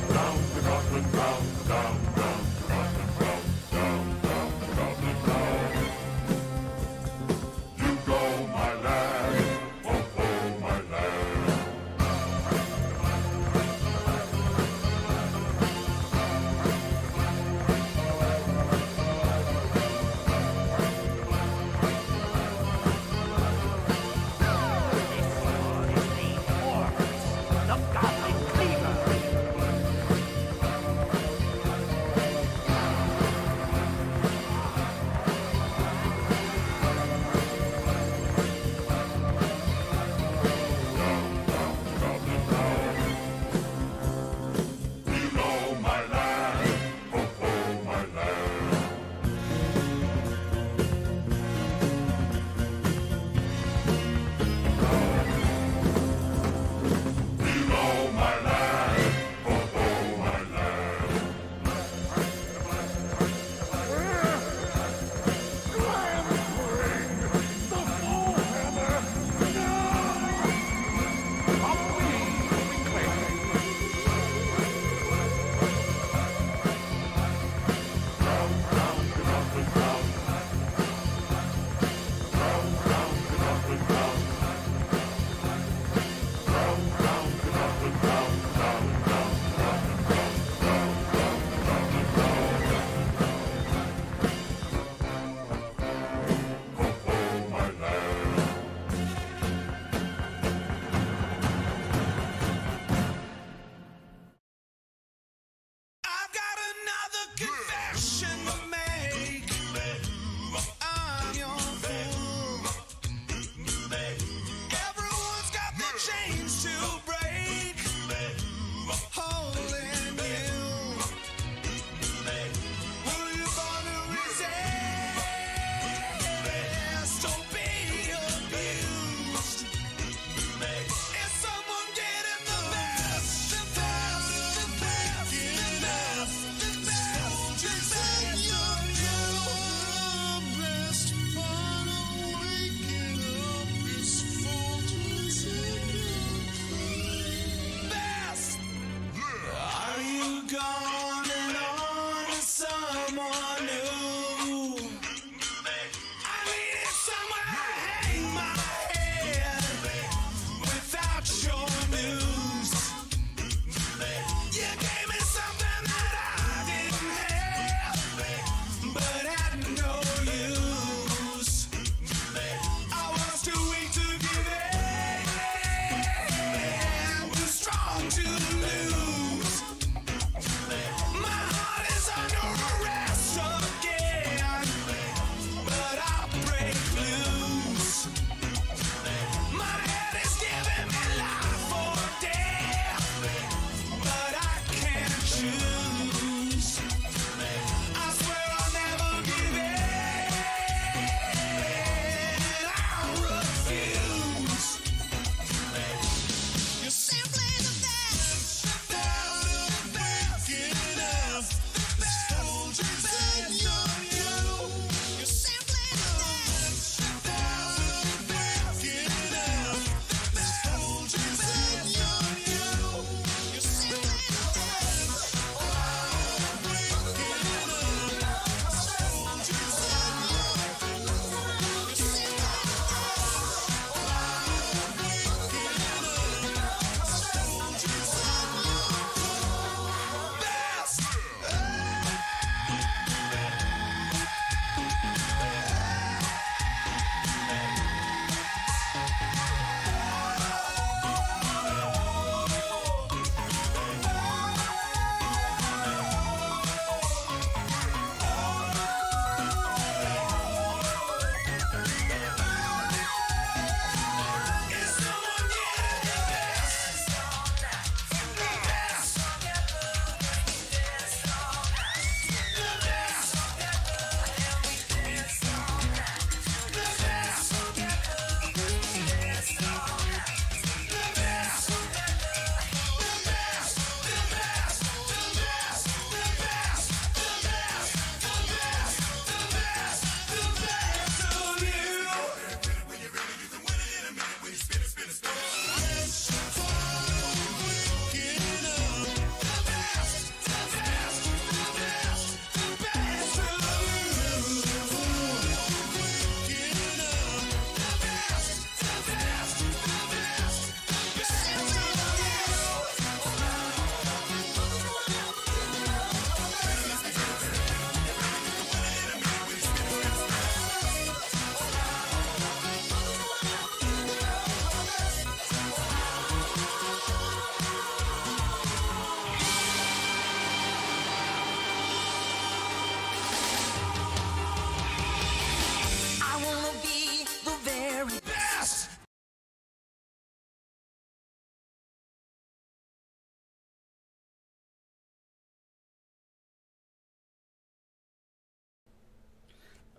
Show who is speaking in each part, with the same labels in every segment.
Speaker 1: Round the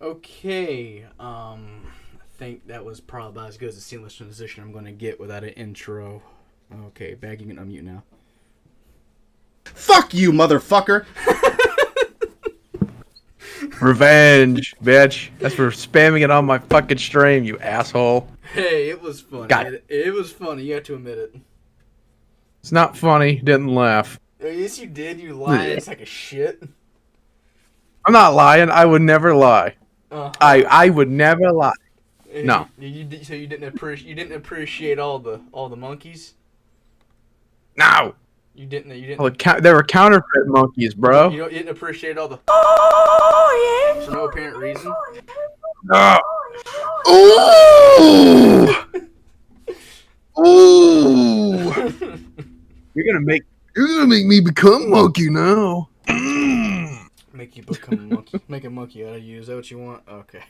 Speaker 1: Okay, I think that was probably about as good as a seamless transition I'm going to get without an intro. Okay, Bag, you can unmute now.
Speaker 2: Fuck you, motherfucker!
Speaker 3: Revenge, bitch. That's for spamming it on my fucking stream, you asshole.
Speaker 1: Hey, it was funny.
Speaker 3: God.
Speaker 1: It was funny. You have to admit it.
Speaker 3: It's not funny. Didn't laugh.
Speaker 1: Yes, you did. You lied. It's like a shit.
Speaker 3: I'm not lying. I would never lie.
Speaker 1: Uh-huh.
Speaker 3: I would never lie. No.
Speaker 1: So you didn't appreciate all the monkeys.
Speaker 3: No.
Speaker 1: You didn't.
Speaker 3: They were counterfeit monkeys, bro.
Speaker 1: You didn't appreciate all the. Oh yeah. For no apparent reason.
Speaker 3: Ooh. Ooh. You're gonna make me become monkey now.
Speaker 1: Make you become a monkey. Make a monkey out of you. Is that what you want? Okay.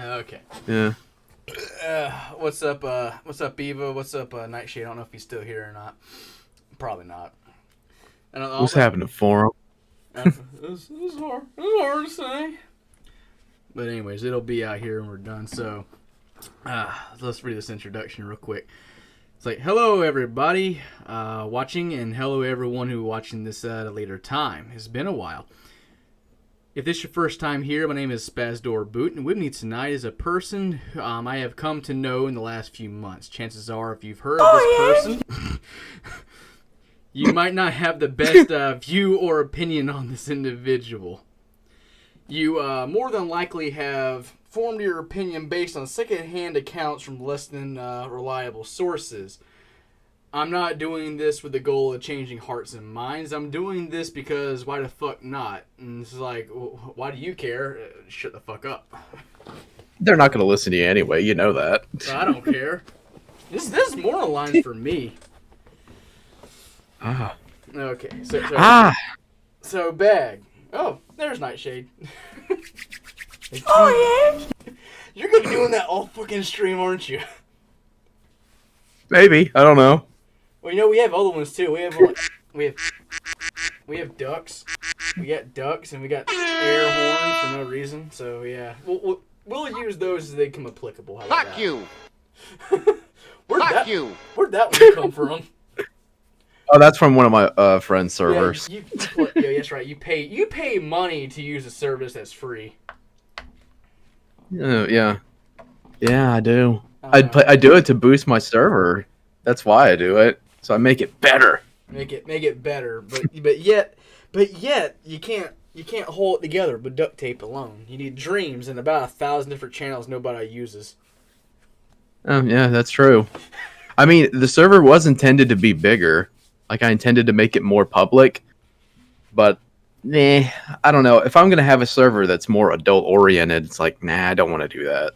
Speaker 1: Okay.
Speaker 3: Yeah.
Speaker 1: What's up? What's up, Eva? What's up, Nightshade? I don't know if he's still here or not. Probably not. I don't know.
Speaker 3: What's happening for him?
Speaker 1: It's hard to say. But anyways, it'll be out here when we're done. So, let's read this introduction real quick. It's like, hello everybody watching, and hello everyone who watching this at a later time. It's been a while. If this is your first time here, my name is TheBagoDouche, and with me tonight is a person I have come to know in the last few months. Chances are, if you've heard of this person, you might not have the best view or opinion on this individual. You more than likely have formed your opinion based on second-hand accounts from less than reliable sources. I'm not doing this with the goal of changing hearts and minds. I'm doing this because why the fuck not? And it's like, why do you care? Shut the fuck up.
Speaker 3: They're not gonna listen to you anyway. You know that.
Speaker 1: I don't care. This is more aligned for me.
Speaker 3: Ah.
Speaker 1: Okay. So So Bag. Oh, there's Nightshade. Oh yeah. You're gonna be doing that all fucking stream, aren't you?
Speaker 3: Maybe. I don't know.
Speaker 1: Well, you know, we have other ones too. We have ducks. We got ducks, and we got air horns for no reason. So yeah, we'll use those as they become applicable. How about
Speaker 2: Fuck
Speaker 1: that?
Speaker 2: you!
Speaker 1: Where'd that one come from?
Speaker 3: Oh, that's from one of my friend's servers.
Speaker 1: Yeah, yeah, that's right. You pay money to use a service that's free.
Speaker 3: Yeah, I do. I do it to boost my server. That's why I do it. So I make it better.
Speaker 1: Make it better, but yet you can't hold it together with duct tape alone. You need dreams and about 1,000 different channels nobody uses.
Speaker 3: Yeah, that's true. I mean, the server was intended to be bigger. Like, I intended to make it more public. But, I don't know. If I'm going to have a server that's more adult-oriented, it's like, I don't want to do that.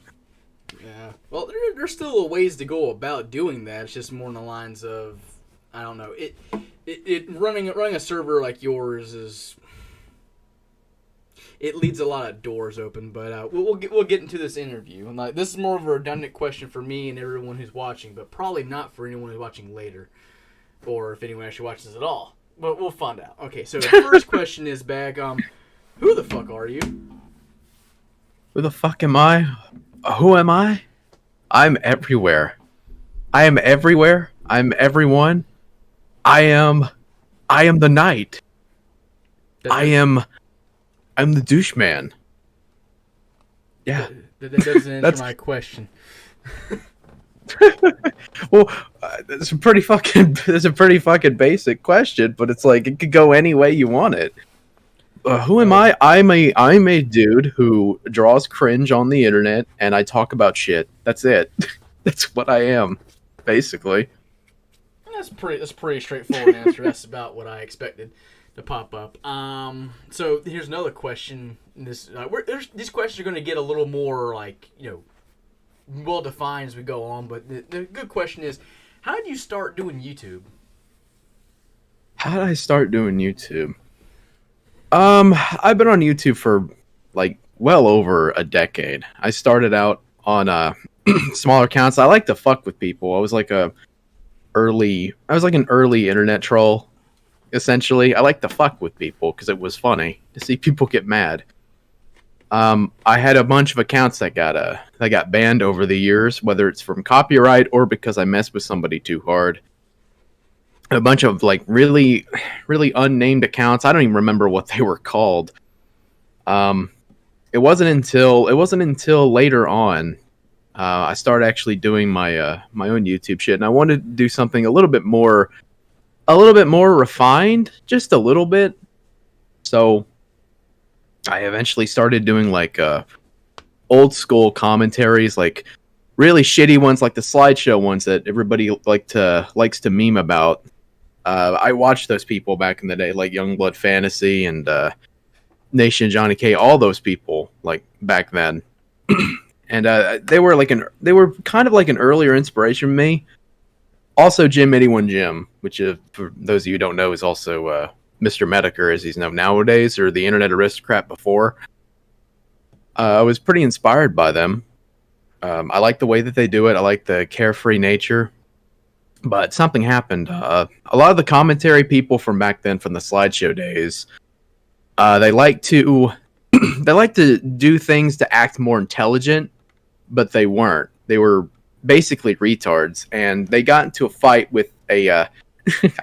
Speaker 1: Yeah. Well, there's still a ways to go about doing that. It's just more in the lines of, I don't know. It running a server like yours is... It leaves a lot of doors open, but we'll get into this interview. And like, this is more of a redundant question for me and everyone who's watching, but probably not for anyone who's watching later, or if anyone actually watches at all. But we'll find out. Okay, so the first question is, Bag, who the fuck are you?
Speaker 3: Who the fuck am I? Who am I? I'm everywhere. I am everywhere. I'm everyone. I am the knight. I'm the douche man. Yeah.
Speaker 1: That doesn't answer my question.
Speaker 3: Well, it's a pretty fucking basic question, but it's like it could go any way you want it. Who am I? I'm a dude who draws cringe on the internet, and I talk about shit. That's it. That's what I am, basically.
Speaker 1: That's pretty straightforward answer. That's about what I expected to pop up. So here's another question. These questions are going to get a little more well defined as we go on. But the good question is, how did you start doing YouTube?
Speaker 3: How did I start doing YouTube? I've been on YouTube for well over a decade. I started out on smaller accounts. I like to fuck with people. I was like an early internet troll. Essentially, I like to fuck with people because it was funny to see people get mad. I had a bunch of accounts that got banned over the years, whether it's from copyright or because I messed with somebody too hard. A bunch of like really, really unnamed accounts. I don't even remember what they were called. It wasn't until later on I started actually doing my own YouTube shit, and I wanted to do something a little bit more refined, just a little bit. So I eventually started doing like old school commentaries, like really shitty ones, like the slideshow ones that everybody likes to meme about. I watched those people back in the day, like Youngblood Fantasy and Nation Johnny K, all those people like back then, and they were kind of like an earlier inspiration for me. Also, Jim 81 Jim, which for those of you who don't know, is also Mr. Mediker, as he's known nowadays, or the Internet Aristocrat before. I was pretty inspired by them. I like the way that they do it. I like the carefree nature. But something happened. A lot of the commentary people from back then, from the slideshow days, they like to do things to act more intelligent, but they weren't. They were basically retards, and they got into a fight with a. I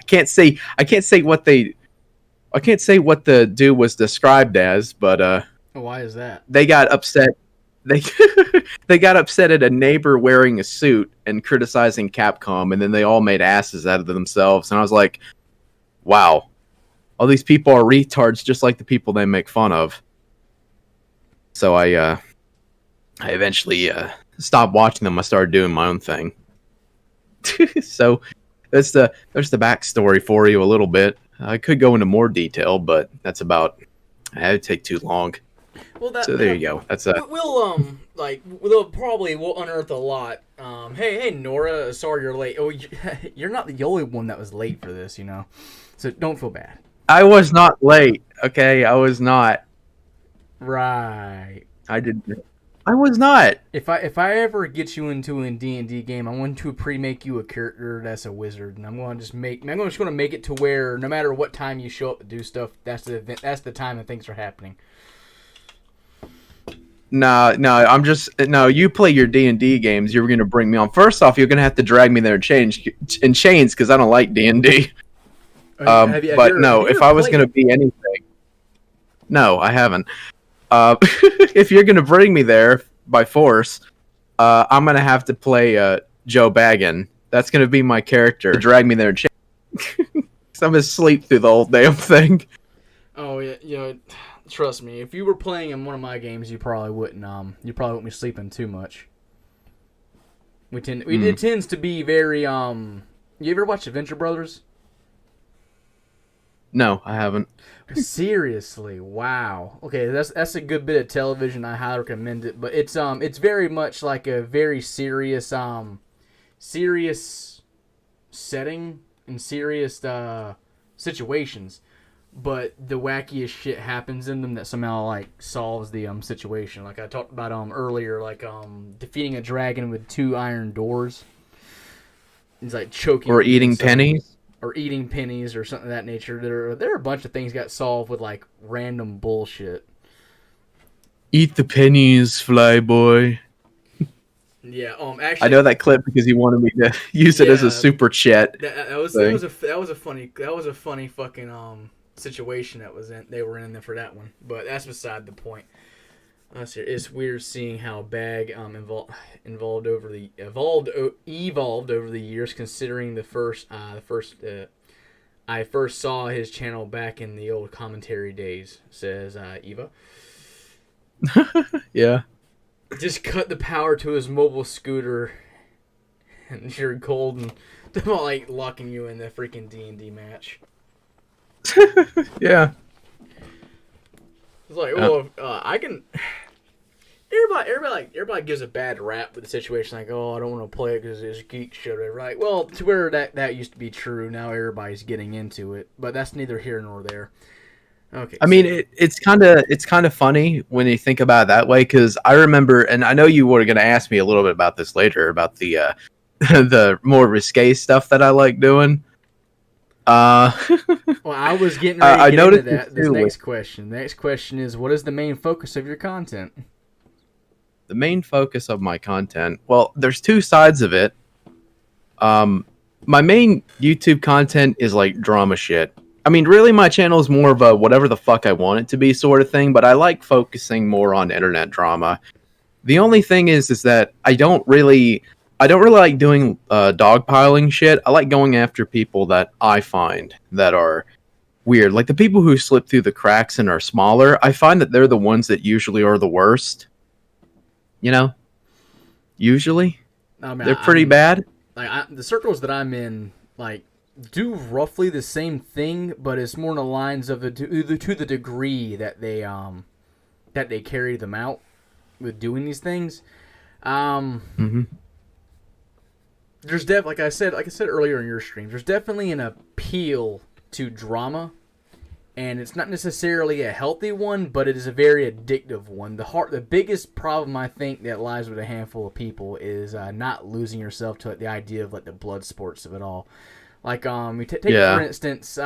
Speaker 3: can't say what the dude was described as, but
Speaker 1: Why is that?
Speaker 3: they got upset. They they got upset at a neighbor wearing a suit and criticizing Capcom, and then they all made asses out of themselves. And I was like, wow, all these people are retards just like the people they make fun of. So I eventually stopped watching them. I started doing my own thing. So there's the backstory for you a little bit. I could go into more detail, but it would take too long.
Speaker 1: Well,
Speaker 3: so there you go. That's
Speaker 1: we'll we'll unearth a lot. Hey Nora, sorry you're late. Oh, you're not the only one that was late for this, so don't feel bad.
Speaker 3: I was not late. Okay, I was not.
Speaker 1: Right.
Speaker 3: I was not.
Speaker 1: If I ever get you into a D&D game, I want to pre-make you a character that's a wizard, and I'm going to make it to where no matter what time you show up to do stuff, that's the time that things are happening.
Speaker 3: No, you play your D&D games, you're going to bring me on. First off, you're going to have to drag me there in chains because I don't like D&D. If I was going to be anything... No, I haven't. If you're going to bring me there by force, I'm going to have to play Joe Baggin. That's going to be my character. Drag me there in chains. So I'm going to sleep through the whole damn thing.
Speaker 1: Oh, yeah, trust me, if you were playing in one of my games, you probably wouldn't be sleeping too much. It tends to be very You ever watch Adventure Brothers?
Speaker 3: No, I haven't.
Speaker 1: Seriously, wow. Okay, that's a good bit of television. I highly recommend it, but it's very much like a very serious setting and serious situations. But the wackiest shit happens in them that somehow like solves the situation. Like I talked about earlier, like defeating a dragon with 2 iron doors. He's like choking
Speaker 3: or eating pennies.
Speaker 1: Or eating pennies or something of that nature. There are a bunch of things got solved with like random bullshit.
Speaker 3: Eat the pennies, fly boy.
Speaker 1: Yeah, actually,
Speaker 3: I know that clip because he wanted me to use it as a super chat.
Speaker 1: That was a funny fucking situation they were in there for that one. But that's beside the point. It's weird seeing how Bag evolved over the years. Considering I first saw his channel back in the old commentary days. Says Eva.
Speaker 3: Yeah.
Speaker 1: Just cut the power to his mobile scooter, and you're golden. I'm like locking you in the freaking D&D match.
Speaker 3: Yeah.
Speaker 1: It's like, I can. Everybody gives a bad rap with the situation. Like, oh, I don't want to play it because it's geek shit. Right? Well, to where that used to be true. Now everybody's getting into it, but that's neither here nor there. Okay.
Speaker 3: I mean, it's kind of funny when you think about it that way, because I remember, and I know you were going to ask me a little bit about this later, about the the more risque stuff that I like doing. Uh,
Speaker 1: Well, I was getting ready to
Speaker 3: I
Speaker 1: get into
Speaker 3: noticed this
Speaker 1: that. This
Speaker 3: too with
Speaker 1: next question. The next question is, what is the main focus of your content?
Speaker 3: the main focus of my content. Well, there's two sides of it. Um, my main YouTube content is like drama shit. I mean, really, my channel is more of a whatever the fuck I want it to be sort of thing. But I like focusing more on internet drama. The only thing is that I don't really like doing dogpiling shit. I like going after people that I find that are weird, like the people who slip through the cracks and are smaller. I find that they're the ones that usually are the worst. You know, usually
Speaker 1: I mean,
Speaker 3: they're pretty bad.
Speaker 1: the circles that I'm in, like, do roughly the same thing, but it's more in the lines of to the degree that they carry them out with doing these things. Um,
Speaker 3: Hmm.
Speaker 1: there's like I said earlier in your stream, there's definitely an appeal to drama, and it's not necessarily a healthy one, but it is a very addictive one. The biggest problem I think that lies with a handful of people is not losing yourself to the idea of like the blood sports of it all. Like you take for instance,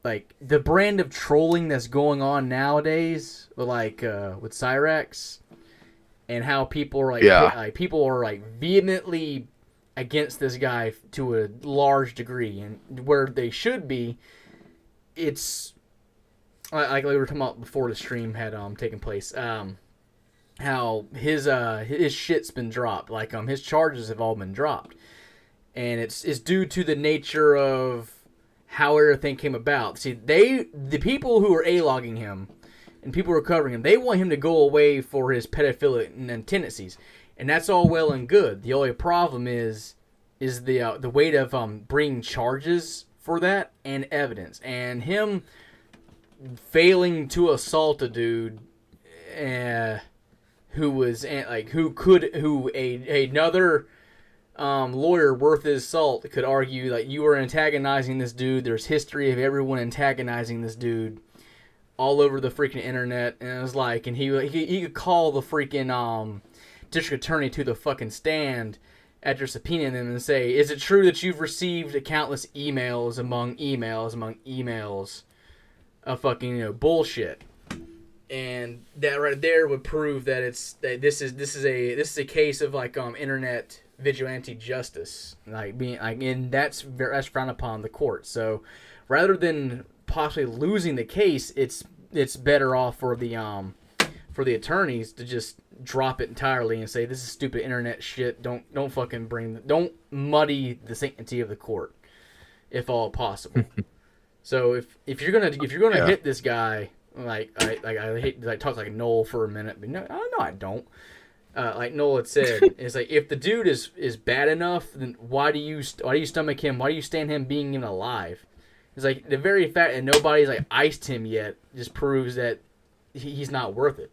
Speaker 1: like the brand of trolling that's going on nowadays, with Cyrex, and how people are people are like vehemently against this guy to a large degree, and where they should be, it's like we were talking about before the stream had taken place. How his shit's been dropped, like his charges have all been dropped, and it's due to the nature of how everything came about. See, the people who are a-logging him and people who are covering him, they want him to go away for his pedophilic tendencies, and that's all well and good. The only problem is the weight of bringing charges for that and evidence, and him failing to assault a dude who was another lawyer worth his salt could argue like you were antagonizing this dude. There's history of everyone antagonizing this dude all over the freaking internet, and it was like, and he could call the freaking district attorney to the fucking stand after subpoenaing them and say, is it true that you've received countless emails among emails of fucking bullshit? And that right there would prove that this is a case of like internet vigilante justice, like being like, and that's frowned upon in the court. So rather than possibly losing the case, it's better off for the attorneys to just drop it entirely and say, this is stupid internet shit. Don't muddy the sanctity of the court, if all possible. So if you're gonna hit this guy, like I hate to talk like Noel for a minute, but no, I don't. Like Noel had said, it's like, if the dude is bad enough, then why do you stomach him? Why do you stand him being even alive? It's like the very fact that nobody's like iced him yet just proves that he's not worth it.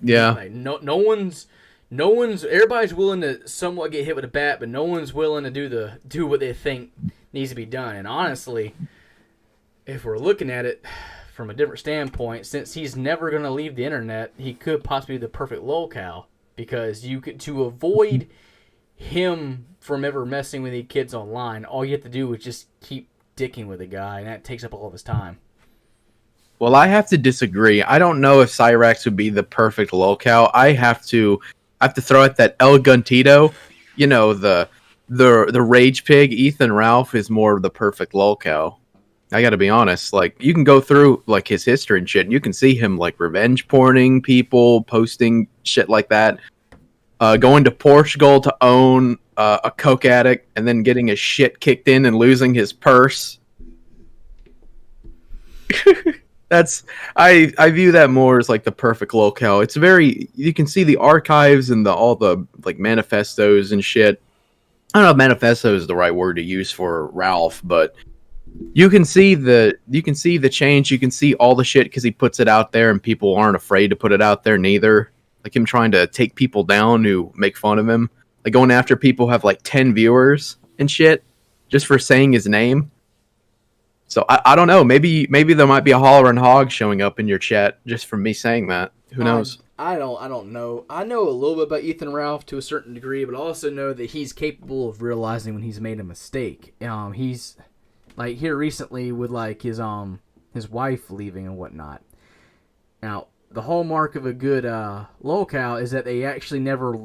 Speaker 3: Yeah.
Speaker 1: Like no one's everybody's willing to somewhat get hit with a bat, but no one's willing to do what they think needs to be done. And honestly, if we're looking at it from a different standpoint, since he's never going to leave the internet, he could possibly be the perfect lolcow, because to avoid him from ever messing with any kids online, all you have to do is just keep dicking with the guy, and that takes up all of his time.
Speaker 3: Well, I have to disagree. I don't know if Cyrex would be the perfect lolcow. I have to throw out that El Guntito, the rage pig. Ethan Ralph is more of the perfect lolcow. I got to be honest. Like, you can go through like his history and shit, and you can see him like revenge porning people, posting shit like that, going to Portugal to own a coke addict, and then getting his shit kicked in and losing his purse. I view that more as like the perfect locale. It's you can see the archives and all the like manifestos and shit. I don't know if manifesto is the right word to use for Ralph, but you can see the change. You can see all the shit because he puts it out there, and people aren't afraid to put it out there neither. Like him trying to take people down who make fun of him, like going after people who have like 10 viewers and shit just for saying his name. So I don't know. Maybe there might be a hollering hog showing up in your chat just from me saying that. Who knows?
Speaker 1: I don't know. I know a little bit about Ethan Ralph to a certain degree, but I also know that he's capable of realizing when he's made a mistake. He's like here recently with like his wife leaving and whatnot. Now, the hallmark of a good lolcow is that they actually never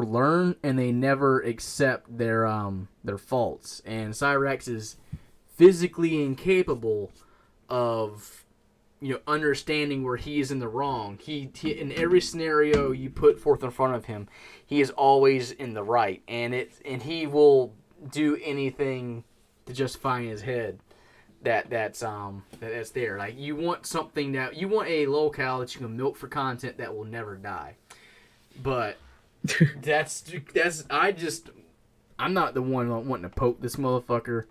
Speaker 1: learn and they never accept their faults. And Cyrax is physically incapable of understanding where he is in the wrong. He in every scenario you put forth in front of him, he is always in the right, and he will do anything to justify in his head that's there. Like you want a lolcow that you can milk for content that will never die. But I'm not the one wanting to poke this motherfucker.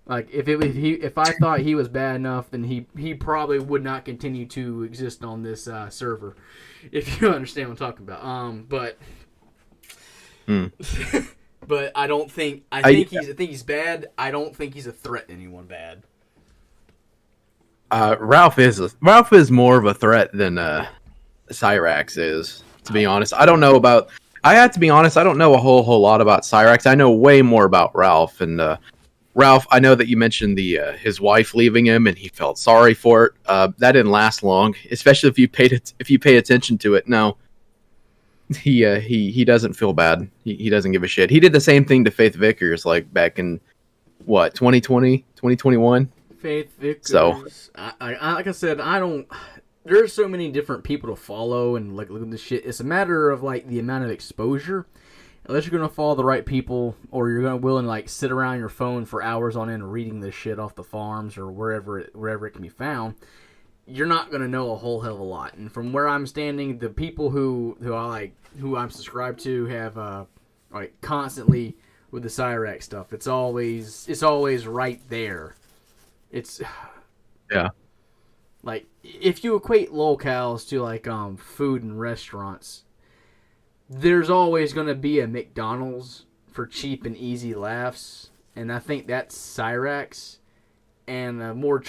Speaker 1: Like if I thought he was bad enough, then he probably would not continue to exist on this server. If you understand what I'm talking about. But I don't think I think he's bad. I don't think he's a threat to anyone bad.
Speaker 3: Ralph is more of a threat than Cyrax is. To be honest, I have to be honest. I don't know a whole lot about Cyrax. I know way more about Ralph. And Ralph, I know that you mentioned his wife leaving him, and he felt sorry for it. That didn't last long, especially if you pay attention to it. No, he doesn't feel bad. He doesn't give a shit. He did the same thing to Faith Vickers, like back in 2020, 2021.
Speaker 1: Faith Vickers.
Speaker 3: So,
Speaker 1: like I said, I don't. There's so many different people to follow and like look at this shit. It's a matter of like the amount of exposure. Unless you're gonna follow the right people, or you're gonna willing to like sit around your phone for hours on end reading this shit off the forums or wherever it can be found, you're not gonna know a whole hell of a lot. And from where I'm standing, the people who I'm subscribed to have like constantly with the Cyrax stuff. It's always right there. It's
Speaker 3: yeah.
Speaker 1: Like if you equate lolcows to like food and restaurants, there's always going to be a McDonald's for cheap and easy laughs, and I think that's Cyrax. And more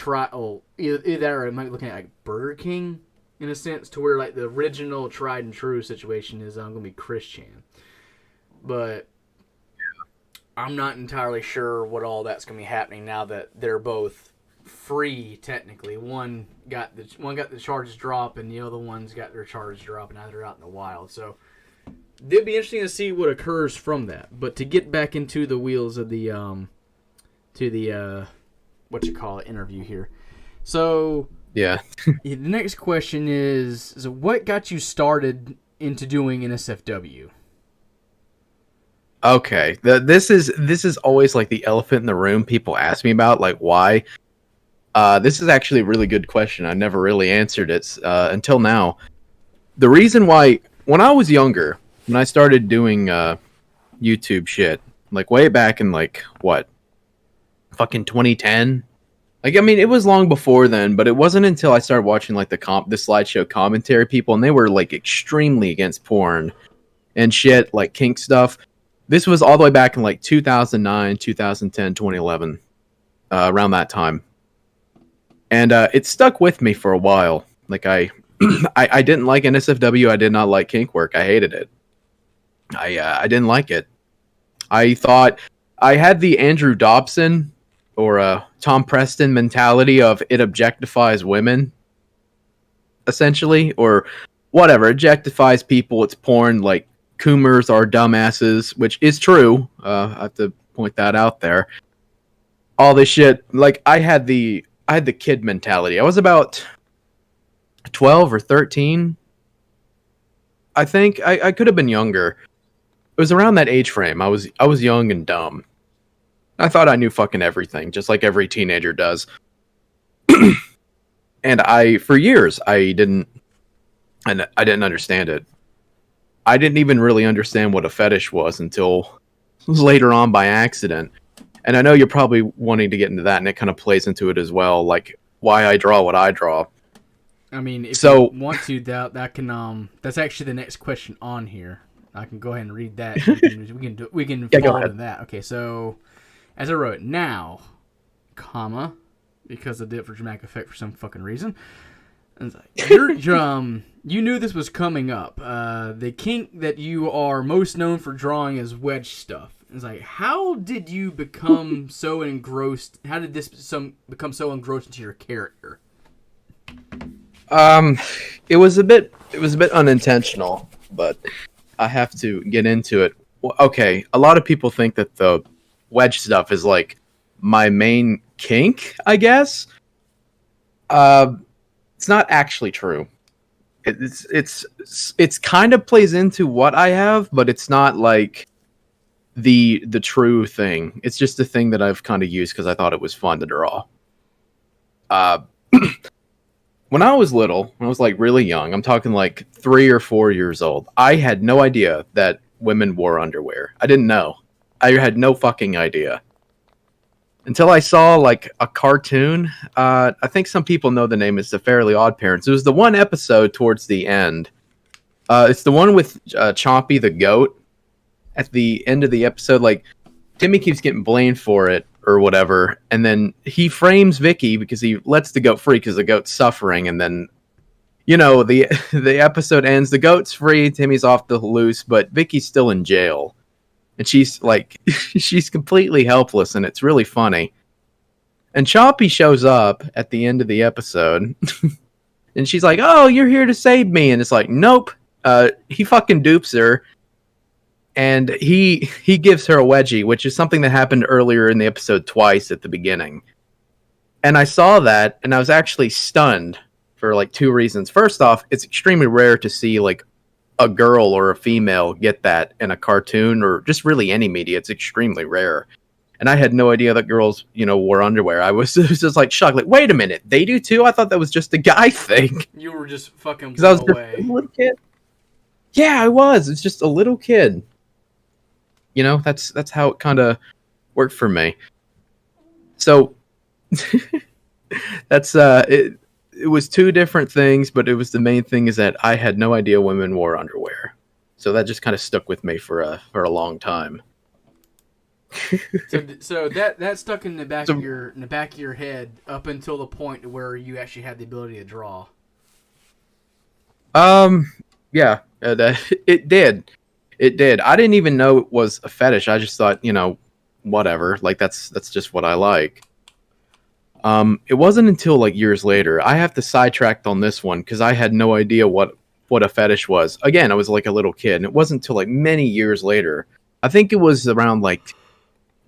Speaker 1: either I might be looking at like Burger King in a sense, to where like the original tried and true situation is going to be Christian, but I'm not entirely sure what all that's going to be happening now that they're both free technically. One got the charges dropped, and the other one's got their charges dropped, and now they're out in the wild. So it'd be interesting to see what occurs from that. But to get back into the wheels of the interview here. So
Speaker 3: yeah.
Speaker 1: The next question is what got you started into doing NSFW?
Speaker 3: Okay, this is always like the elephant in the room. People ask me about like why. This is actually a really good question. I never really answered it until now. The reason why, when I was younger, when I started doing YouTube shit, like way back in like what, fucking 2010. Like I mean, it was long before then, but it wasn't until I started watching like the slideshow commentary people, and they were like extremely against porn and shit, like kink stuff. This was all the way back in like 2009, 2010, 2011, around that time. And it stuck with me for a while. Like I didn't like NSFW. I did not like kink work. I hated it. I didn't like it. I thought I had the Andrew Dobson or Tom Preston mentality of it objectifies women, essentially, or whatever. Objectifies people. It's porn. Like Coomers are dumbasses, which is true. I have to point that out there. All this shit. Like I had the kid mentality. I was about 12 or 13. I think I could have been younger. It was around that age frame. I was young and dumb. I thought I knew fucking everything, just like every teenager does. And for years, I didn't understand it. I didn't even really understand what a fetish was until later on by accident. And I know you're probably wanting to get into that, and it kind of plays into it as well, like why I draw what I draw.
Speaker 1: I mean, if you want to, that can that's actually the next question on here. I can go ahead and read that. We can follow into that. Okay, so as I wrote, now, comma, because I did it for dramatic effect for some fucking reason. And it's like, you knew this was coming up. The kink that you are most known for drawing is wedge stuff. It's like, how did you become so engrossed? How did this become so engrossed into your character?
Speaker 3: It was a bit unintentional, but I have to get into it. Well, okay, a lot of people think that the wedge stuff is like my main kink, I guess. It's not actually true. It's kind of plays into what I have, but it's not like the true thing. It's just a thing that I've kind of used because I thought it was fun to draw. When I was little, when I was like really young, I'm talking like 3 or 4 years old, I had no idea that women wore underwear. I didn't know. I had no fucking idea. Until I saw like a cartoon. I think some people know the name is The Fairly Odd Parents. It was the one episode towards the end. It's the one with Chompy the goat. At the end of the episode, like, Timmy keeps getting blamed for it or whatever, and then he frames Vicky because he lets the goat free because the goat's suffering, and then, you know, the episode ends, the goat's free, Timmy's off the loose, but Vicky's still in jail. And she's like, she's completely helpless, and it's really funny. And Chompy shows up at the end of the episode, and she's like, "Oh, you're here to save me." And it's like, nope. He fucking dupes her, and he gives her a wedgie, which is something that happened earlier in the episode twice at the beginning. And I saw that, and I was actually stunned for like 2 reasons. First off, it's extremely rare to see like a girl or a female get that in a cartoon or just really any media. It's extremely rare. And I had no idea that girls, you know, wore underwear. I was just like shocked. Like, wait a minute, they do too? I thought that was just a guy thing.
Speaker 1: You were just fucking
Speaker 3: because I was
Speaker 1: away.
Speaker 3: just a little kid. Yeah, I was. It's just a little kid. You know, that's how it kind of worked for me. So that's it was 2 different things, but it was the main thing is that I had no idea women wore underwear. So that just kind of stuck with me for a long time.
Speaker 1: so that stuck in the back of your head up until the point where you actually had the ability to draw.
Speaker 3: Yeah, it did. It did. I didn't even know it was a fetish. I just thought, you know, whatever. Like that's just what I like. It wasn't until like years later. I have to sidetrack on this one because I had no idea what a fetish was. Again, I was like a little kid, and it wasn't until like many years later. I think it was around like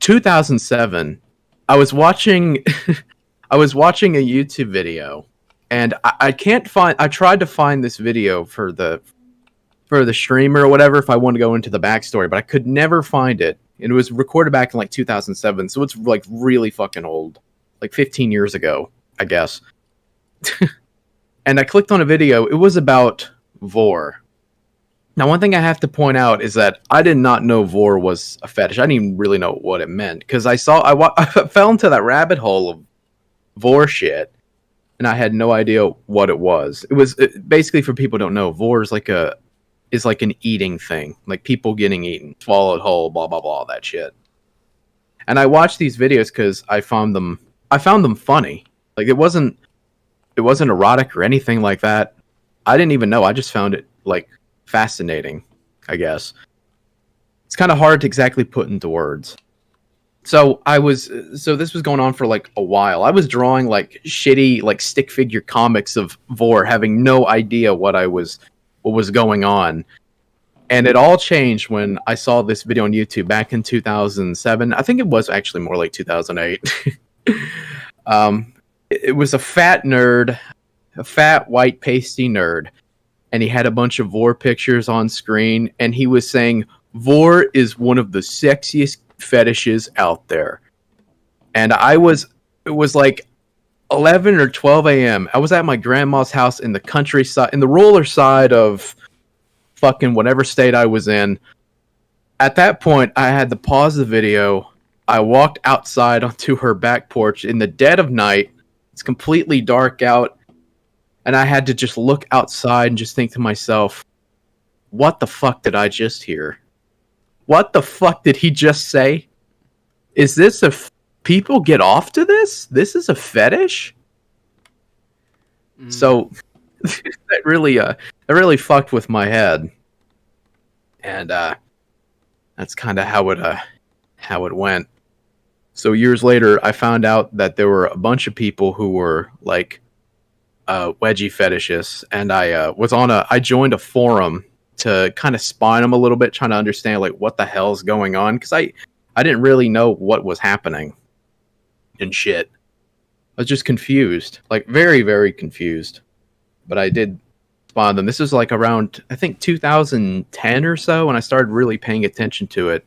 Speaker 3: 2007. I was watching a YouTube video, and I can't find. I tried to find this video for the streamer or whatever if I want to go into the backstory, but I could never find it. And it was recorded back in like 2007, so it's like really fucking old. Like 15 years ago, I guess. And I clicked on a video. It was about vor. Now, one thing I have to point out is that I did not know vor was a fetish. I didn't even really know what it meant because I fell into that rabbit hole of vor shit, and I had no idea what it was. It was basically, for people who don't know, vor is like an eating thing, like people getting eaten, swallowed whole, blah blah blah, that shit. And I watched these videos because I found them funny. Like it wasn't erotic or anything like that. I didn't even know. I just found it like fascinating, I guess. It's kind of hard to exactly put into words. So this was going on for like a while. I was drawing like shitty like stick figure comics of vor, having no idea what was going on. And it all changed when I saw this video on YouTube back in 2007. I think it was actually more like 2008. It was a fat nerd, a fat white pasty nerd, and he had a bunch of vor pictures on screen, and he was saying vor is one of the sexiest fetishes out there. And it was like 11 or 12 a.m. I was at my grandma's house in the countryside, in the roller side of fucking whatever state I was in. At that point, I had to pause the video. I walked outside onto her back porch in the dead of night. It's completely dark out. And I had to just look outside and just think to myself, what the fuck did I just hear? What the fuck did he just say? Is this people get off to this? This is a fetish? So that really fucked with my head. And that's kind of how it went. So years later, I found out that there were a bunch of people who were like wedgie fetishists, and I joined a forum to kind of spy them a little bit, trying to understand like what the hell's going on, because I didn't really know what was happening and shit. I was just confused, like very, very confused. But I did spawn them. This is like around, I think, 2010 or so, when I started really paying attention to it.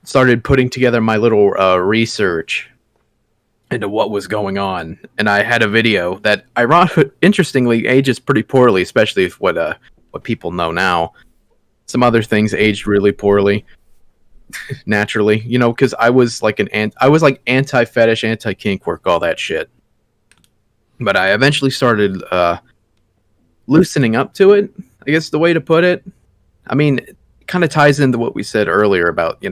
Speaker 3: Started putting together my little research into what was going on, and I had a video that, interestingly, ages pretty poorly, especially with what people know now. Some other things aged really poorly, naturally, because I was like anti-fetish, anti-kink work, all that shit. But I eventually started loosening up to it, I guess the way to put it. I mean, it kind of ties into what we said earlier about,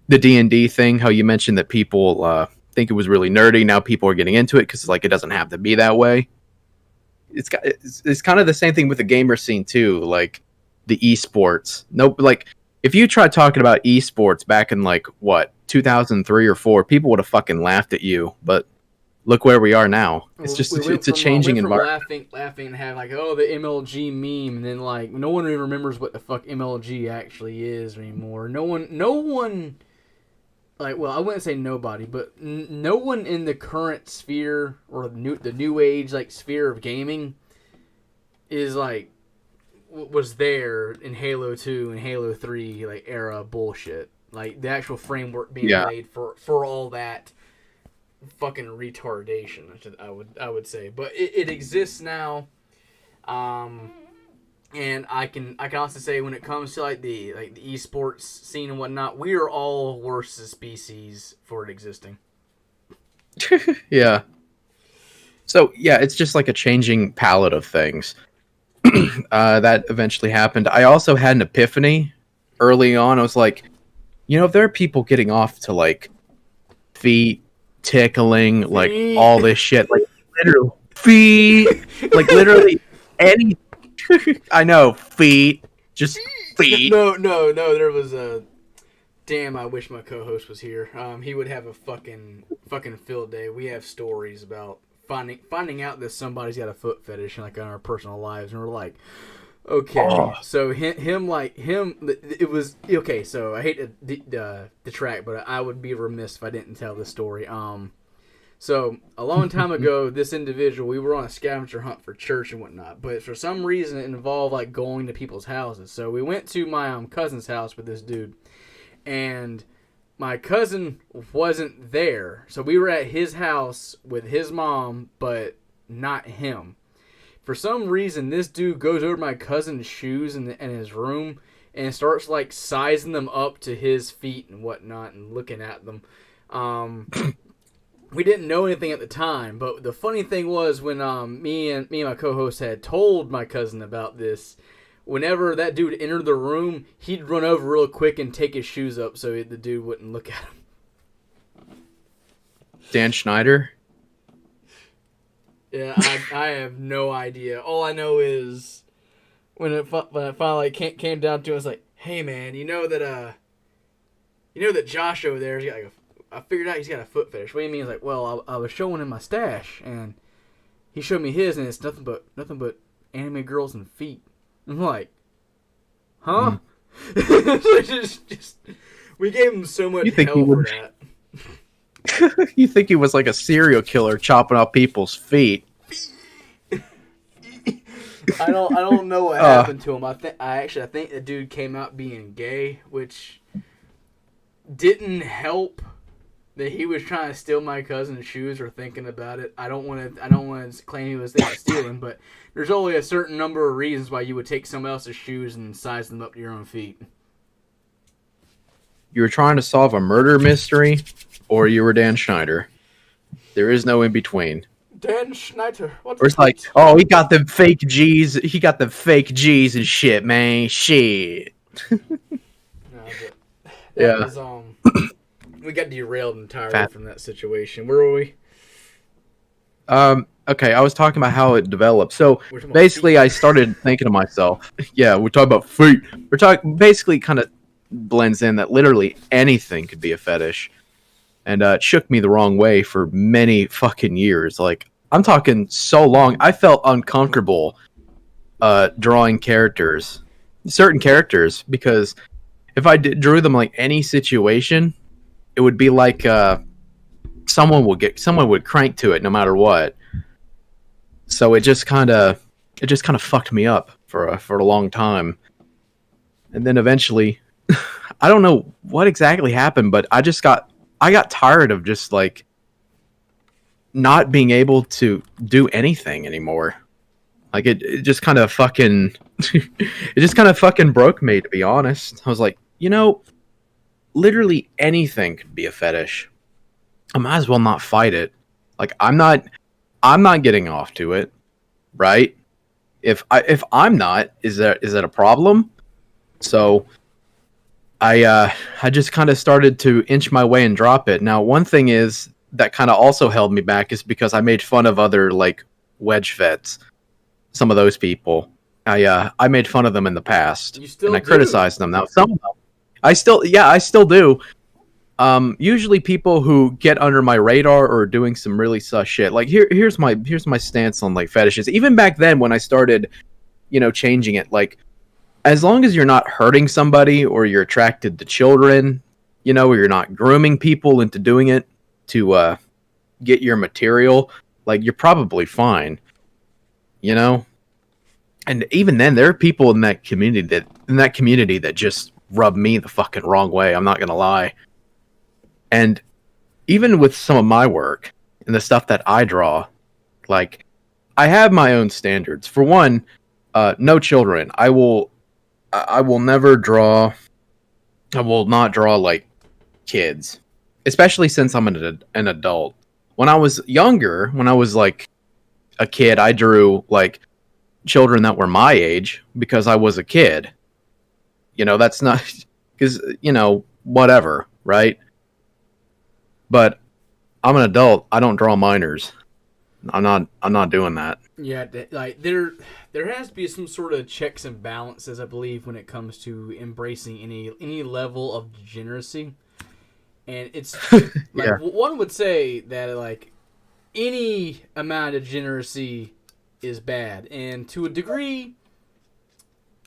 Speaker 3: the D&D thing, how you mentioned that people think it was really nerdy. Now people are getting into it because like it doesn't have to be that way. It's kind of the same thing with the gamer scene too, like the esports. Like if you tried talking about esports back in like what 2003 or 4, people would have fucking laughed at you. But look where we are now. It's just it's a changing environment.
Speaker 1: Laughing and having like, oh, the MLG meme, and then like no one even remembers what the fuck MLG actually is anymore. No one. Like, well, I wouldn't say nobody, but no one in the current sphere or the new age like sphere of gaming is like was there in Halo 2 and Halo 3 like era bullshit. Like the actual framework being laid for all that fucking retardation. I would say, but it exists now. And I can also say when it comes to like the esports scene and whatnot, we are all worse as species for it existing.
Speaker 3: Yeah. So yeah, it's just like a changing palette of things. That eventually happened. I also had an epiphany early on. I was like, if there are people getting off to like feet tickling, like all this shit, like literally feet, like literally any. I know, feet. Just feet.
Speaker 1: No, there was a... Damn, I wish my co-host was here. He would have a fucking field day. We have stories about finding out that somebody's got a foot fetish like in our personal lives, and we're like, okay. So him, it was... Okay, so I hate to detract, but I would be remiss if I didn't tell this story. So, a long time ago, this individual, we were on a scavenger hunt for church and whatnot, but for some reason it involved, like, going to people's houses. So, we went to my cousin's house with this dude, and my cousin wasn't there. So, we were at his house with his mom, but not him. For some reason, this dude goes over my cousin's shoes in his room and starts, like, sizing them up to his feet and whatnot and looking at them. We didn't know anything at the time, but the funny thing was when me and my co-host had told my cousin about this, whenever that dude entered the room, he'd run over real quick and take his shoes up so the dude wouldn't look at him.
Speaker 3: Dan Schneider?
Speaker 1: Yeah, I have no idea. All I know is when it finally came down to it, I was like, hey man, you know that Josh over there, I figured out he's got a foot fetish. What do you mean? He's like, well, I was showing him my stash, and he showed me his, and it's nothing but anime girls and feet. I'm like, huh? Just we gave him so much hell for that.
Speaker 3: You think he was like a serial killer chopping off people's feet?
Speaker 1: I don't know what happened to him. I think the dude came out being gay, which didn't help. That he was trying to steal my cousin's shoes or thinking about it. I don't want to claim he was thinking of stealing, but there's only a certain number of reasons why you would take someone else's shoes and size them up to your own feet.
Speaker 3: You were trying to solve a murder mystery, or you were Dan Schneider. There is no in between.
Speaker 1: Dan Schneider.
Speaker 3: Or it's like, oh, he got the fake G's. He got the fake G's and shit, man. Shit.
Speaker 1: No, but that was, We got derailed entirely from that situation. Where were we?
Speaker 3: Okay, I was talking about how it developed. So
Speaker 1: We're talking about
Speaker 3: basically,
Speaker 1: feet.
Speaker 3: I started thinking to myself, yeah, we're talking about feet. We're talking basically kind of blends in that literally anything could be a fetish, and it shook me the wrong way for many fucking years. Like I'm talking so long, I felt uncomfortable drawing certain characters, because if I drew them like any situation, it would be like someone would crank to it no matter what. So it just kind of fucked me up for a long time. And then eventually, I don't know what exactly happened, but I got tired of just like not being able to do anything anymore. Like it just kind of fucking it just kind of fucking broke me, to be honest. I was like, literally anything could be a fetish. I might as well not fight it. Like I'm not getting off to it, right? If I'm not, is that a problem? So I just kind of started to inch my way and drop it. Now, one thing is that kind of also held me back is because I made fun of other like wedge vets. Some of those people, I made fun of them in the past,
Speaker 1: You
Speaker 3: and
Speaker 1: still
Speaker 3: I
Speaker 1: do.
Speaker 3: criticized them. Now, some of them, I still do. Usually people who get under my radar or doing some really sus shit. Like here's my stance on like fetishes. Even back then when I started, changing it, like as long as you're not hurting somebody or you're attracted to children, or you're not grooming people into doing it to get your material, like you're probably fine, you know? And even then there are people in that community that just rub me the fucking wrong way. I'm not going to lie. And even with some of my work and the stuff that I draw, like I have my own standards. For one, no children. I will never draw. I will not draw like kids, especially since I'm an adult. When I was younger, when I was like a kid, I drew like children that were my age because I was a kid. That's not because whatever, right? But I'm an adult. I don't draw minors. I'm not doing that.
Speaker 1: Yeah, like there has to be some sort of checks and balances, I believe, when it comes to embracing any level of degeneracy. And it's like
Speaker 3: Yeah.
Speaker 1: one would say that like any amount of degeneracy is bad, and to a degree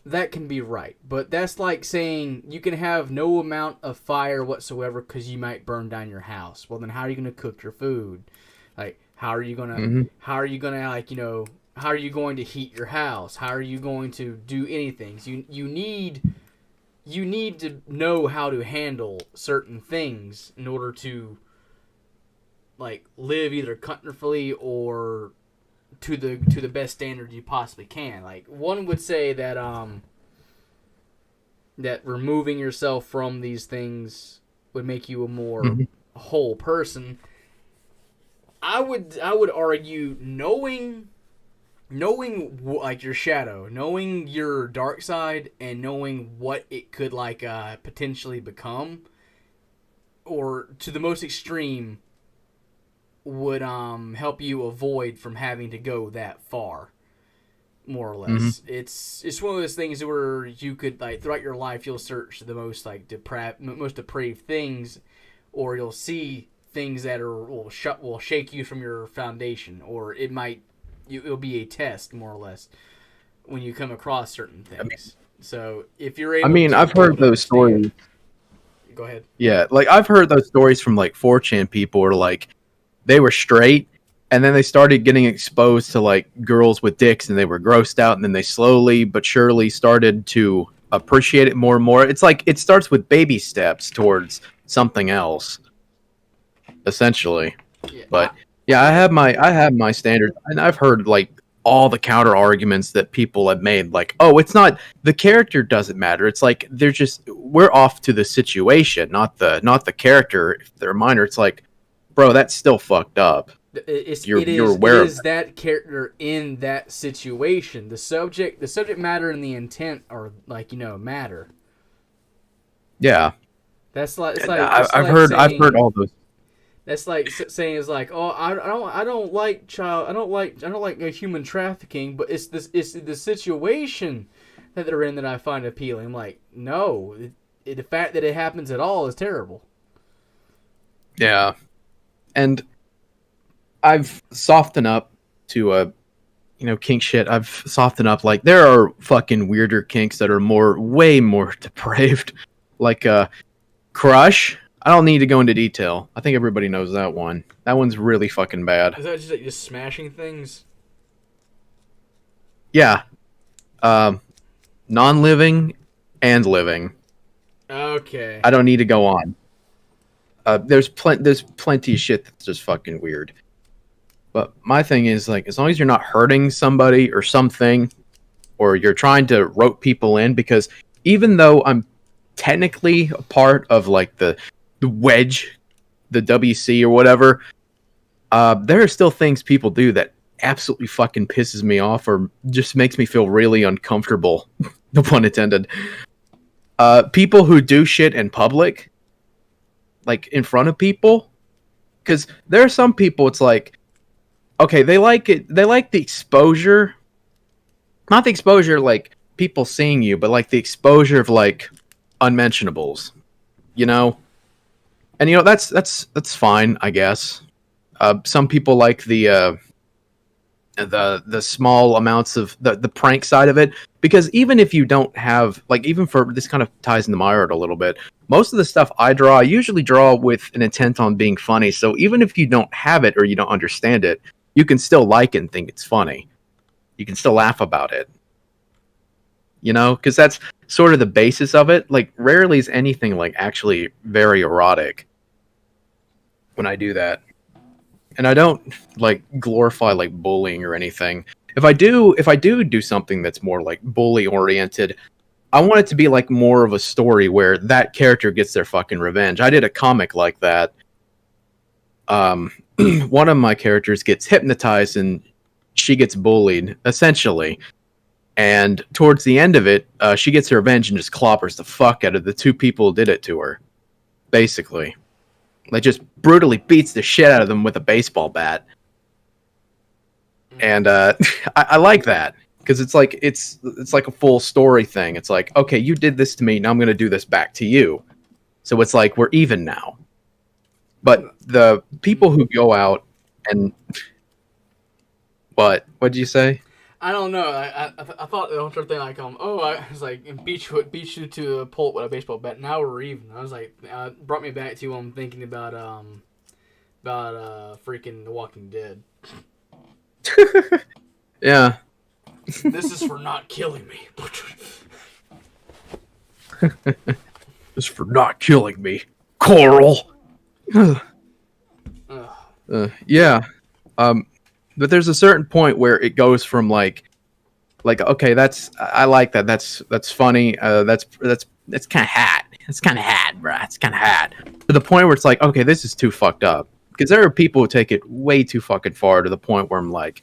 Speaker 1: that can be right. But that's like saying you can have no amount of fire whatsoever because you might burn down your house. Well, then how are you going to cook your food? Like how are you gonna
Speaker 3: Hmm.
Speaker 1: how are you going to heat your house? How are you going to do anything? So you need to know how to handle certain things in order to like live either comfortably or to the best standard you possibly can. Like one would say that that removing yourself from these things would make you a more
Speaker 3: Hmm.
Speaker 1: whole person. I would argue knowing like your shadow, knowing your dark side, and knowing what it could like potentially become, or to the most extreme, would help you avoid from having to go that far. More or
Speaker 3: Hmm.
Speaker 1: less, it's one of those things where you could like throughout your life you'll search the most depraved things, or you'll see things that will shake you from your foundation, or it'll be a test more or less when you come across certain things. So if you're
Speaker 3: I
Speaker 1: able
Speaker 3: mean,
Speaker 1: to
Speaker 3: I've
Speaker 1: be able
Speaker 3: heard
Speaker 1: to
Speaker 3: those
Speaker 1: understand,
Speaker 3: stories.
Speaker 1: go ahead.
Speaker 3: Yeah, like I've heard those stories from like 4chan people, or like they were straight and then they started getting exposed to like girls with dicks and they were grossed out, and then they slowly but surely started to appreciate it more and more. It's like it starts with baby steps towards something else, essentially.
Speaker 1: Yeah,
Speaker 3: But yeah,
Speaker 1: go ahead.
Speaker 3: I have my standards, and I've heard like all the counter arguments that people have made, like, oh, it's not the character doesn't matter. It's like we're off to the situation, not the character. If they're minor, it's like, bro, that's still fucked up. You're
Speaker 1: It
Speaker 3: aware of
Speaker 1: is
Speaker 3: it.
Speaker 1: that character in that situation. The subject matter and the intent are like matter.
Speaker 3: Yeah.
Speaker 1: That's like
Speaker 3: And I've heard all those.
Speaker 1: that's like saying is like, oh, I don't like I don't like human trafficking, but it's the situation that they're in that I find appealing. I'm like, no, the fact that it happens at all is terrible.
Speaker 3: Yeah, and I've softened up to kink shit. I've softened up. Like there are fucking weirder kinks that are way more depraved, like crush. I don't need to go into detail. I think everybody knows that one. That one's really fucking bad.
Speaker 1: Is that just like just smashing things?
Speaker 3: Yeah. Non-living and living.
Speaker 1: Okay.
Speaker 3: I don't need to go on. There's plenty of shit that's just fucking weird. But my thing is, like, as long as you're not hurting somebody or something, or you're trying to rope people in, because even though I'm technically a part of, like, the wedge, the WC or whatever, there are still things people do that absolutely fucking pisses me off or just makes me feel really uncomfortable. No pun intended. People who do shit in public, like in front of people, because there are some people, it's like, okay, they like it. They like the exposure, not the exposure like people seeing you, but like the exposure of like unmentionables, you know. And that's fine, I guess. Some people like the small amounts of the prank side of it, because even if you don't have, like, even for this kind of ties into my art a little bit, most of the stuff I usually draw with an intent on being funny. So even if you don't have it or you don't understand it, you can still like it and think it's funny. You can still laugh about it, because that's sort of the basis of it. Like rarely is anything like actually very erotic when I do that. And I don't like glorify like bullying or anything. If I do something that's more like bully oriented, I want it to be like more of a story where that character gets their fucking revenge. I did a comic like that. One of my characters gets hypnotized and she gets bullied, essentially. And towards the end of it, she gets her revenge and just clobbers the fuck out of the two people who did it to her. Basically. Like, just brutally beats the shit out of them with a baseball bat. And I like that. Because it's like a full story thing. It's like, okay, you did this to me, now I'm going to do this back to you. So it's like, we're even now. But the people who go out and... What? What'd you say?
Speaker 1: I don't know. I thought the whole thing like I was like beat you to a pulp with a baseball bat. Now we're even. I was like brought me back to thinking about freaking The Walking Dead.
Speaker 3: Yeah.
Speaker 1: This is for not killing me.
Speaker 3: This is for not killing me, Coral. Yeah. But there's a certain point where it goes from like okay, I like that. That's funny. That's kind of hot. It's kind of hot, bruh. It's kind of hot. To the point where it's like, okay, this is too fucked up. Because there are people who take it way too fucking far to the point where I'm like,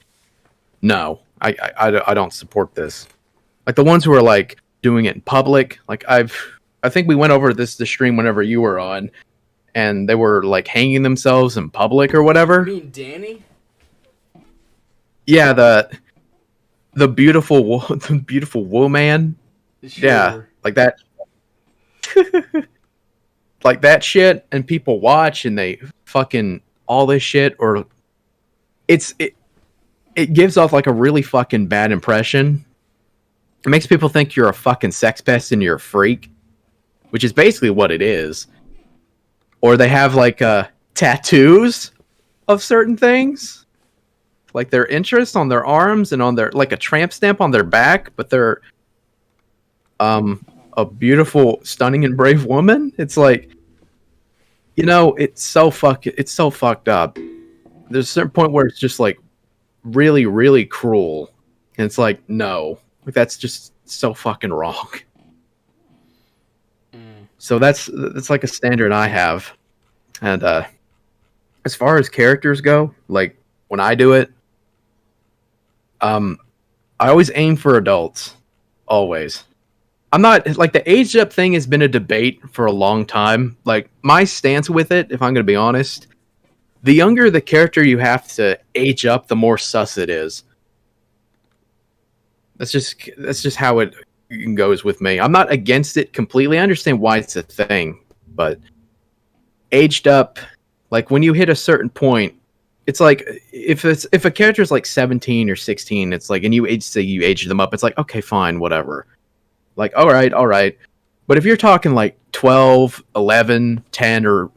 Speaker 3: no, I don't support this. Like the ones who are like doing it in public. Like I think we went over the stream whenever you were on, and they were like hanging themselves in public or whatever.
Speaker 1: You mean Danny?
Speaker 3: Yeah, the beautiful woman. Sure. Yeah, like that. Like that shit, and people watch and they fucking all this shit, or it gives off like a really fucking bad impression. It makes people think you're a fucking sex pest and you're a freak, which is basically what it is. Or they have like tattoos of certain things, like their interest on their arms and on their, like a tramp stamp on their back, but they're a beautiful, stunning, and brave woman. It's like, it's so fucked up. There's a certain point where it's just like really, really cruel, and it's like, no, like that's just so fucking wrong. So that's like a standard I have. And as far as characters go, like when I do it, I always aim for adults. Always. I'm not like the aged up thing has been a debate for a long time. Like my stance with it, if I'm going to be honest, the younger the character you have to age up, the more sus it is. That's just how it goes with me. I'm not against it completely. I understand why it's a thing, but aged up, like when you hit a certain point, it's like if a character is like 17 or 16, it's like, and you age them up, it's like, okay, fine, whatever. Like, all right. But if you're talking like 12, 11, 10, or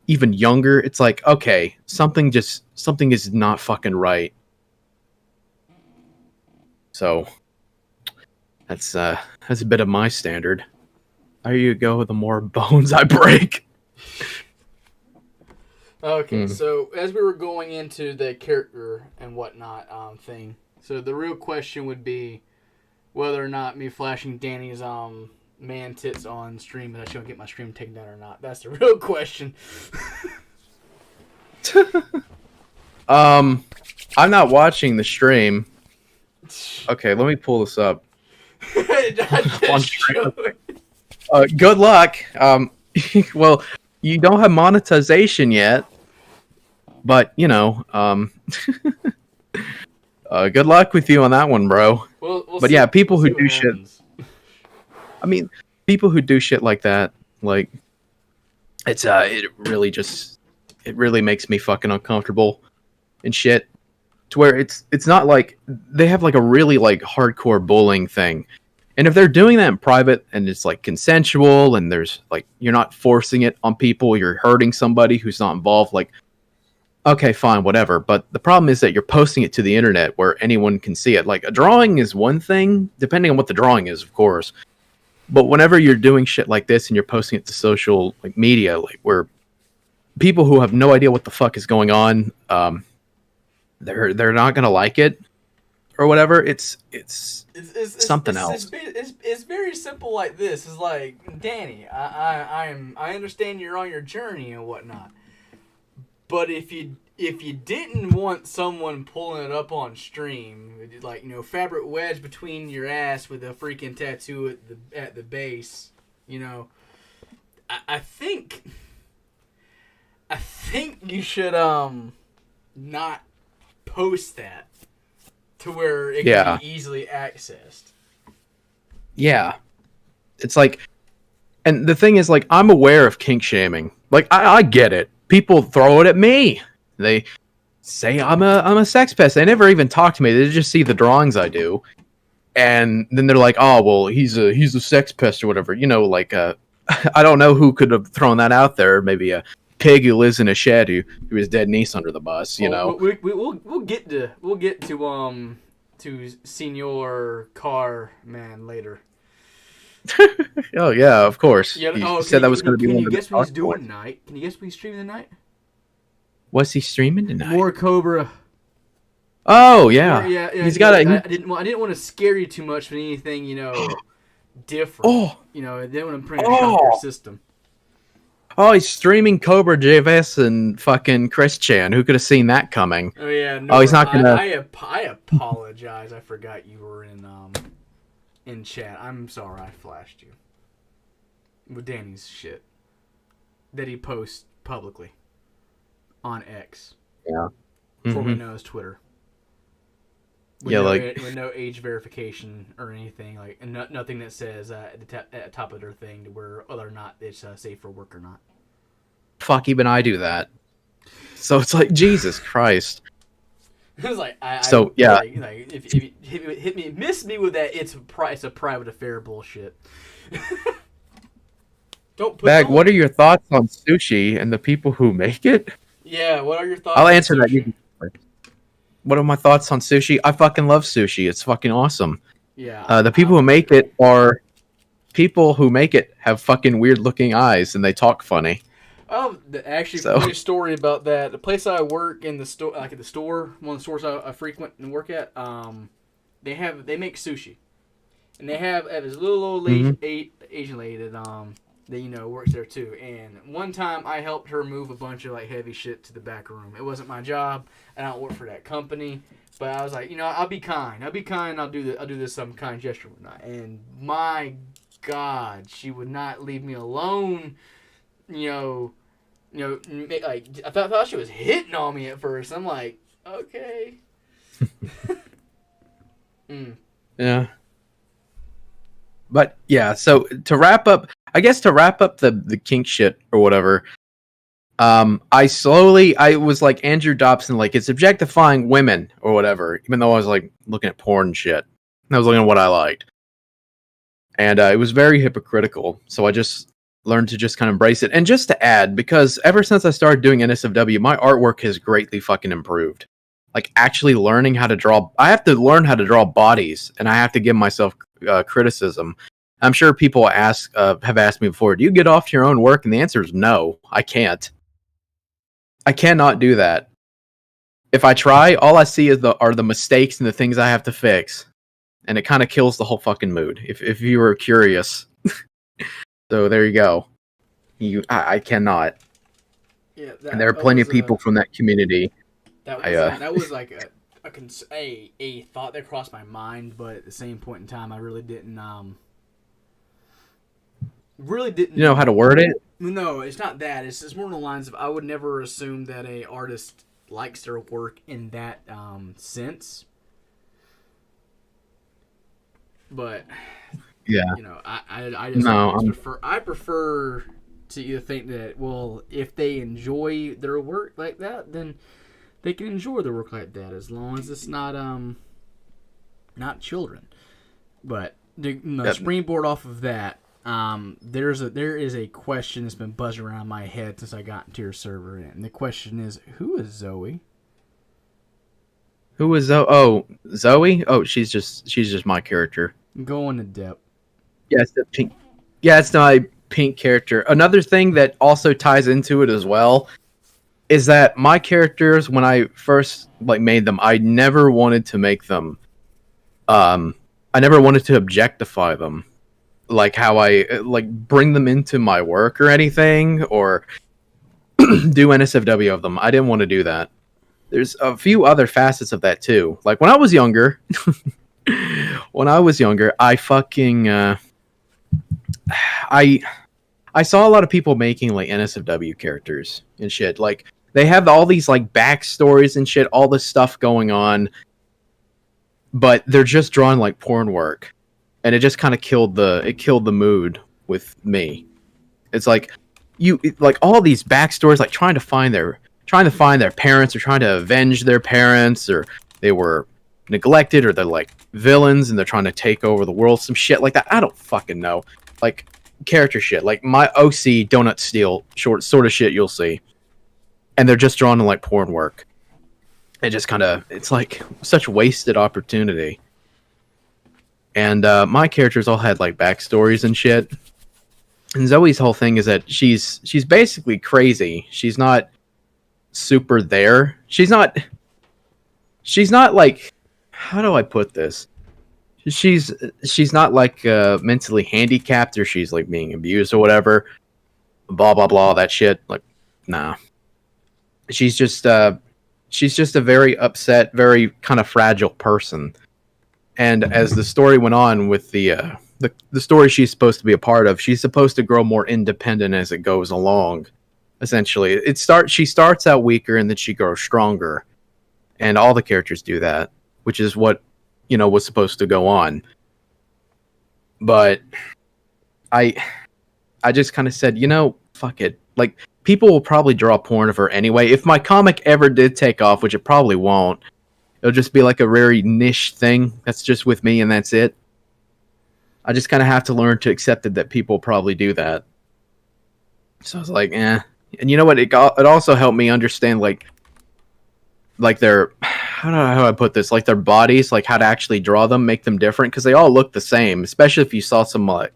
Speaker 3: even younger, it's like, okay, something is not fucking right. So that's a bit of my standard. There you go. The more bones I break.
Speaker 1: Okay, so as we were going into the character and whatnot thing, so the real question would be whether or not me flashing Danny's man tits on stream that I should get my stream taken down or not. That's the real question.
Speaker 3: I'm not watching the stream. Okay, let me pull this up. Good luck. Well, you don't have monetization yet, but good luck with you on that one, bro.
Speaker 1: We'll
Speaker 3: but
Speaker 1: see,
Speaker 3: yeah, people
Speaker 1: we'll
Speaker 3: who do shit. I mean, people who do shit like that, like it really makes me fucking uncomfortable and shit. To where it's not like they have like a really like hardcore bullying thing. And if they're doing that in private and it's like consensual and there's like you're not forcing it on people, you're hurting somebody who's not involved, like okay, fine, whatever. But the problem is that you're posting it to the internet where anyone can see it. Like a drawing is one thing, depending on what the drawing is, of course. But whenever you're doing shit like this and you're posting it to social like media, like where people who have no idea what the fuck is going on, they're not gonna like it or whatever. It's something else.
Speaker 1: It's very simple like this. It's like, Danny, I understand you're on your journey and whatnot, but if you didn't want someone pulling it up on stream, like fabric wedge between your ass with a freaking tattoo at the base, I think you should not post that to where it can be easily accessed.
Speaker 3: Yeah. It's like, and the thing is, like, I'm aware of kink shaming. Like, I get it. People throw it at me. They say I'm a sex pest. They never even talk to me. They just see the drawings I do. And then they're like, oh, well, he's a sex pest or whatever. I don't know who could have thrown that out there. Maybe a pig who lives in a shed who his dead niece under the bus,
Speaker 1: We'll get to Senor Car Man later.
Speaker 3: Oh yeah, of course.
Speaker 1: Yeah,
Speaker 3: he said that was going to be one of the.
Speaker 1: Can you guess what he's doing tonight? Can you guess what he's streaming tonight?
Speaker 3: What's he streaming tonight?
Speaker 1: More Cobra.
Speaker 3: Oh yeah. He's got a.
Speaker 1: I didn't want to scare you too much with anything different.
Speaker 3: Oh.
Speaker 1: I didn't want to bring a shock your system.
Speaker 3: Oh, he's streaming Cobra JVS and fucking Chris Chan. Who could have seen that coming?
Speaker 1: Oh yeah. No,
Speaker 3: he's not gonna.
Speaker 1: I apologize. I forgot you were in chat. I'm sorry I flashed you with Danny's shit that he posts publicly on X.
Speaker 3: Yeah.
Speaker 1: Formerly known as Twitter. With no age verification or anything, like, and nothing that says at the top of their thing to where whether or not it's safe for work or not.
Speaker 3: Fuck, even I do that. So it's like, Jesus Christ.
Speaker 1: It's like,
Speaker 3: yeah.
Speaker 1: If you hit me, miss me with that, it's a private affair bullshit. Don't put
Speaker 3: Bag, what are your thoughts on sushi and the people who make it?
Speaker 1: Yeah, what are your thoughts?
Speaker 3: I'll answer that. What are my thoughts on sushi? I fucking love sushi. It's fucking awesome.
Speaker 1: Yeah.
Speaker 3: The people who make it have fucking weird looking eyes and they talk funny.
Speaker 1: Oh, funny story about that. The place I work in the store, like at the store, one of the stores I frequent and work at, they make sushi, and they have this little old Asian lady that that works there too. And one time I helped her move a bunch of like heavy shit to the back room. It wasn't my job. I don't work for that company. But I was like, I'll be kind. I'll be kind. I'll do this some kind gesture or whatnot. And my God, she would not leave me alone. Like I thought she was hitting on me at first. I'm like, okay.
Speaker 3: Yeah. But yeah, so to wrap up the kink shit or whatever, I was like Andrew Dobson, like it's objectifying women or whatever, even though I was like looking at porn and shit. And I was looking at what I liked. And it was very hypocritical. So I just learned to just kind of embrace it. And just to add, because ever since I started doing NSFW, my artwork has greatly fucking improved. Like actually learning how to draw. I have to learn how to draw bodies, and I have to give myself criticism. I'm sure people have asked me before, do you get off your own work? And the answer is no, I can't. I cannot do that. If I try, all I see are the mistakes and the things I have to fix. And it kind of kills the whole fucking mood, if you were curious. So there you go. I cannot.
Speaker 1: Yeah,
Speaker 3: and there are plenty of people from that community.
Speaker 1: That was like a thought that crossed my mind, but at the same point in time, I really didn't.
Speaker 3: You know how to word it?
Speaker 1: No, it's not that. It's just more on the lines of I would never assume that a artist likes their work in that sense. But
Speaker 3: yeah,
Speaker 1: I prefer to either think that, well, if they enjoy their work like that, then they can enjoy their work like that, as long as it's not children. But the springboard off of that, there is a question that's been buzzing around my head since I got into your server, and the question is, who is Zoe?
Speaker 3: Who is Zoe? Oh, Zoe? Oh, she's just my character.
Speaker 1: Go into depth.
Speaker 3: Yes, the pink. Yeah, it's my pink character. Another thing that also ties into it as well is that my characters, when I first made them, I never wanted to make them. I never wanted to objectify them, like how I bring them into my work or anything, or do NSFW of them. I didn't want to do that. There's a few other facets of that too. Like when I was younger, I fucking I saw a lot of people making like NSFW characters and shit. Like they have all these like backstories and shit, all this stuff going on, but they're just drawing like porn work, and it just kind of killed the mood with me. It's like all these backstories, like trying to find their parents, or trying to avenge their parents, or they were neglected, or they're like villains and they're trying to take over the world, some shit like that. I don't fucking know. Like character shit, like my OC donut steal sort of shit you'll see, and they're just drawn in like porn work. It just kind of, it's like such wasted opportunity. And my characters all had like backstories and shit. And Zoe's whole thing is that she's basically crazy. She's not super there. She's not like, how do I put this? She's not like mentally handicapped, or she's like being abused or whatever. Blah blah blah, that shit. Like, nah. She's just a very upset, very kind of fragile person. And as the story went on with the story she's supposed to be a part of, she's supposed to grow more independent as it goes along. Essentially, she starts out weaker and then she grows stronger, and all the characters do that, which is what was supposed to go on. But I just kind of said, fuck it. Like, people will probably draw porn of her anyway. If my comic ever did take off, which it probably won't, it'll just be like a very niche thing that's just with me, and that's it. I just kind of have to learn to accept it that people probably do that. So I was like, eh. And you know what? It also helped me understand like their, I don't know how I put this, like their bodies, like how to actually draw them, make them different, because they all look the same. Especially if you saw some like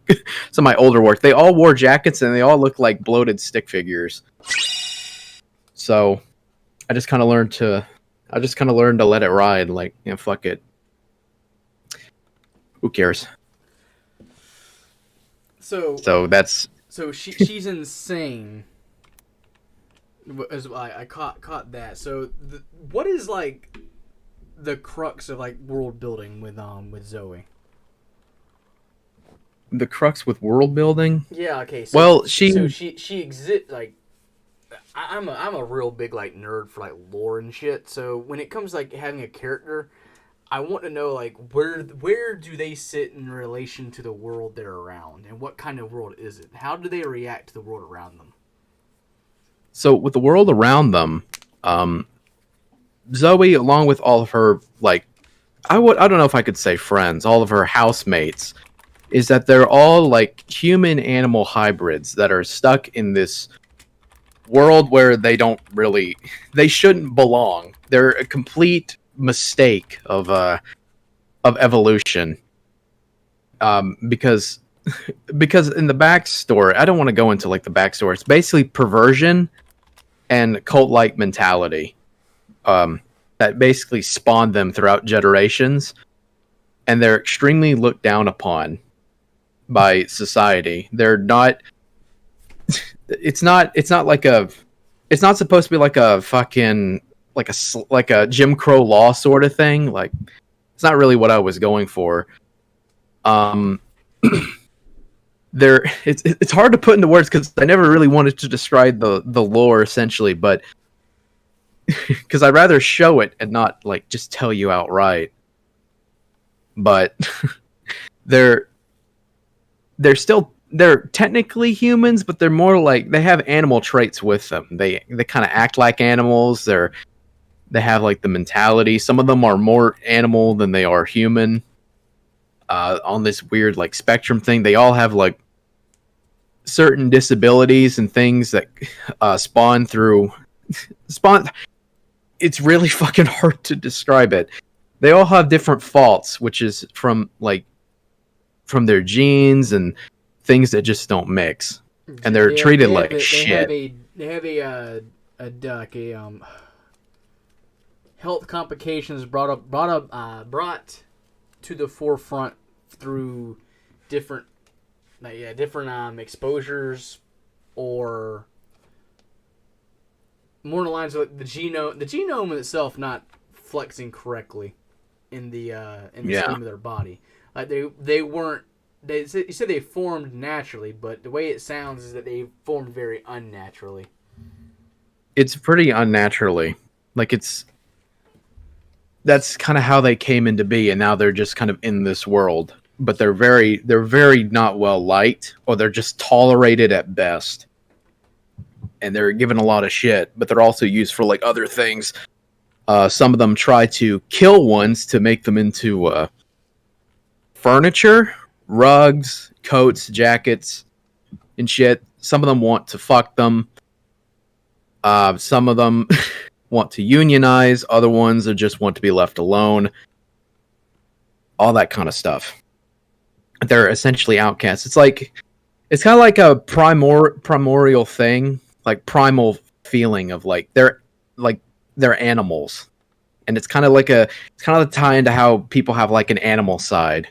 Speaker 3: some of my older work, they all wore jackets and they all look like bloated stick figures. So I just kind of learned to let it ride. Like, fuck it. Who cares?
Speaker 1: So
Speaker 3: that's
Speaker 1: So she's insane. I caught that. So what is like the crux of like world building with Zoe?
Speaker 3: The crux with world building.
Speaker 1: Yeah. Okay. So
Speaker 3: Well,
Speaker 1: she exists like. I'm a real big like nerd for like lore and shit. So when it comes to, like having a character, I want to know like where do they sit in relation to the world they're around, and what kind of world is it? How do they react to the world around them?
Speaker 3: So with the world around them, Zoe, along with all of her like, I don't know if I could say friends, all of her housemates, is that they're all like human animal hybrids that are stuck in this world where they shouldn't belong. They're a complete mistake of evolution. Because because in the backstory, I don't want to go into like the backstory. It's basically perversion and cult-like mentality. That basically spawned them throughout generations, and they're extremely looked down upon by society. They're not. It's not. It's not like a. It's not supposed to be like a fucking like a Jim Crow law sort of thing. Like it's not really what I was going for. There, it's hard to put into words because I never really wanted to describe the lore essentially, but because I'd rather show it and not like just tell you outright. But they're they're technically humans, but they're more like they have animal traits with them. They kind of act like animals. They have like the mentality. Some of them are more animal than they are human. On this weird like spectrum thing, they all have like certain disabilities and things that spawn. It's really fucking hard to describe it. They all have different faults, which is from their genes and things that just don't mix, and they're treated like shit.
Speaker 1: They have a duck health complications brought to the forefront through different exposures, or more in the lines of like the genome itself not flexing correctly in the scheme of their body. Like they weren't. You said they formed naturally, but the way it sounds is that they formed very unnaturally.
Speaker 3: It's pretty unnaturally. Like that's kind of how they came into be, and now they're just kind of in this world. But they're very not well liked, or they're just tolerated at best. And they're given a lot of shit, but they're also used for like other things. Some of them try to kill ones to make them into furniture, rugs, coats, jackets, and shit. Some of them want to fuck them. Some of them want to unionize. Other ones are just want to be left alone. All that kind of stuff. They're essentially outcasts. It's kind of like a primordial thing, like primal feeling of like they're animals, and it's kind of the tie into how people have like an animal side,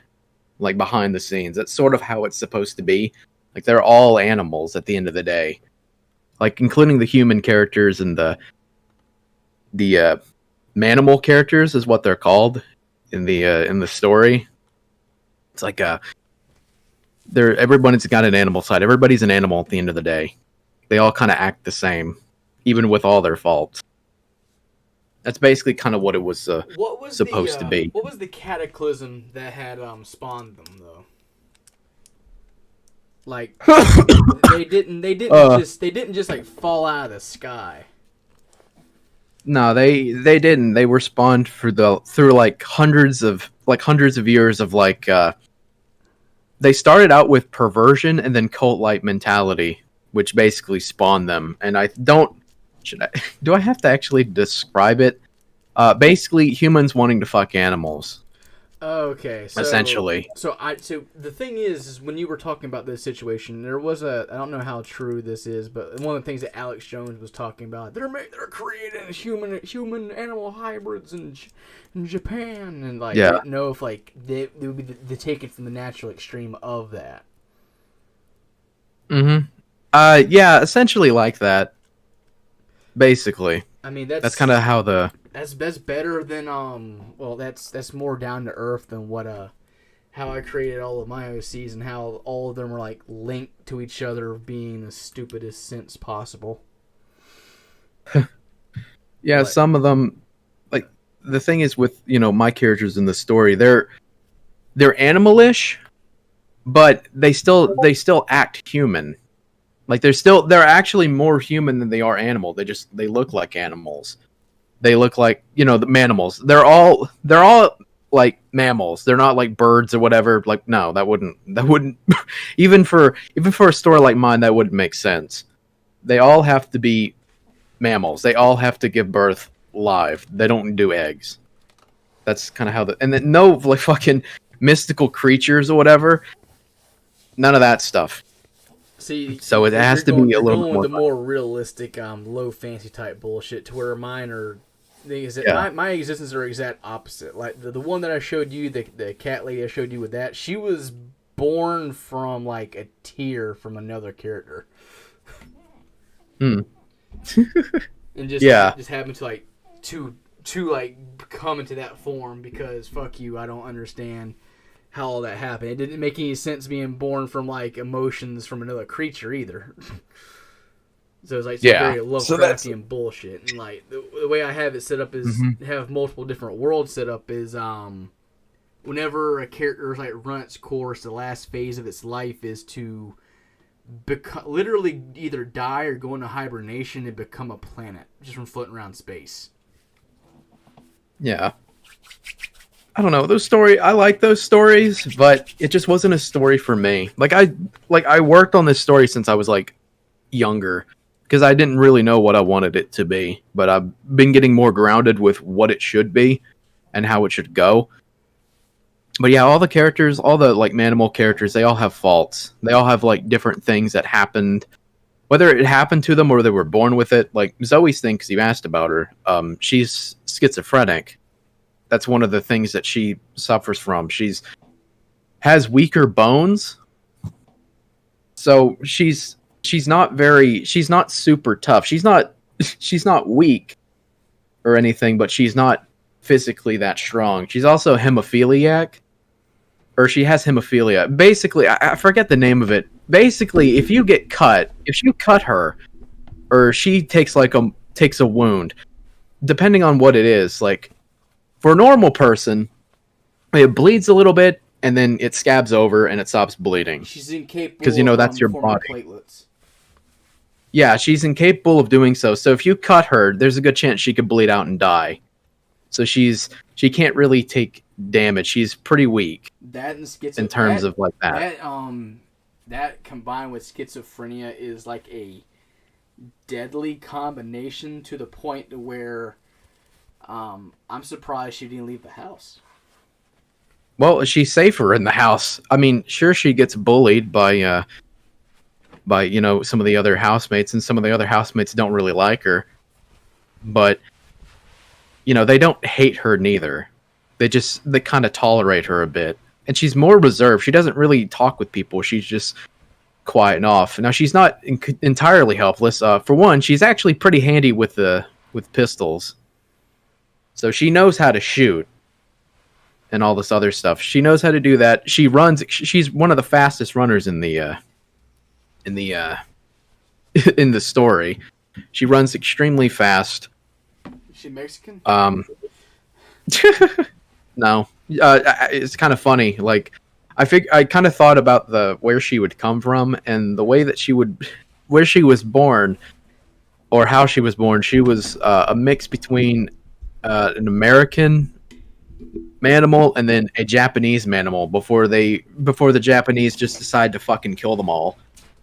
Speaker 3: like behind the scenes. That's sort of how it's supposed to be. Like they're all animals at the end of the day, like including the human characters and the manimal characters is what they're called in the story. It's like everybody's got an animal side. Everybody's an animal at the end of the day. They all kind of act the same, even with all their faults. That's basically kind of what it was supposed to be.
Speaker 1: What was the cataclysm that had spawned them though? Like they didn't just like fall out of the sky.
Speaker 3: No, they didn't. They were spawned through like hundreds of years of like. They started out with perversion and then cult-like mentality, which basically spawned them. And do I have to actually describe it? Basically, humans wanting to fuck animals.
Speaker 1: Okay, so
Speaker 3: essentially.
Speaker 1: So the thing is when you were talking about this situation, there was I don't know how true this is, but one of the things that Alex Jones was talking about, they're creating human animal hybrids in Japan, and like I didn't know if like they would be the take it from the natural extreme of that.
Speaker 3: Mm-hmm. Yeah, essentially like that. Basically,
Speaker 1: I mean,
Speaker 3: that's kind of how the.
Speaker 1: that's better than well, that's more down to earth than what how I created all of my OCs and how all of them are like linked to each other, being the stupidest sense possible.
Speaker 3: Yeah,
Speaker 1: But
Speaker 3: some of them, like the thing is with my characters in the story, they're animalish, but they still act human. Like they're actually more human than they are animal. They look like animals. They look like the mammals. They're all like mammals. They're not like birds or whatever. Like no, that wouldn't even for a story like mine that wouldn't make sense. They all have to be mammals. They all have to give birth live. They don't do eggs. That's kind of how and then no like fucking mystical creatures or whatever. None of that stuff.
Speaker 1: see,
Speaker 3: So it has to be a
Speaker 1: you're
Speaker 3: little bit
Speaker 1: going with
Speaker 3: more
Speaker 1: the
Speaker 3: fun.
Speaker 1: more realistic, low fancy type bullshit. To where mine are, things that
Speaker 3: Yeah.
Speaker 1: my existences are exact opposite. Like the one that I showed you, the cat lady I showed you with that, she was born from like a tear from another character,
Speaker 3: Hmm.
Speaker 1: and just
Speaker 3: Yeah.
Speaker 1: just happened to like to like come into that form because fuck you, I don't understand how all that happened. It didn't make any sense being born from like emotions from another creature either. So it's like some
Speaker 3: Yeah.
Speaker 1: very
Speaker 3: So that's.
Speaker 1: Lovecraftian bullshit. And like the way I have it set up is
Speaker 3: Mhm.
Speaker 1: have multiple different worlds set up is whenever a character like run its course, the last phase of its life is to literally either die or go into hibernation and become a planet just from floating around space.
Speaker 3: Yeah. I don't know those story. I like those stories, but it just wasn't a story for me. Like I worked on this story since I was like younger because I didn't really know what I wanted it to be. But I've been getting more grounded with what it should be and how it should go. But yeah, all the characters, all the like manimal characters, they all have faults. They all have like different things that happened, whether it happened to them or they were born with it. Like Zoe's thing, because you asked about her. She's schizophrenic. That's one of the things that she suffers from. She's has weaker bones, so she's not super tough. She's not weak or anything, but she's not physically that strong. She's also hemophiliac, or she has hemophilia. Basically, I forget the name of it. Basically, if you cut her, or she takes a wound, depending on what it is, like for a normal person, it bleeds a little bit and then it scabs over and it stops bleeding
Speaker 1: She's
Speaker 3: because
Speaker 1: incapable of
Speaker 3: that's your
Speaker 1: forming
Speaker 3: body.
Speaker 1: platelets.
Speaker 3: Yeah, she's incapable of doing so. So if you cut her, there's a good chance she could bleed out and die. So she can't really take damage. She's pretty weak
Speaker 1: That and
Speaker 3: in terms of like that.
Speaker 1: that combined with schizophrenia is like a deadly combination to the point to where I'm surprised she didn't leave the house.
Speaker 3: Well, she's safer in the house. I mean, sure she gets bullied by some of the other housemates, and some of the other housemates don't really like her, but they don't hate her neither. They kind of tolerate her a bit, and she's more reserved. She doesn't really talk with people. She's just quiet and off. Now she's not entirely helpless. For one, she's actually pretty handy with pistols, so she knows how to shoot and all this other stuff. She knows how to do that. She runs. She's one of the fastest runners in the in the story. She runs extremely fast.
Speaker 1: Is she Mexican?
Speaker 3: No, it's kind of funny. Like I kind of thought about the where she would come from and the way that where she was born, or how she was born. She was a mix between an American manimal and then a Japanese manimal before the Japanese just decide to fucking kill them all.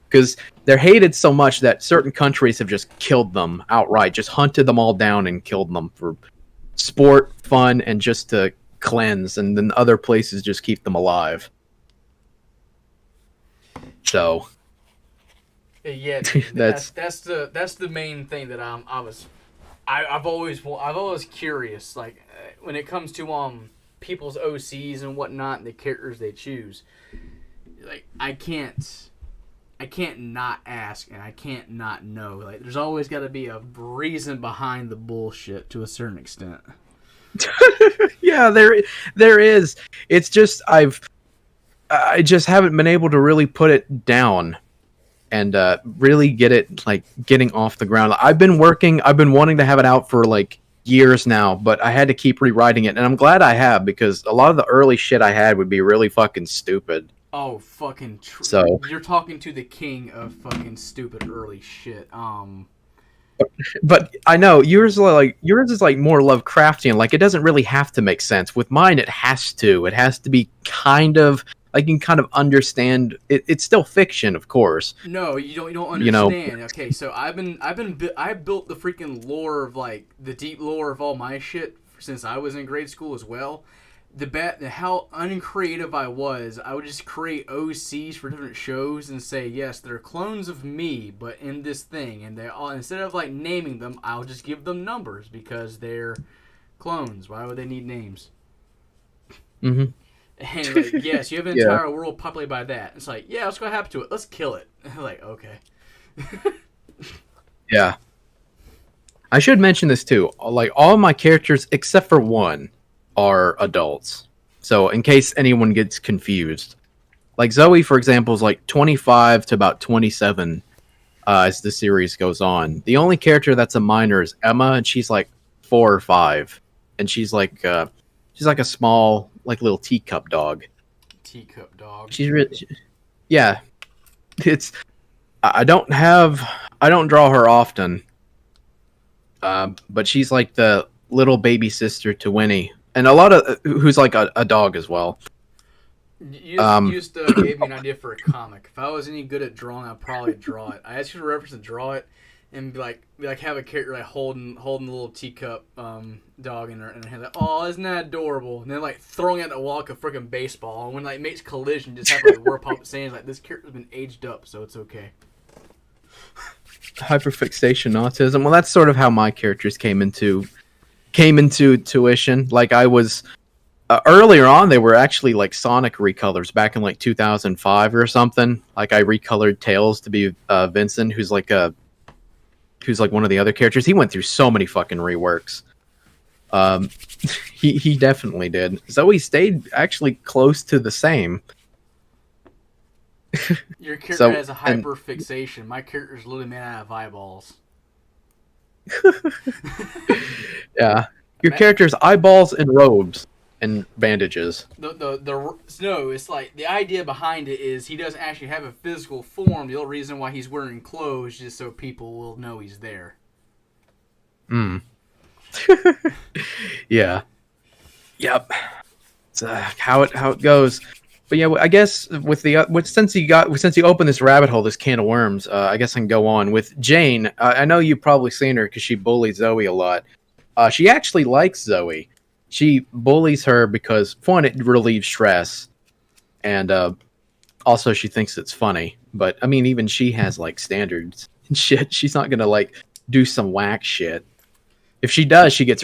Speaker 3: Because they're hated so much that certain countries have just killed them outright, just hunted them all down and killed them for sport, fun, and just to cleanse, and then other places just keep them alive. So
Speaker 1: Yeah,
Speaker 3: that's
Speaker 1: that's the main thing that I've always curious, like when it comes to people's OCs and whatnot and the characters they choose. Like I can't I can't not ask and I can't not know. Like, there's always got to be a reason behind the bullshit to a certain extent.
Speaker 3: Yeah, there is. It's just I just haven't been able to really put it down and really get it like getting off the ground. I've been wanting to have it out for like years now, but I had to keep rewriting it, and I'm glad I have, because a lot of the early shit I had would be really fucking stupid.
Speaker 1: Oh, fucking true.
Speaker 3: So
Speaker 1: you're talking to the king of fucking stupid early shit.
Speaker 3: but I know yours is like more Lovecraftian. Like, it doesn't really have to make sense. With mine, it has to. It has to be kind of like you can kind of understand. It's still fiction, of course.
Speaker 1: No, you don't understand. Okay, so I built the freaking lore of like the deep lore of all my shit since I was in grade school as well. How uncreative I was, I would just create OCs for different shows and say, yes, they're clones of me, but in this thing. And they all, instead of like naming them, I'll just give them numbers because they're clones. Why would they need names?
Speaker 3: Mm-hmm.
Speaker 1: And like, yes, you have an entire world populated by that. It's like, yeah, what's going to happen to it? Let's kill it. Like, okay.
Speaker 3: Yeah. I should mention this too. Like, all of my characters, except for one, are adults. So in case anyone gets confused, like Zoe, for example, is like 25 to about 27 as the series goes on. The only character that's a minor is Emma, and she's like 4 or 5, and she's like a small, like, little teacup dog.
Speaker 1: Teacup dog.
Speaker 3: She's really, yeah. It's I don't draw her often, but she's like the little baby sister to Winnie. And a lot of who's like a dog as well.
Speaker 1: You just gave me an idea for a comic. If I was any good at drawing, I'd probably draw it. I asked you to reference and draw it, and be like have a character like holding a little teacup dog in her hand. Like, oh, isn't that adorable? And then like throwing at the wall like a freaking baseball, and when like makes collision, just have like a word pop saying like, this character's been aged up, so it's okay.
Speaker 3: Hyperfixation autism. Well, that's sort of how my characters came into tuition. Like, I was earlier on, they were actually like Sonic recolors back in like 2005 or something. Like, I recolored Tails to be Vincent, who's like one of the other characters. He went through so many fucking reworks. He definitely did. Zoe stayed actually close to the same.
Speaker 1: Your character has a hyperfixation. My character's literally made out of eyeballs.
Speaker 3: Yeah, your character's eyeballs and robes and bandages.
Speaker 1: No, it's like the idea behind it is he doesn't actually have a physical form. The only reason why he's wearing clothes is just so people will know he's there.
Speaker 3: Yeah. Yep. It's how it goes. But yeah, I guess since you opened this rabbit hole, this can of worms, I guess I can go on with Jane. I know you've probably seen her because she bullies Zoe a lot. She actually likes Zoe. She bullies her because, one, it relieves stress, and also she thinks it's funny. But I mean, even she has like standards and shit. She's not gonna like do some whack shit. If she does, she gets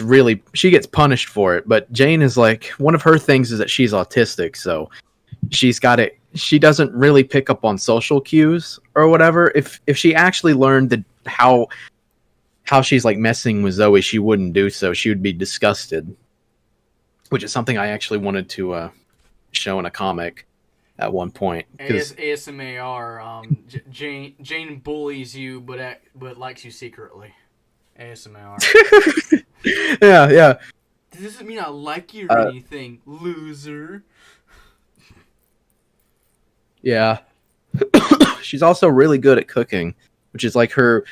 Speaker 3: punished for it. But Jane is like, one of her things is that she's autistic, so she's got it. She doesn't really pick up on social cues or whatever. If she actually learned how she's like messing with Zoe, she wouldn't do so. She would be disgusted, which is something I actually wanted to show in a comic at one point.
Speaker 1: ASMR. Jane bullies you, but likes you secretly. ASMR.
Speaker 3: Yeah.
Speaker 1: This doesn't mean I like you or anything, loser.
Speaker 3: Yeah. She's also really good at cooking, which is like her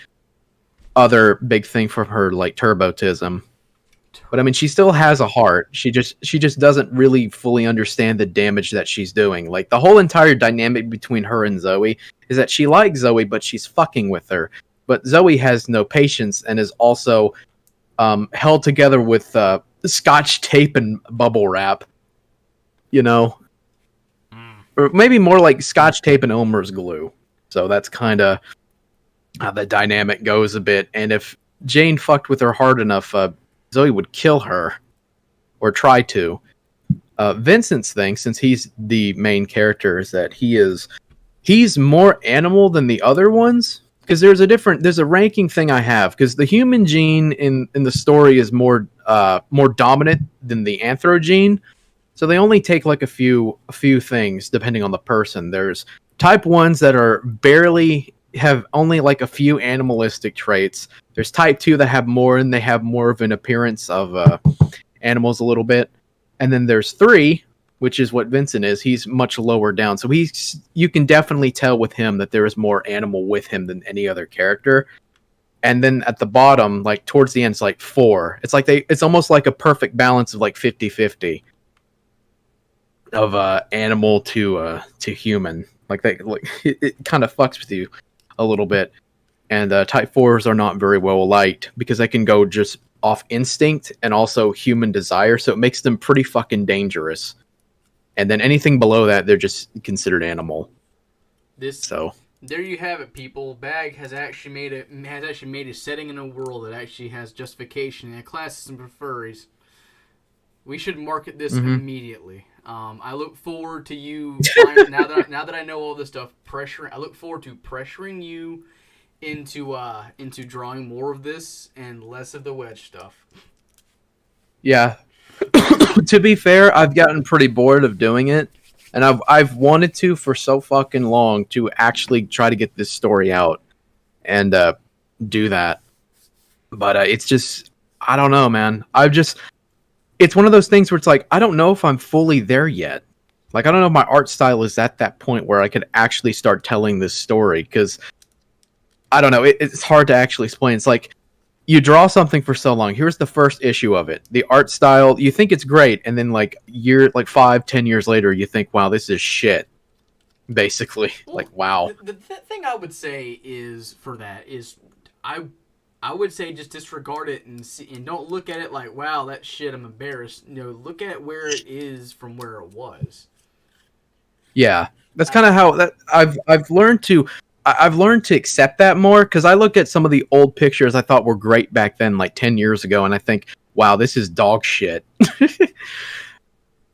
Speaker 3: other big thing from her like turbotism. But I mean, she still has a heart. She just doesn't really fully understand the damage that she's doing. Like, the whole entire dynamic between her and Zoe is that she likes Zoe, but she's fucking with her. But Zoe has no patience and is also held together with scotch tape and bubble wrap. You know? Or maybe more like scotch tape and Elmer's glue. So that's kind of how the dynamic goes a bit. And if Jane fucked with her hard enough, Zoe would kill her. Or try to. Vincent's thing, since he's the main character, is that he is he's more animal than the other ones. Because there's a ranking thing I have. Because the human gene in the story is more dominant than the anthro gene. So they only take like a few things depending on the person. There's type ones that are barely have only like a few animalistic traits. There's type 2 that have more, and they have more of an appearance of animals a little bit. And then there's 3, which is what Vincent is. He's much lower down. So you can definitely tell with him that there is more animal with him than any other character. And then at the bottom, like towards the end, it's like 4. It's almost like a perfect balance of like 50-50 of animal to human. It kind of fucks with you a little bit. And type 4s are not very well liked because they can go just off instinct and also human desire, so it makes them pretty fucking dangerous. And then anything below that, they're just considered animal.
Speaker 1: There you have it, people. Bag has actually made a setting in a world that actually has justification and classism for furries. We should market this immediately. I look forward to you now that I know all this stuff. I look forward to pressuring you into drawing more of this and less of the wedge stuff.
Speaker 3: Yeah. To be fair, I've gotten pretty bored of doing it, and I've wanted to for so fucking long to actually try to get this story out and do that. But it's just, I don't know, man. It's one of those things where it's like, I don't know if I'm fully there yet. Like, I don't know if my art style is at that point where I could actually start telling this story, because I don't know, it's hard to actually explain. It's like, you draw something for so long. Here's the first issue of it. The art style, you think it's great, and then like 5-10 years later, you think, wow, this is shit. Basically, well, like, wow.
Speaker 1: The thing I would say is I would say just disregard it and don't look at it like, wow, that shit, I'm embarrassed. Look at where it is from where it was.
Speaker 3: Yeah, that's kind of how I've learned to accept that more, because I look at some of the old pictures I thought were great back then, like 10 years ago, and I think, wow, this is dog shit.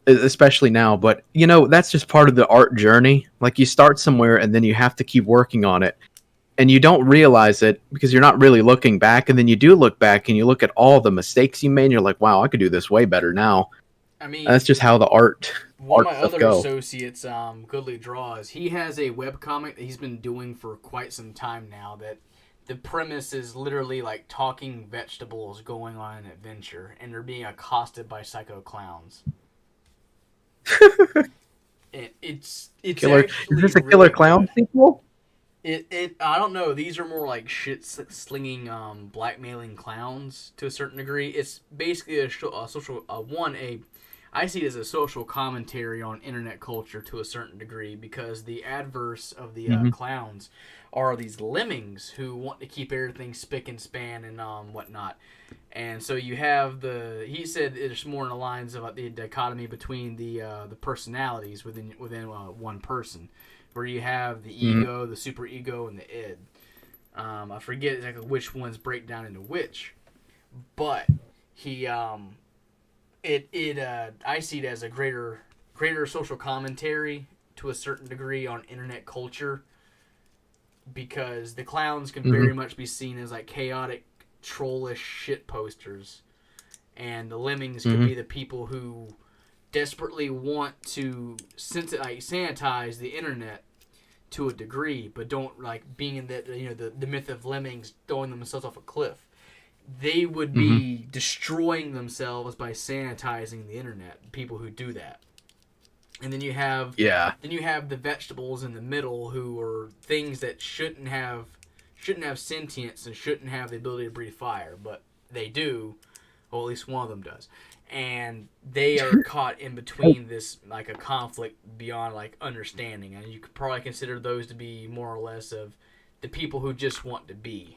Speaker 3: Especially now, but that's just part of the art journey. Like, you start somewhere and then you have to keep working on it, and you don't realize it because you're not really looking back, and then you do look back and you look at all the mistakes you made and you're like, wow, I could do this way better now. I mean, and that's just how the art
Speaker 1: one of my other associates, Goodly Draws, he has a webcomic that he's been doing for quite some time now, that the premise is literally like talking vegetables going on an adventure, and they're being accosted by psycho clowns. It's
Speaker 3: killer. Is this a Killer really Clown sequel?
Speaker 1: I don't know. These are more like shit slinging, blackmailing clowns to a certain degree. It's basically a social I see it as a social commentary on internet culture to a certain degree, because the adverse of the clowns are these lemmings who want to keep everything spick and span and whatnot. And so you have he said it's more in the lines of the dichotomy between the personalities within one person, where you have the ego, the super ego, and the id. I forget exactly which ones break down into which, but he I see it as a greater social commentary to a certain degree on internet culture, because the clowns can very much be seen as like chaotic, trollish shit posters, and the lemmings could be the people who desperately want to sanitize the internet to a degree, but don't like being in the myth of lemmings throwing themselves off a cliff. They would be destroying themselves by sanitizing the internet. People who do that, and then you have the vegetables in the middle, who are things that shouldn't have sentience and shouldn't have the ability to breathe fire, but they do. Well, at least one of them does, and they are caught in between this like a conflict beyond like understanding, and you could probably consider those to be more or less of the people who just want to be.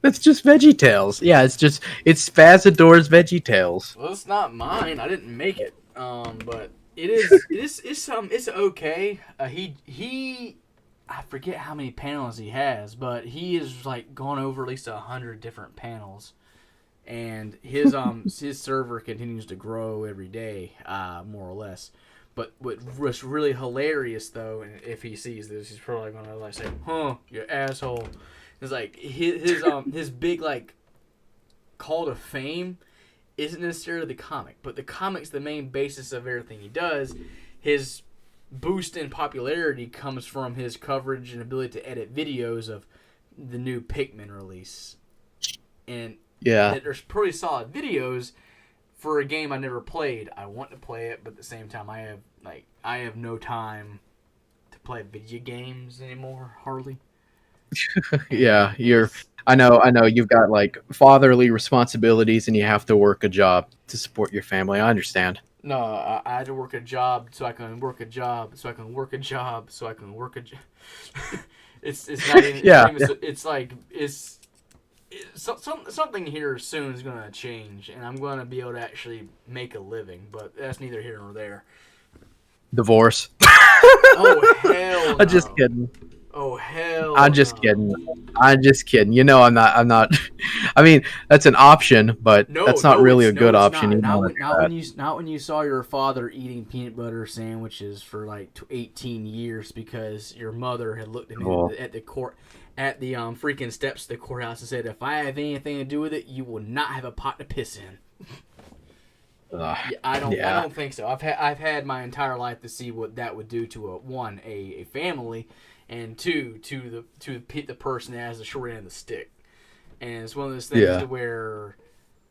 Speaker 3: That's just VeggieTales. Yeah, it's Spazador's VeggieTales.
Speaker 1: Well, it's not mine. I didn't make it. But it's okay. He I forget how many panels he has, but he has like gone over at least 100 different panels, and his his server continues to grow every day, more or less. But what's really hilarious though, and if he sees this, he's probably gonna like say, "Huh, you asshole." It's like his big like call to fame isn't necessarily the comic, but the comic's the main basis of everything he does. His boost in popularity comes from his coverage and ability to edit videos of the new Pikmin release. And there's pretty solid videos for a game I never played. I want to play it, but at the same time I have no time to play video games anymore, hardly.
Speaker 3: Yeah, I know you've got like fatherly responsibilities and you have to work a job to support your family. I understand.
Speaker 1: No, I had to work a job so I can work a job so I can work a job so I can work a job. it's not even something here soon is gonna change, and I'm gonna be able to actually make a living. But that's neither here nor there.
Speaker 3: Divorce.
Speaker 1: Oh hell no.
Speaker 3: I'm just kidding.
Speaker 1: Oh hell!
Speaker 3: I'm just kidding. I'm just kidding. You know, I'm not. I mean, that's an option, but that's not really a good option.
Speaker 1: Not when you saw your father eating peanut butter sandwiches for like 18 years because your mother had looked at me at the freaking steps of the courthouse and said, "If I have anything to do with it, you will not have a pot to piss in." I don't think so. I've had my entire life to see what that would do to a family. And two, to the person that has the short end of the stick. And it's one of those things to where,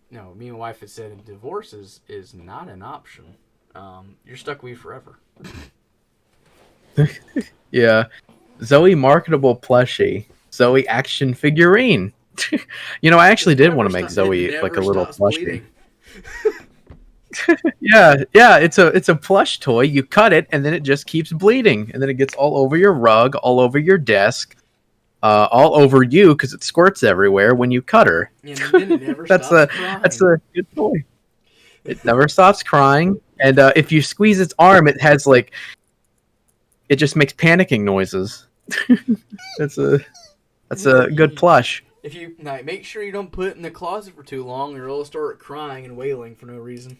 Speaker 1: me and my wife had said divorce is not an option. You're stuck with me forever.
Speaker 3: Yeah. Zoe marketable plushie. Zoe action figurine. I actually did want to make Zoe like a little plushie. Yeah, it's a plush toy. You cut it, and then it just keeps bleeding, and then it gets all over your rug, all over your desk, all over you because it squirts everywhere when you cut her.
Speaker 1: And then it never
Speaker 3: that's a good toy. It never stops crying, and if you squeeze its arm, it just makes panicking noises. That's a good plush.
Speaker 1: If you make sure you don't put it in the closet for too long, or it'll start crying and wailing for no reason.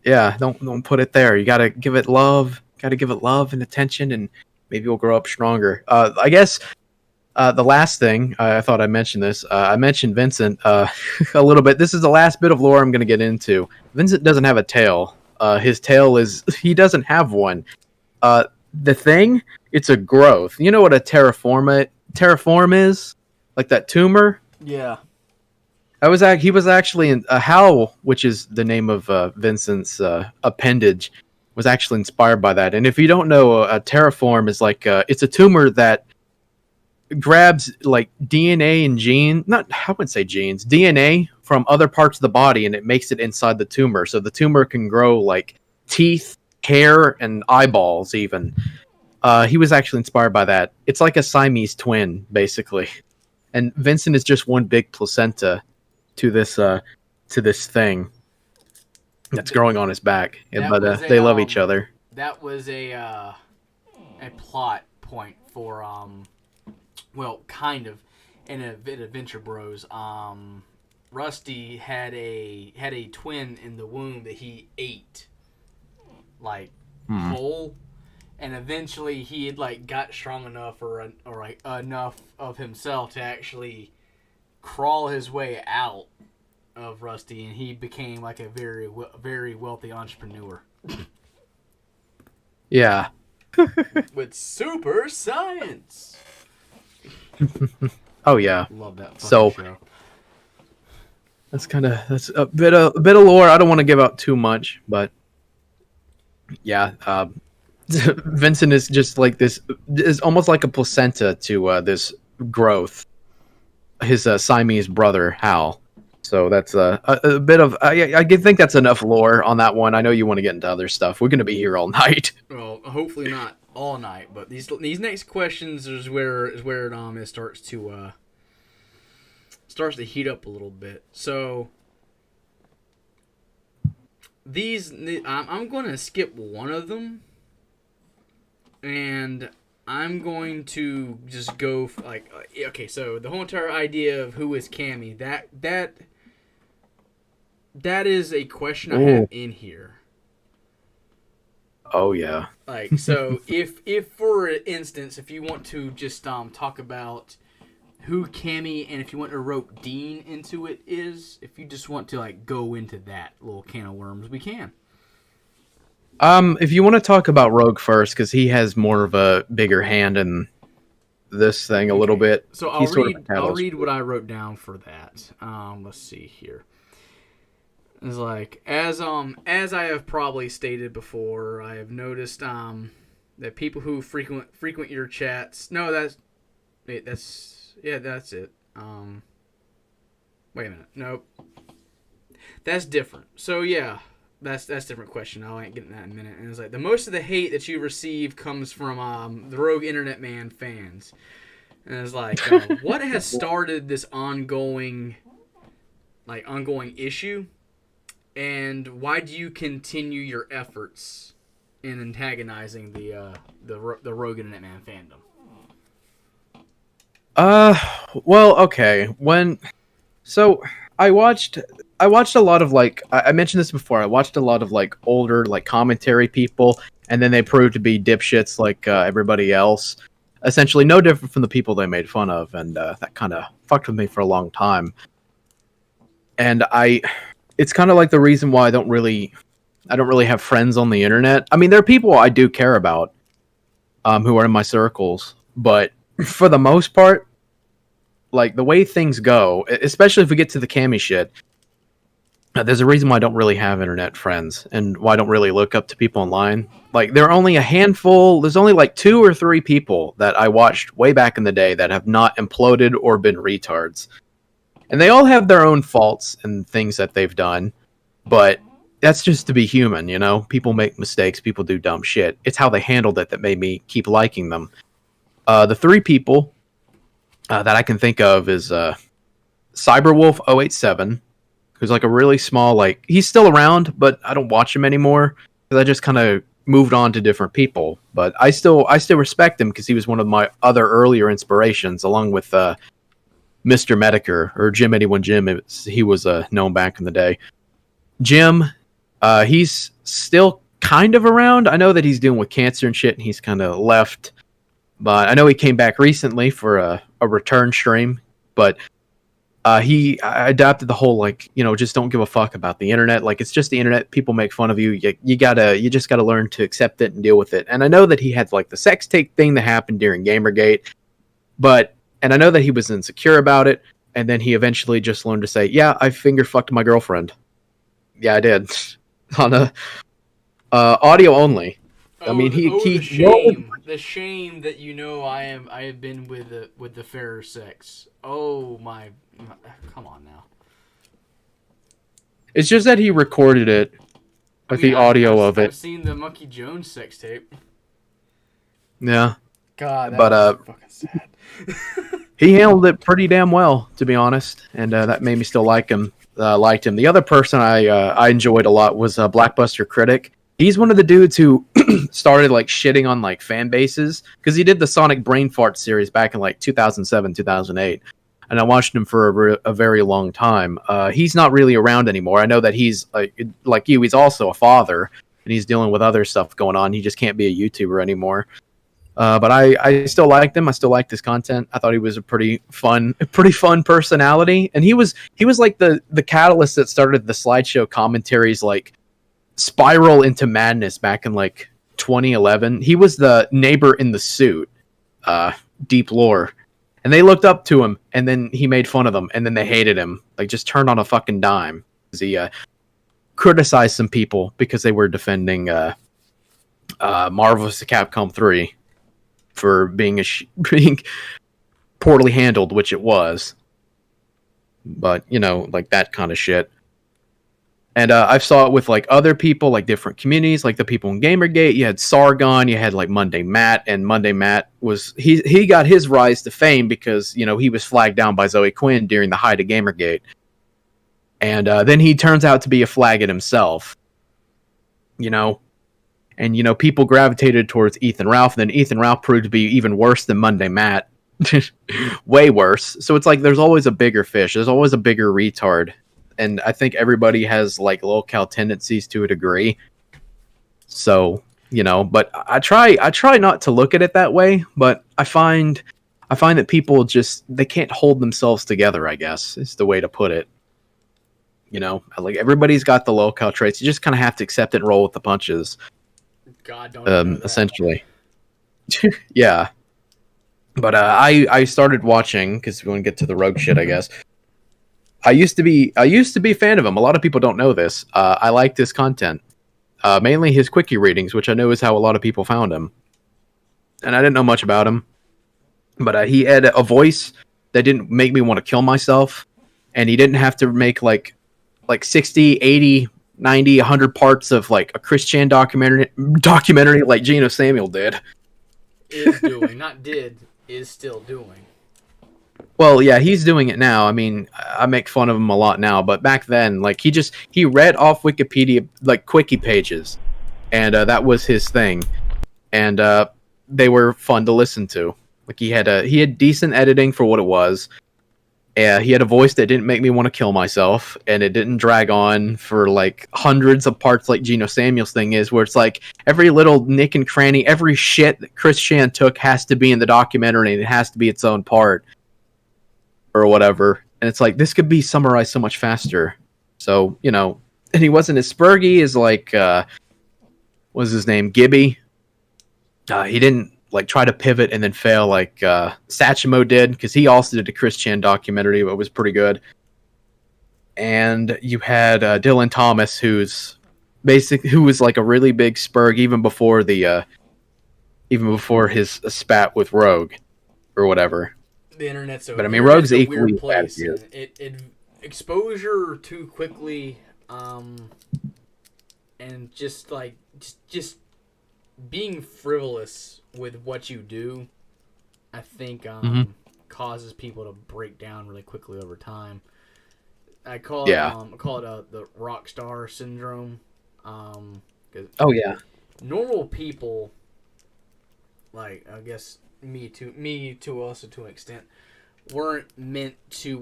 Speaker 3: Yeah, don't put it there. You gotta give it love. Gotta give it love and attention, and maybe it'll grow up stronger. I guess the last thing I thought I mentioned this. I mentioned Vincent a little bit. This is the last bit of lore I'm gonna get into. Vincent doesn't have a tail. His tail he doesn't have one. The thing, it's a growth. You know what a terraform is? Like that tumor?
Speaker 1: Yeah.
Speaker 3: He was actually in Hal, which is the name of Vincent's appendage, was actually inspired by that. And if you don't know, a terraform is like it's a tumor that grabs like DNA and I wouldn't say genes, DNA from other parts of the body, and it makes it inside the tumor. So the tumor can grow like teeth, hair, and eyeballs even. He was actually inspired by that. It's like a Siamese twin, basically. And Vincent is just one big placenta to this thing that's growing on his back. But they love each other.
Speaker 1: That was a plot point for kind of in Adventure Bros. Rusty had a twin in the womb that he ate whole. And eventually he had got strong enough or enough of himself to actually crawl his way out of Rusty, and he became like a very very wealthy entrepreneur.
Speaker 3: Yeah.
Speaker 1: With super science.
Speaker 3: Oh yeah.
Speaker 1: Love that
Speaker 3: show. That's a bit of lore. I don't want to give out too much, but yeah. Vincent is just like this, is almost like a placenta to this growth. His Siamese brother Hal. So that's a bit of. I think that's enough lore on that one. I know you want to get into other stuff. We're going to be here all night.
Speaker 1: Well, hopefully not all night, but these next questions is where it starts to heat up a little bit. So I'm going to skip one of them. And I'm going to just go okay. So the whole entire idea of who is Cammy, that is a question I have in here.
Speaker 3: Oh yeah.
Speaker 1: Like, so if for instance, if you want to just talk about who Cammy and if you want to rope Dean into it is, if you just want to like go into that little can of worms, we can.
Speaker 3: If you want to talk about Rogue first, because he has more of a bigger hand in this thing a little bit.
Speaker 1: So
Speaker 3: He's sort of a
Speaker 1: I'll
Speaker 3: catalyst.
Speaker 1: read what I wrote down for that. Let's see here. It's like as I have probably stated before, I have noticed that people who frequent your chats. No, that's it. Wait a minute. Nope. That's different. So yeah, that's different question. I'll get into that in a minute. And it's like the most of the hate that you receive comes from the Rogue Internet Man fans. And it's like, what has started this ongoing issue, and why do you continue your efforts in antagonizing the Rogue Internet Man fandom?
Speaker 3: Well, okay. I watched a lot of like I mentioned this before. I watched a lot of like older like commentary people, and then they proved to be dipshits like everybody else. Essentially, no different from the people they made fun of, and that kind of fucked with me for a long time. And it's kind of like the reason why I don't really have friends on the internet. I mean, there are people I do care about, who are in my circles, but for the most part, like the way things go, especially if we get to the Cammy shit, there's a reason why I don't really have internet friends and why I don't really look up to people online. Like there are only a handful, there's only like 2 or 3 people that I watched way back in the day that have not imploded or been retards. And they all have their own faults and things that they've done, but that's just to be human, you know? People make mistakes, people do dumb shit. It's how they handled it that made me keep liking them. The 3 people that I can think of is Cyberwolf087, who's like a really small, like, he's still around, but I don't watch him anymore, because I just kind of moved on to different people. But I still respect him, because he was one of my other earlier inspirations, along with Mr. Medicare, or Jim 81 Jim, he was known back in the day. Jim, he's still kind of around. I know that he's dealing with cancer and shit, and he's kind of left. But I know he came back recently for a return stream. But he adapted the whole, like, you know, just don't give a fuck about the internet. Like, it's just the internet. People make fun of you. You just gotta learn to accept it and deal with it. And I know that he had like the sex tape thing that happened during Gamergate, and I know that he was insecure about it. And then he eventually just learned to say, "Yeah, I finger fucked my girlfriend. Yeah, I did." On a audio only.
Speaker 1: Oh,
Speaker 3: I mean,
Speaker 1: the shame that I have been with the fairer sex. Oh my, come on now.
Speaker 3: It's just that he recorded it, like the audio of it.
Speaker 1: I've seen the Monkey Jones sex tape.
Speaker 3: Yeah.
Speaker 1: God, that was fucking sad.
Speaker 3: He handled it pretty damn well, to be honest, and that made me still like him. Liked him. The other person I enjoyed a lot was Blackbuster Critic. He's one of the dudes who started like shitting on like fan bases, because he did the Sonic Brain Fart series back in like 2007, 2008. And I watched him for a very long time. He's not really around anymore. I know that he's like you. He's also a father, and he's dealing with other stuff going on. He just can't be a YouTuber anymore. But I still liked him. I still liked his content. I thought he was a pretty fun personality, and he was like the catalyst that started the slideshow commentaries like spiral into madness back in like 2011. He was the neighbor in the suit, Deep Lore, and they looked up to him, and then he made fun of them, and then they hated him, like just turned on a fucking dime. He criticized some people because they were defending Marvel vs. Capcom 3 for being being poorly handled, which it was. But you know, like that kind of shit. And I saw it with like other people, like different communities, like the people in Gamergate. You had Sargon, you had like Monday Matt, and Monday Matt was he got his rise to fame because, you know, he was flagged down by Zoe Quinn during the height of Gamergate, and then he turns out to be a faggot himself, you know, and you know people gravitated towards Ethan Ralph, and then Ethan Ralph proved to be even worse than Monday Matt, way worse. So it's like there's always a bigger fish, there's always a bigger retard. And I think everybody has like locale tendencies to a degree. So But I try not to look at it that way, but I find that people just they can't hold themselves together, I guess is the way to put it. Like everybody's got the low-cal traits. You just kind of have to accept it and roll with the punches.
Speaker 1: God, don't even know that.
Speaker 3: Essentially. Yeah. But I started watching because we want to get to the rogue shit, I guess. I used to be a fan of him. A lot of people don't know this. I liked his content, mainly his quickie readings, which I know is how a lot of people found him. And I didn't know much about him, but he had a voice that didn't make me want to kill myself, and he didn't have to make like 60, 80, 90, 100 parts of like a Christian documentary like Geno Samuel did.
Speaker 1: Is doing, not did, is still doing.
Speaker 3: Well, yeah, he's doing it now. I mean, I make fun of him a lot now, but back then, like he read off Wikipedia like quickie pages, and that was his thing, and they were fun to listen to. Like he had decent editing for what it was. He had a voice that didn't make me want to kill myself, and it didn't drag on for like hundreds of parts like Geno Samuel's thing is, where it's like every little nick and cranny, every shit that Chris Chan took has to be in the documentary, and it has to be its own part or whatever. And it's like, this could be summarized so much faster. So, and he wasn't as spurgy as like, what was his name? Gibby. He didn't like try to pivot and then fail like Satchmo did, because he also did a Chris Chan documentary, but it was pretty good. And you had Dylan Thomas, who was like a really big spurg even before his spat with Rogue or whatever.
Speaker 1: The internet's
Speaker 3: but I mean, Rogue's equally bad.
Speaker 1: It exposure too quickly, and just being frivolous with what you do, I think causes people to break down really quickly over time. I call it the rock star syndrome.
Speaker 3: Oh yeah,
Speaker 1: normal people, like I guess me to also to an extent, weren't meant to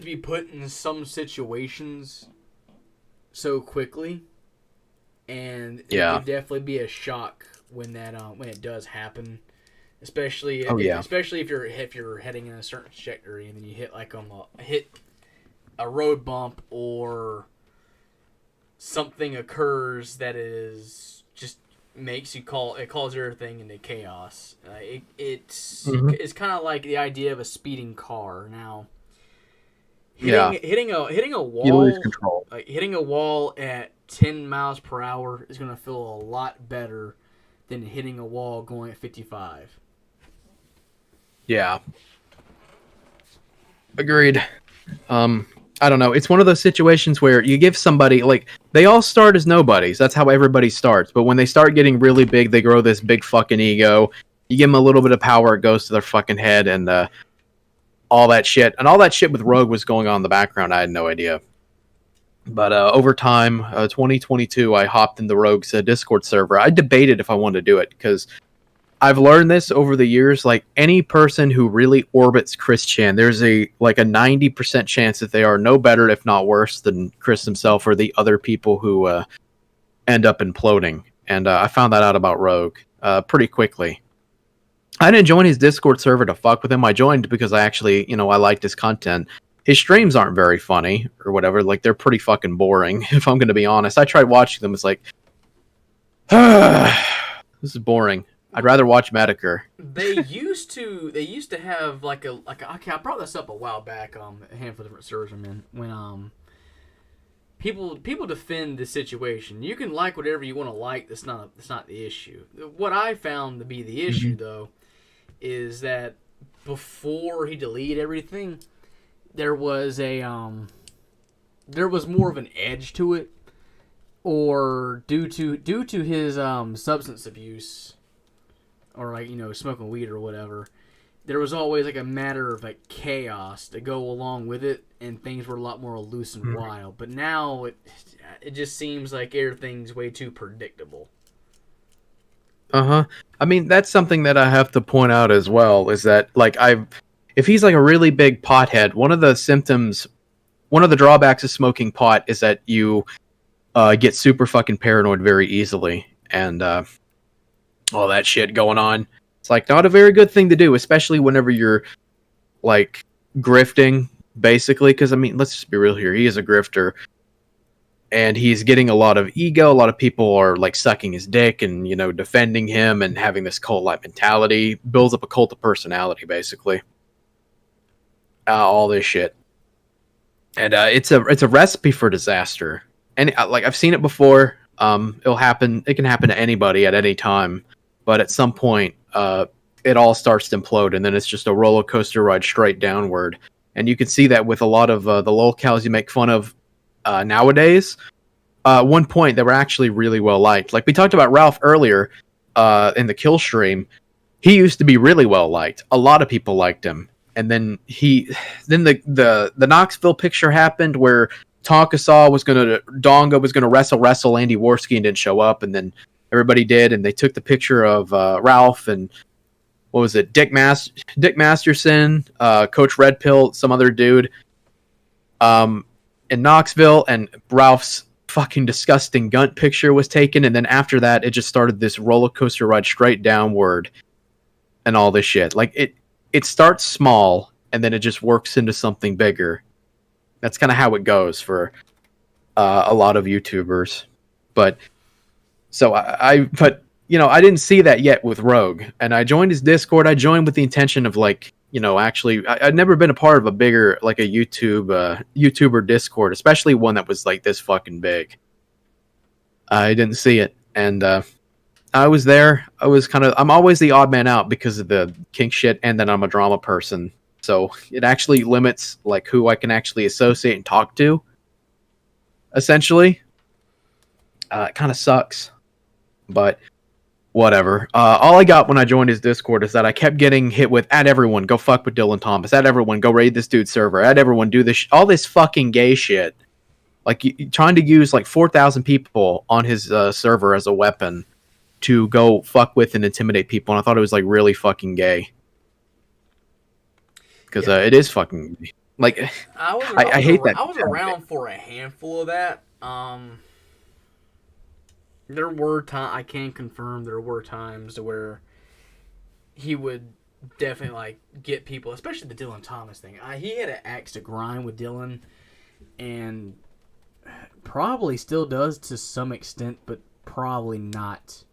Speaker 1: be put in some situations so quickly. And it would definitely be a shock when it does happen, especially if you're heading in a certain trajectory and then you hit hit a road bump or something occurs that is just makes you calls everything into chaos. It's kind of like the idea of a speeding car. Now, hitting a wall,
Speaker 3: you lose control.
Speaker 1: Hitting a wall at 10 miles per hour is going to feel a lot better than hitting a wall going at 55.
Speaker 3: Yeah. Agreed. I don't know. It's one of those situations where you give somebody, like, they all start as nobodies. That's how everybody starts. But when they start getting really big, they grow this big fucking ego. You give them a little bit of power, it goes to their fucking head, and all that shit. And all that shit with Rogue was going on in the background. I had no idea. But over time, 2022, I hopped into Rogue's Discord server. I debated if I wanted to do it, because I've learned this over the years. Like, any person who really orbits Chris Chan, there's a 90% chance that they are no better, if not worse, than Chris himself or the other people who end up imploding. And I found that out about Rogue pretty quickly. I didn't join his Discord server to fuck with him. I joined because I actually, I liked his content. His streams aren't very funny or whatever. Like, they're pretty fucking boring, if I'm going to be honest. I tried watching them. It's like, this is boring. I'd rather watch Metaker.
Speaker 1: They used to have okay, I brought this up a while back, a handful of different servers I'm in, when people defend the situation. You can like whatever you want to like. That's not the issue. What I found to be the issue though is that before he deleted everything, there was more of an edge to it, or due to his substance abuse, or smoking weed or whatever, there was always a matter of chaos to go along with it, and things were a lot more loose and wild. But now it just seems like everything's way too predictable.
Speaker 3: I mean, that's something that I have to point out as well, is that if he's a really big pothead, one of the drawbacks of smoking pot is that you get super fucking paranoid very easily, and all that shit going on. It's like not a very good thing to do, especially whenever you're like grifting, basically. Because I mean, let's just be real here. He is a grifter, and he's getting a lot of ego. A lot of people are like sucking his dick and defending him and having this cult-like mentality. Builds up a cult of personality, basically. All this shit, and it's a recipe for disaster. And like I've seen it before. It'll happen. It can happen to anybody at any time. But at some point, it all starts to implode, and then it's just a roller coaster ride straight downward. And you can see that with a lot of the lolcows you make fun of nowadays. At one point, they were actually really well liked. Like we talked about Ralph earlier in the kill stream. He used to be really well liked. A lot of people liked him. And then the Knoxville picture happened where Donga was gonna wrestle Andy Worski and didn't show up, and then everybody did, and they took the picture of Ralph and what was it, Dick Masterson, Coach Red Pill, some other dude, in Knoxville, and Ralph's fucking disgusting Gunt picture was taken, and then after that, it just started this roller coaster ride straight downward, and all this shit. Like it starts small, and then it just works into something bigger. That's kind of how it goes for a lot of YouTubers. But so I didn't see that yet with Rogue, and I joined his Discord. I joined with the intention of actually, I'd never been a part of a bigger a YouTuber Discord, especially one that was like this fucking big. I didn't see it, and I was there. I'm always the odd man out because of the kink shit, and then I'm a drama person. So it actually limits like who I can actually associate and talk to. Essentially, it kind of sucks, but whatever. All I got when I joined his Discord is that I kept getting hit with "Add everyone, go fuck with Dylan Thomas. Add everyone, go raid this dude's server. Add everyone, do this. All this fucking gay shit. Like trying to use like 4,000 people on his server as a weapon to go fuck with and intimidate people, and I thought it was like really fucking gay. Because it is fucking like I hate that.
Speaker 1: I was around for a handful of that. There were I can confirm there were times where he would definitely get people, especially the Dylan Thomas thing. He had an axe to grind with Dylan, and probably still does to some extent, but probably not.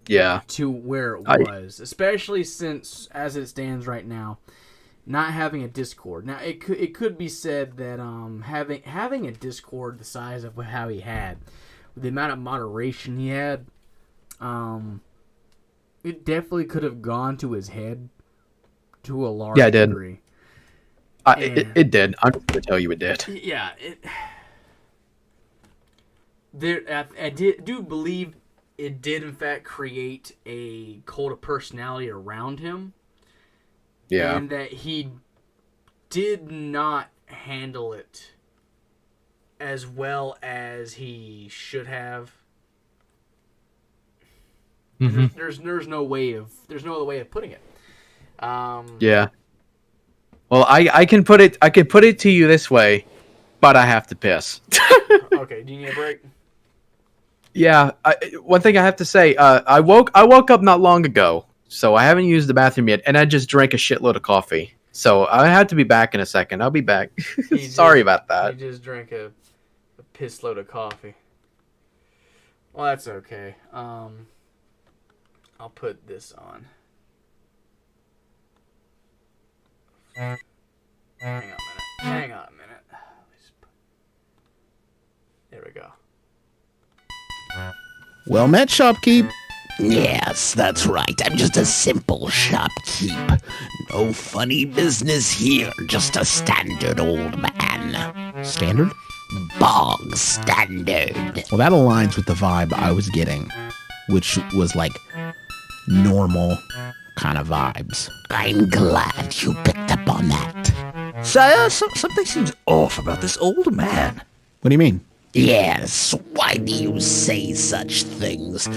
Speaker 3: Yeah.
Speaker 1: To where it was, especially since as it stands right now. Not having a Discord. Now it could be said that having a Discord the size of how he had, with the amount of moderation he had, it definitely could have gone to his head to a large degree.
Speaker 3: It did. I'm going to tell you it did.
Speaker 1: Yeah. I do believe it did in fact create a cult of personality around him.
Speaker 3: Yeah.
Speaker 1: And that he did not handle it as well as he should have. Mm-hmm. There's no other way of putting it.
Speaker 3: Yeah. Well, I can put it to you this way, but I have to piss.
Speaker 1: Okay, do you need a break?
Speaker 3: Yeah. One thing I have to say, I woke up not long ago. So I haven't used the bathroom yet, and I just drank a shitload of coffee. So I have to be back in a second. I'll be back. Sorry about that.
Speaker 1: You just drank a piss load of coffee. Well, that's okay. I'll put this on. Hang on a minute. There we go.
Speaker 2: Well met, shopkeep.
Speaker 4: Yes, that's right. I'm just a simple shopkeep. No funny business here, just a standard old man.
Speaker 2: Standard?
Speaker 4: Bog standard.
Speaker 2: Well, that aligns with the vibe I was getting, which was like normal kind of vibes.
Speaker 4: I'm glad you picked up on that.
Speaker 5: Sire, something seems off about this old man.
Speaker 2: What do you mean?
Speaker 4: Yes, why do you say such things?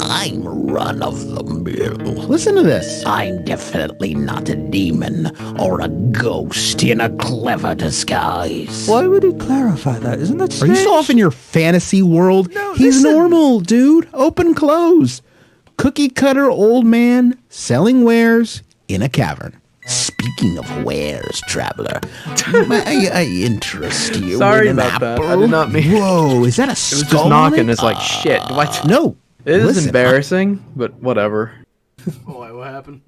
Speaker 4: I'm run of the mill.
Speaker 2: Listen to this.
Speaker 4: I'm definitely not a demon or a ghost in a clever disguise.
Speaker 5: Why would he clarify that? Isn't that
Speaker 2: Are
Speaker 5: strange?
Speaker 2: you still off in your fantasy world?
Speaker 5: No,
Speaker 2: He's
Speaker 5: listen.
Speaker 2: normal, dude. Open, close. Cookie cutter old man selling wares in a cavern.
Speaker 4: Speaking of wares, traveler, may I interest you
Speaker 3: Sorry
Speaker 4: in an
Speaker 3: about that.
Speaker 4: apple?
Speaker 3: I did not mean.
Speaker 2: Whoa, is that a
Speaker 3: It was
Speaker 2: skull?
Speaker 3: just
Speaker 2: on
Speaker 3: knocking.
Speaker 2: it?
Speaker 3: It's like shit. Do I?
Speaker 2: No.
Speaker 3: It is
Speaker 2: Listen,
Speaker 3: embarrassing, but whatever.
Speaker 1: Oh, wait, what happened?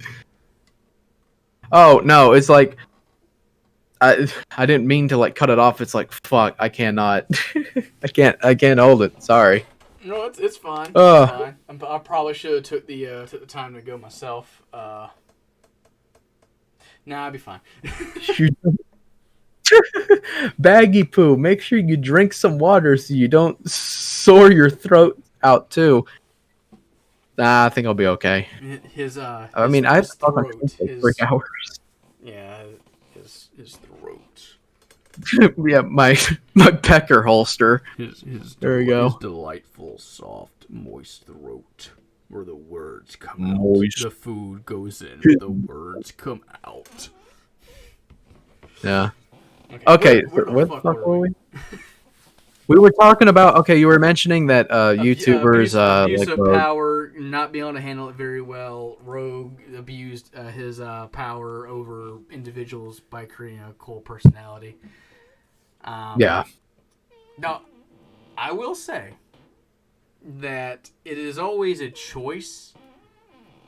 Speaker 3: Oh no, it's like I didn't mean to like cut it off. It's like fuck, I cannot. I can't hold it. Sorry.
Speaker 1: No, it's fine.
Speaker 3: Uh.
Speaker 1: It's fine. I probably should have took the time to go myself. Nah, I'd be fine.
Speaker 3: Baggy poo. Make sure you drink some water so you don't sore your throat out too. Nah, I think I'll be okay. I mean, I've
Speaker 1: his
Speaker 3: talked
Speaker 1: throat,
Speaker 3: for like 3 hours.
Speaker 1: yeah, his throat.
Speaker 3: Yeah, my pecker holster. There we go.
Speaker 1: His delightful, soft, moist throat, where the words come
Speaker 3: Moist.
Speaker 1: out. The food goes in, the words come out.
Speaker 3: Yeah. Okay,
Speaker 1: where the
Speaker 3: what
Speaker 1: fuck
Speaker 3: the fuck
Speaker 1: were
Speaker 3: were
Speaker 1: we?
Speaker 3: we? We were talking about. Okay, you were mentioning that YouTubers
Speaker 1: abuse
Speaker 3: like
Speaker 1: of power, not being able to handle it very well. Rogue abused his power over individuals by creating a cool personality.
Speaker 3: yeah.
Speaker 1: Now, I will say that it is always a choice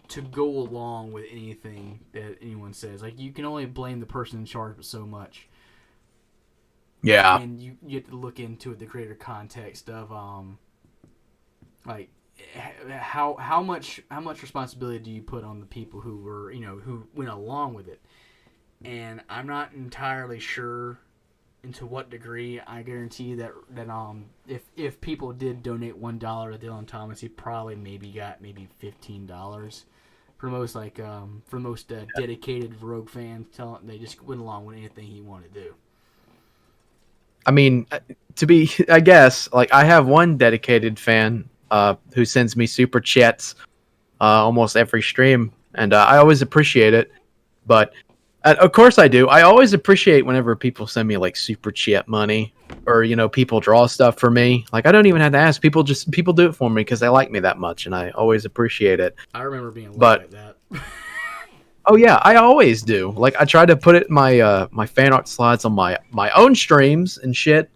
Speaker 1: to go along with anything that anyone says. Like, you can only blame the person in charge but so much.
Speaker 3: Yeah.
Speaker 1: And you have to look into the greater context of like how much responsibility do you put on the people who were who went along with it. And I'm not entirely sure into what degree. I guarantee that if people did donate $1 to Dylan Thomas, he probably got $15 for most dedicated Rogue fans. They just went along with anything he wanted to do.
Speaker 3: I mean, I guess, like, I have one dedicated fan who sends me super chats almost every stream, and I always appreciate it. But of course I do. I always appreciate whenever people send me like super chat money, or people draw stuff for me. Like, I don't even have to ask. People do it for me because they like me that much, and I always appreciate it.
Speaker 1: I remember being
Speaker 3: But-
Speaker 1: like that.
Speaker 3: Oh yeah, I always do. Like, I try to put it in my fan art slides on my own streams and shit.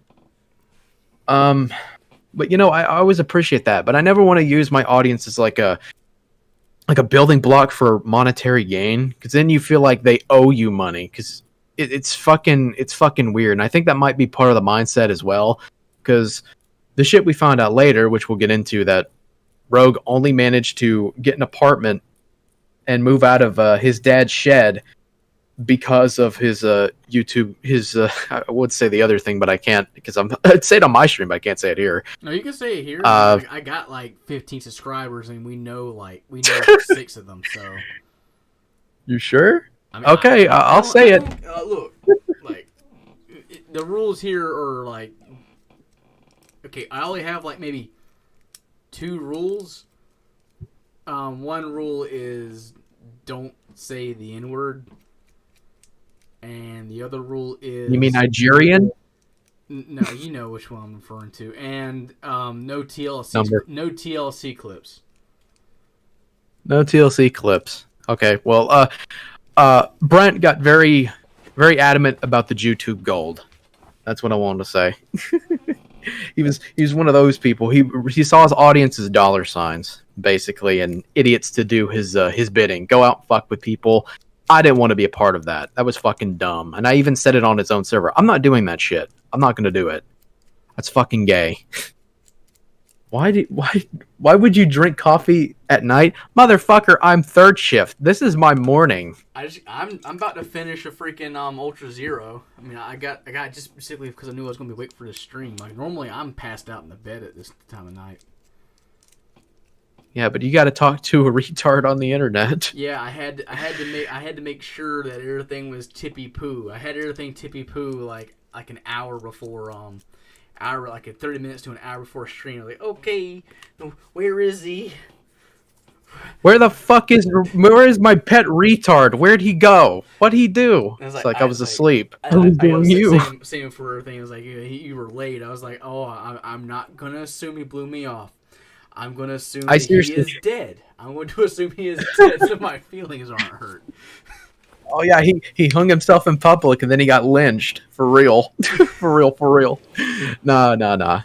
Speaker 3: But I always appreciate that. But I never want to use my audience as like a building block for monetary gain, because then you feel like they owe you money. Because it's fucking weird, and I think that might be part of the mindset as well. Because the shit we found out later, which we'll get into, that Rogue only managed to get an apartment and move out of his dad's shed because of his YouTube. I would say the other thing, but I can't, because I'd say it on my stream, but I can't say it here.
Speaker 1: No, you can say it here. I got like 15 subscribers, and we know 6 of them. So
Speaker 3: You sure?
Speaker 1: I mean,
Speaker 3: Okay, I'll say it.
Speaker 1: Look, like the rules here are like, okay, I only have like maybe 2 rules. One rule is don't say the N-word, and the other rule is,
Speaker 3: You mean Nigerian?
Speaker 1: No, you know which one I'm referring to, and no TLC,
Speaker 3: Number.
Speaker 1: no TLC clips.
Speaker 3: No TLC clips. Okay, well, Brent got very, very adamant about the YouTube Gold. That's what I wanted to say. He was one of those people. He saw his audience as dollar signs, basically, and idiots to do his bidding. Go out and fuck with people. I didn't want to be a part of that. That was fucking dumb. And I even said it on his own server. I'm not doing that shit. I'm not going to do it. That's fucking gay. Why would you drink coffee at night? Motherfucker, I'm third shift. This is my morning.
Speaker 1: I'm about to finish a freaking Ultra Zero. I mean, I got just specifically because I knew I was gonna be awake for this stream. Like, normally I'm passed out in the bed at this time of night.
Speaker 3: Yeah, but you got to talk to a retard on the internet.
Speaker 1: Yeah, I had to make sure that everything was tippy poo. I had everything tippy poo like an hour before hour, like 30 minutes to an hour before stream. I'm like, okay, where is he?
Speaker 3: Where is my pet retard? Where'd he go? What'd he do? It's like I was asleep. I was doing you.
Speaker 1: Same for everything. It was like you were late. I was like, oh, I'm not gonna assume he blew me off. I'm gonna assume that he is dead. I'm going to assume he is dead, so my feelings aren't hurt.
Speaker 3: Oh yeah, he hung himself in public and then he got lynched for real, for real. Nah.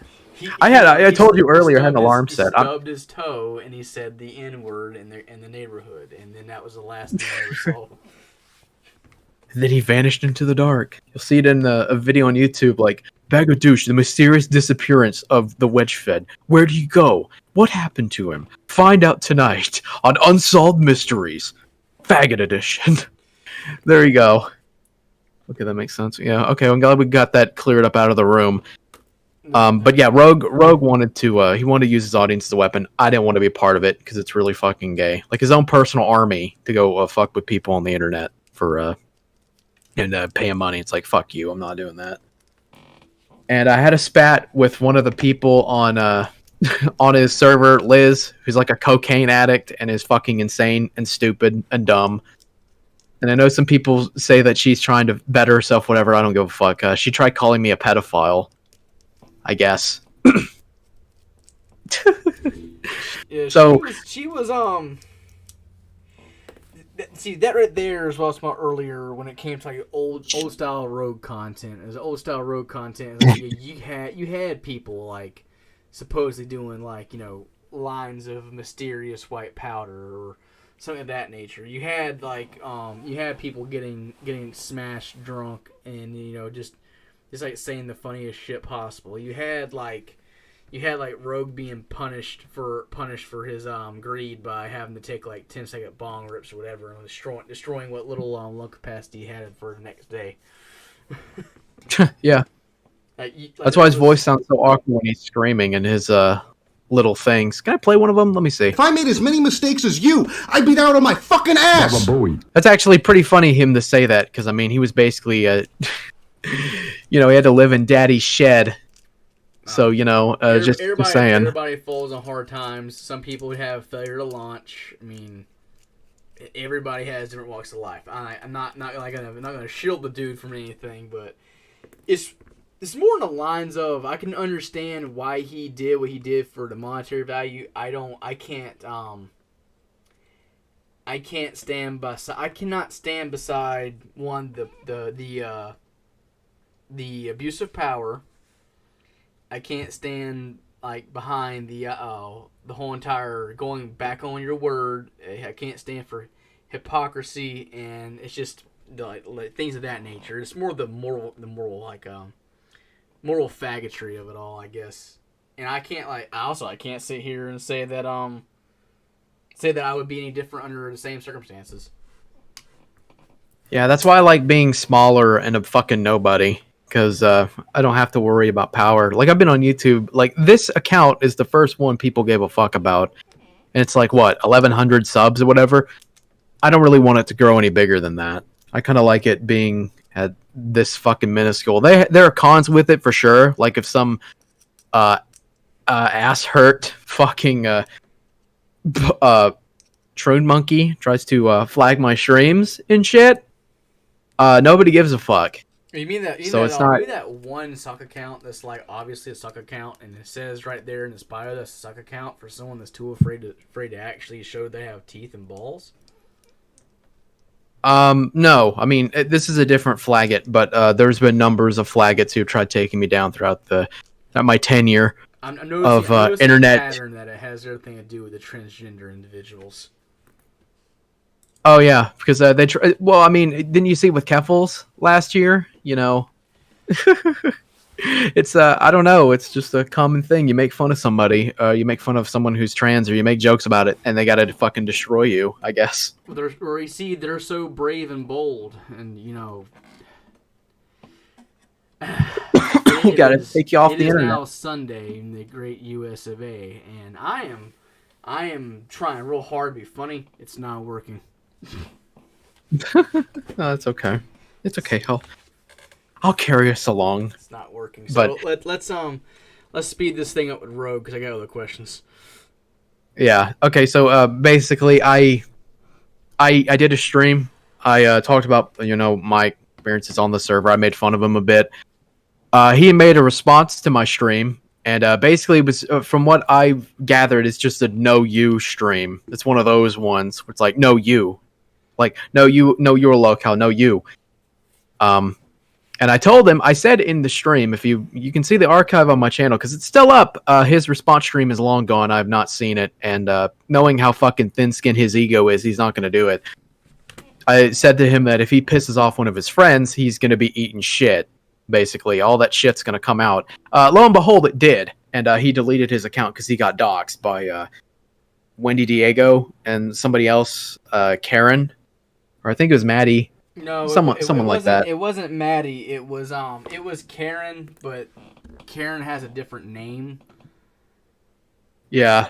Speaker 3: I told you earlier I had an alarm set.
Speaker 1: He stubbed his toe and he said the N-word in the neighborhood, and then that was the last thing I ever saw.
Speaker 3: And then he vanished into the dark. You'll see it in a video on YouTube, like TheBagoDouche, the mysterious disappearance of the wedge fed. Where'd he go? What happened to him? Find out tonight on Unsolved Mysteries, Faggot Edition. There you go. Okay, that makes sense. Yeah. Okay, I'm glad we got that cleared up out of the room. But yeah, Rogue wanted to use his audience as a weapon. I didn't want to be a part of it because it's really fucking gay. Like his own personal army to go fuck with people on the internet for and pay him money. It's like, fuck you, I'm not doing that. And I had a spat with one of the people on on his server, Liz, who's like a cocaine addict and is fucking insane and stupid and dumb. And I know some people say that she's trying to better herself, whatever. I don't give a fuck. She tried calling me a pedophile, I guess.
Speaker 1: Yeah,
Speaker 3: so
Speaker 1: she was see, that right there is what I was talking about earlier when it came to like old style rogue content. As old style rogue content, like, you had people like supposedly doing like, you know, lines of mysterious white powder or something of that nature. You had like you had people getting smashed drunk and, you know, just like saying the funniest shit possible. You had like Rogue being punished for his greed by having to take like 10-second bong rips or whatever and destroying what little lung capacity he had for the next day.
Speaker 3: Yeah. That's why his voice sounds so awkward when he's screaming and his little things. Can I play one of them? Let me see.
Speaker 6: If I made as many mistakes as you, I'd be down on my fucking ass.
Speaker 3: That's actually pretty funny him to say that, because I mean he was basically you know, he had to live in daddy's shed. So, you know, just saying.
Speaker 1: Everybody falls on hard times. Some people have failure to launch. I mean, everybody has different walks of life. I'm not gonna shield the dude from anything, but it's more in the lines of I can understand why he did what he did for the monetary value. I cannot stand beside one the abuse of power. I can't stand like behind the whole entire going back on your word. I can't stand for hypocrisy, and it's just like things of that nature. It's more the moral like moral faggotry of it all, I guess. And I can't sit here and say that I would be any different under the same circumstances.
Speaker 3: Yeah, that's why I like being smaller and a fucking nobody. Because I don't have to worry about power. Like, I've been on YouTube. Like, this account is the first one people gave a fuck about. And it's like, what, 1,100 subs or whatever? I don't really want it to grow any bigger than that. I kind of like it being at this fucking minuscule. There are cons with it for sure. Like, if some ass hurt fucking Troon Monkey tries to flag my streams and shit, nobody gives a fuck.
Speaker 1: You mean that?
Speaker 3: So it's not
Speaker 1: that one suck account that's like obviously a suck account, and it says right there in its bio that's a suck account for someone that's too afraid to actually show they have teeth and balls.
Speaker 3: No, I mean this is a different Flaggett, but there's been numbers of Flaggets who tried taking me down throughout my tenure
Speaker 1: I'm noticing
Speaker 3: internet.
Speaker 1: A pattern that it has everything to do with the transgender individuals.
Speaker 3: Oh yeah, because well, I mean, didn't you see it with Keffels last year? You know, it's I don't know. It's just a common thing. You make fun of somebody, you make fun of someone who's trans, or you make jokes about it, and they gotta fucking destroy you, I guess.
Speaker 1: Or you see, they're so brave and bold, and you know,
Speaker 3: we gotta take you off the internet.
Speaker 1: It is now Sunday in the great US of A, and I am trying real hard to be funny. It's not working.
Speaker 3: No, it's okay. It's okay. I'll carry us along.
Speaker 1: It's not working. So
Speaker 3: But
Speaker 1: let's speed this thing up with Rogue because I got other questions.
Speaker 3: yeah, okay. So basically, I did a stream. I talked about my experiences on the server. I made fun of him a bit. He made a response to my stream, and basically, it was from what I've gathered, it's just a no you stream. It's one of those ones where it's like no you, like no you, no your locale, no you. And I told him, I said in the stream, if you can see the archive on my channel because it's still up. His response stream is long gone. I've not seen it, and knowing how fucking thin-skinned his ego is, he's not going to do it. I said to him that if he pisses off one of his friends, he's going to be eating shit. Basically, all that shit's going to come out. Lo and behold, it did, and he deleted his account because he got doxxed by Wendy Diego and somebody else, Karen, or I think it was Maddie.
Speaker 1: No,
Speaker 3: someone like that.
Speaker 1: It wasn't Maddie. It was Karen, but Karen has a different name.
Speaker 3: Yeah,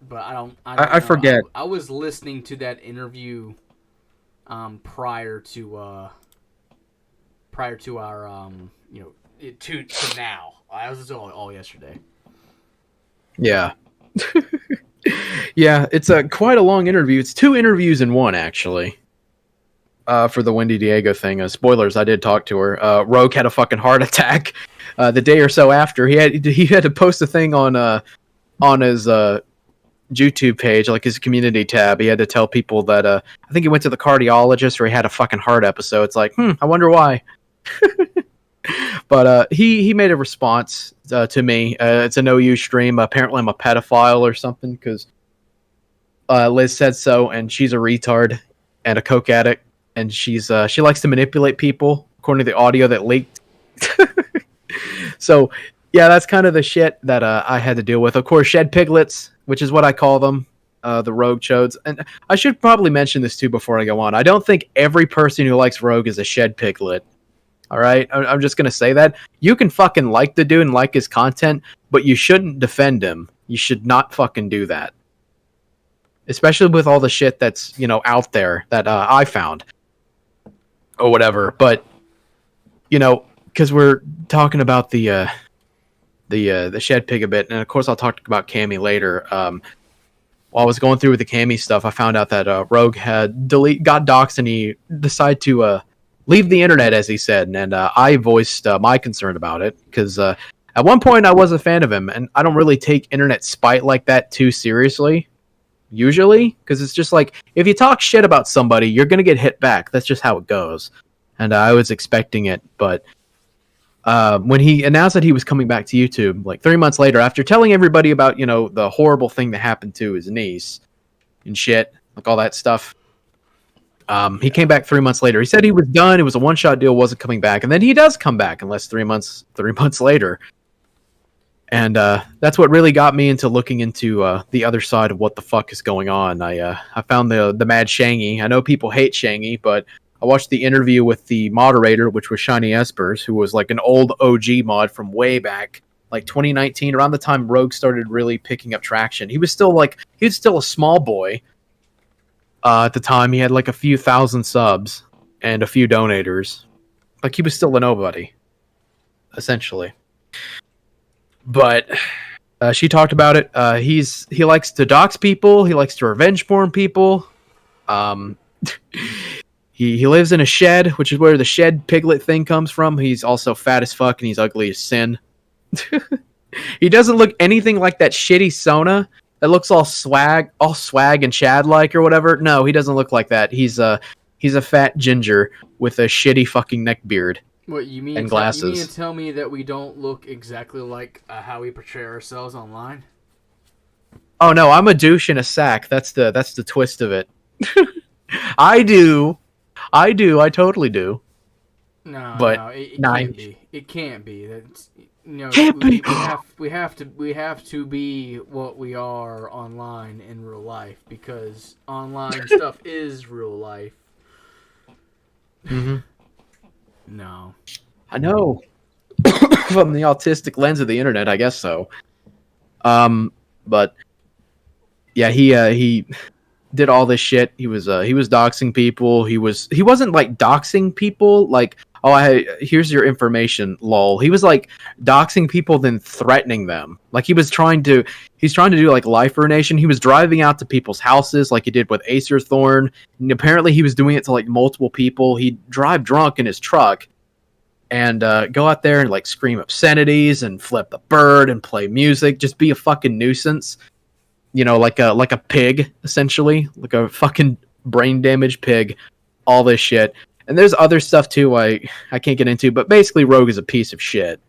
Speaker 1: But I don't
Speaker 3: I
Speaker 1: know.
Speaker 3: forget.
Speaker 1: I was listening to that interview prior to our to now. I was all yesterday.
Speaker 3: Yeah. Yeah, it's quite a long interview. It's 2 interviews in one, actually. For the Wendy Diego thing. Spoilers, I did talk to her. Rogue had a fucking heart attack the day or so after. He had to post a thing on his YouTube page, like his community tab. He had to tell people that I think he went to the cardiologist or he had a fucking heart episode. It's like, I wonder why. But he made a response to me. It's a no you stream. Apparently I'm a pedophile or something because Liz said so, and she's a retard and a coke addict, and she likes to manipulate people according to the audio that leaked. So yeah, that's kind of the shit that I had to deal with. Of course, shed piglets, which is what I call them, the Rogue chodes. And I should probably mention this too before I go on. I don't think every person who likes Rogue is a shed piglet. All right, I'm just gonna say that. You can fucking like the dude and like his content, but you shouldn't defend him. You should not fucking do that, especially with all the shit that's out there that I found or whatever. But because we're talking about the shed pig a bit, and of course I'll talk about Cammy later. While I was going through with the Cammy stuff, I found out that Rogue had got doxxed, and he decided to leave the internet, as he said, and I voiced my concern about it because at one point I was a fan of him, and I don't really take internet spite like that too seriously, usually, because it's just like if you talk shit about somebody, you're gonna get hit back. That's just how it goes, and I was expecting it, but. When he announced that he was coming back to YouTube, like 3 months later, after telling everybody about, the horrible thing that happened to his niece and shit, like all that stuff, he came back 3 months later. He said he was done. It was a one-shot deal, wasn't coming back. And then he does come back unless 3 months later. And that's what really got me into looking into the other side of what the fuck is going on. I found the Mad Shangy. I know people hate Shangy, but I watched the interview with the moderator, which was Shiny Espers, who was like an old OG mod from way back, like 2019, around the time Rogue started really picking up traction. He was still a small boy at the time. He had like a few thousand subs and a few donators. Like he was still a nobody, essentially. But she talked about it. He likes to dox people. He likes to revenge porn people. He lives in a shed, which is where the shed piglet thing comes from. He's also fat as fuck and he's ugly as sin. He doesn't look anything like that shitty Sona that looks all swag and Chad like or whatever. No, he doesn't look like that. He's a fat ginger with a shitty fucking neck beard.
Speaker 1: What you mean?
Speaker 3: And glasses.
Speaker 1: You mean to tell me that we don't look exactly like how we portray ourselves online?
Speaker 3: Oh no, I'm a douche in a sack. That's the twist of it. I do. I totally do.
Speaker 1: No,
Speaker 3: but
Speaker 1: no, it
Speaker 3: nah,
Speaker 1: can't be. It can't be. That's
Speaker 3: Can't be.
Speaker 1: we have to be what we are online in real life because online stuff is real life.
Speaker 3: Mm-hmm.
Speaker 1: No.
Speaker 3: I know. From the autistic lens of the internet, I guess so. But yeah, he did all this shit. He was doxing people. He wasn't like doxing people. Like oh, here's your information, lol. He was like doxing people, then threatening them. Like he's trying to do like life ruination. He was driving out to people's houses like he did with Acer Thorn. And apparently he was doing it to like multiple people. He'd drive drunk in his truck and go out there and like scream obscenities and flip the bird and play music, just be a fucking nuisance. You know, like a pig, essentially, like a fucking brain damaged pig. All this shit. And there's other stuff too I can't get into, but basically Rogue is a piece of shit.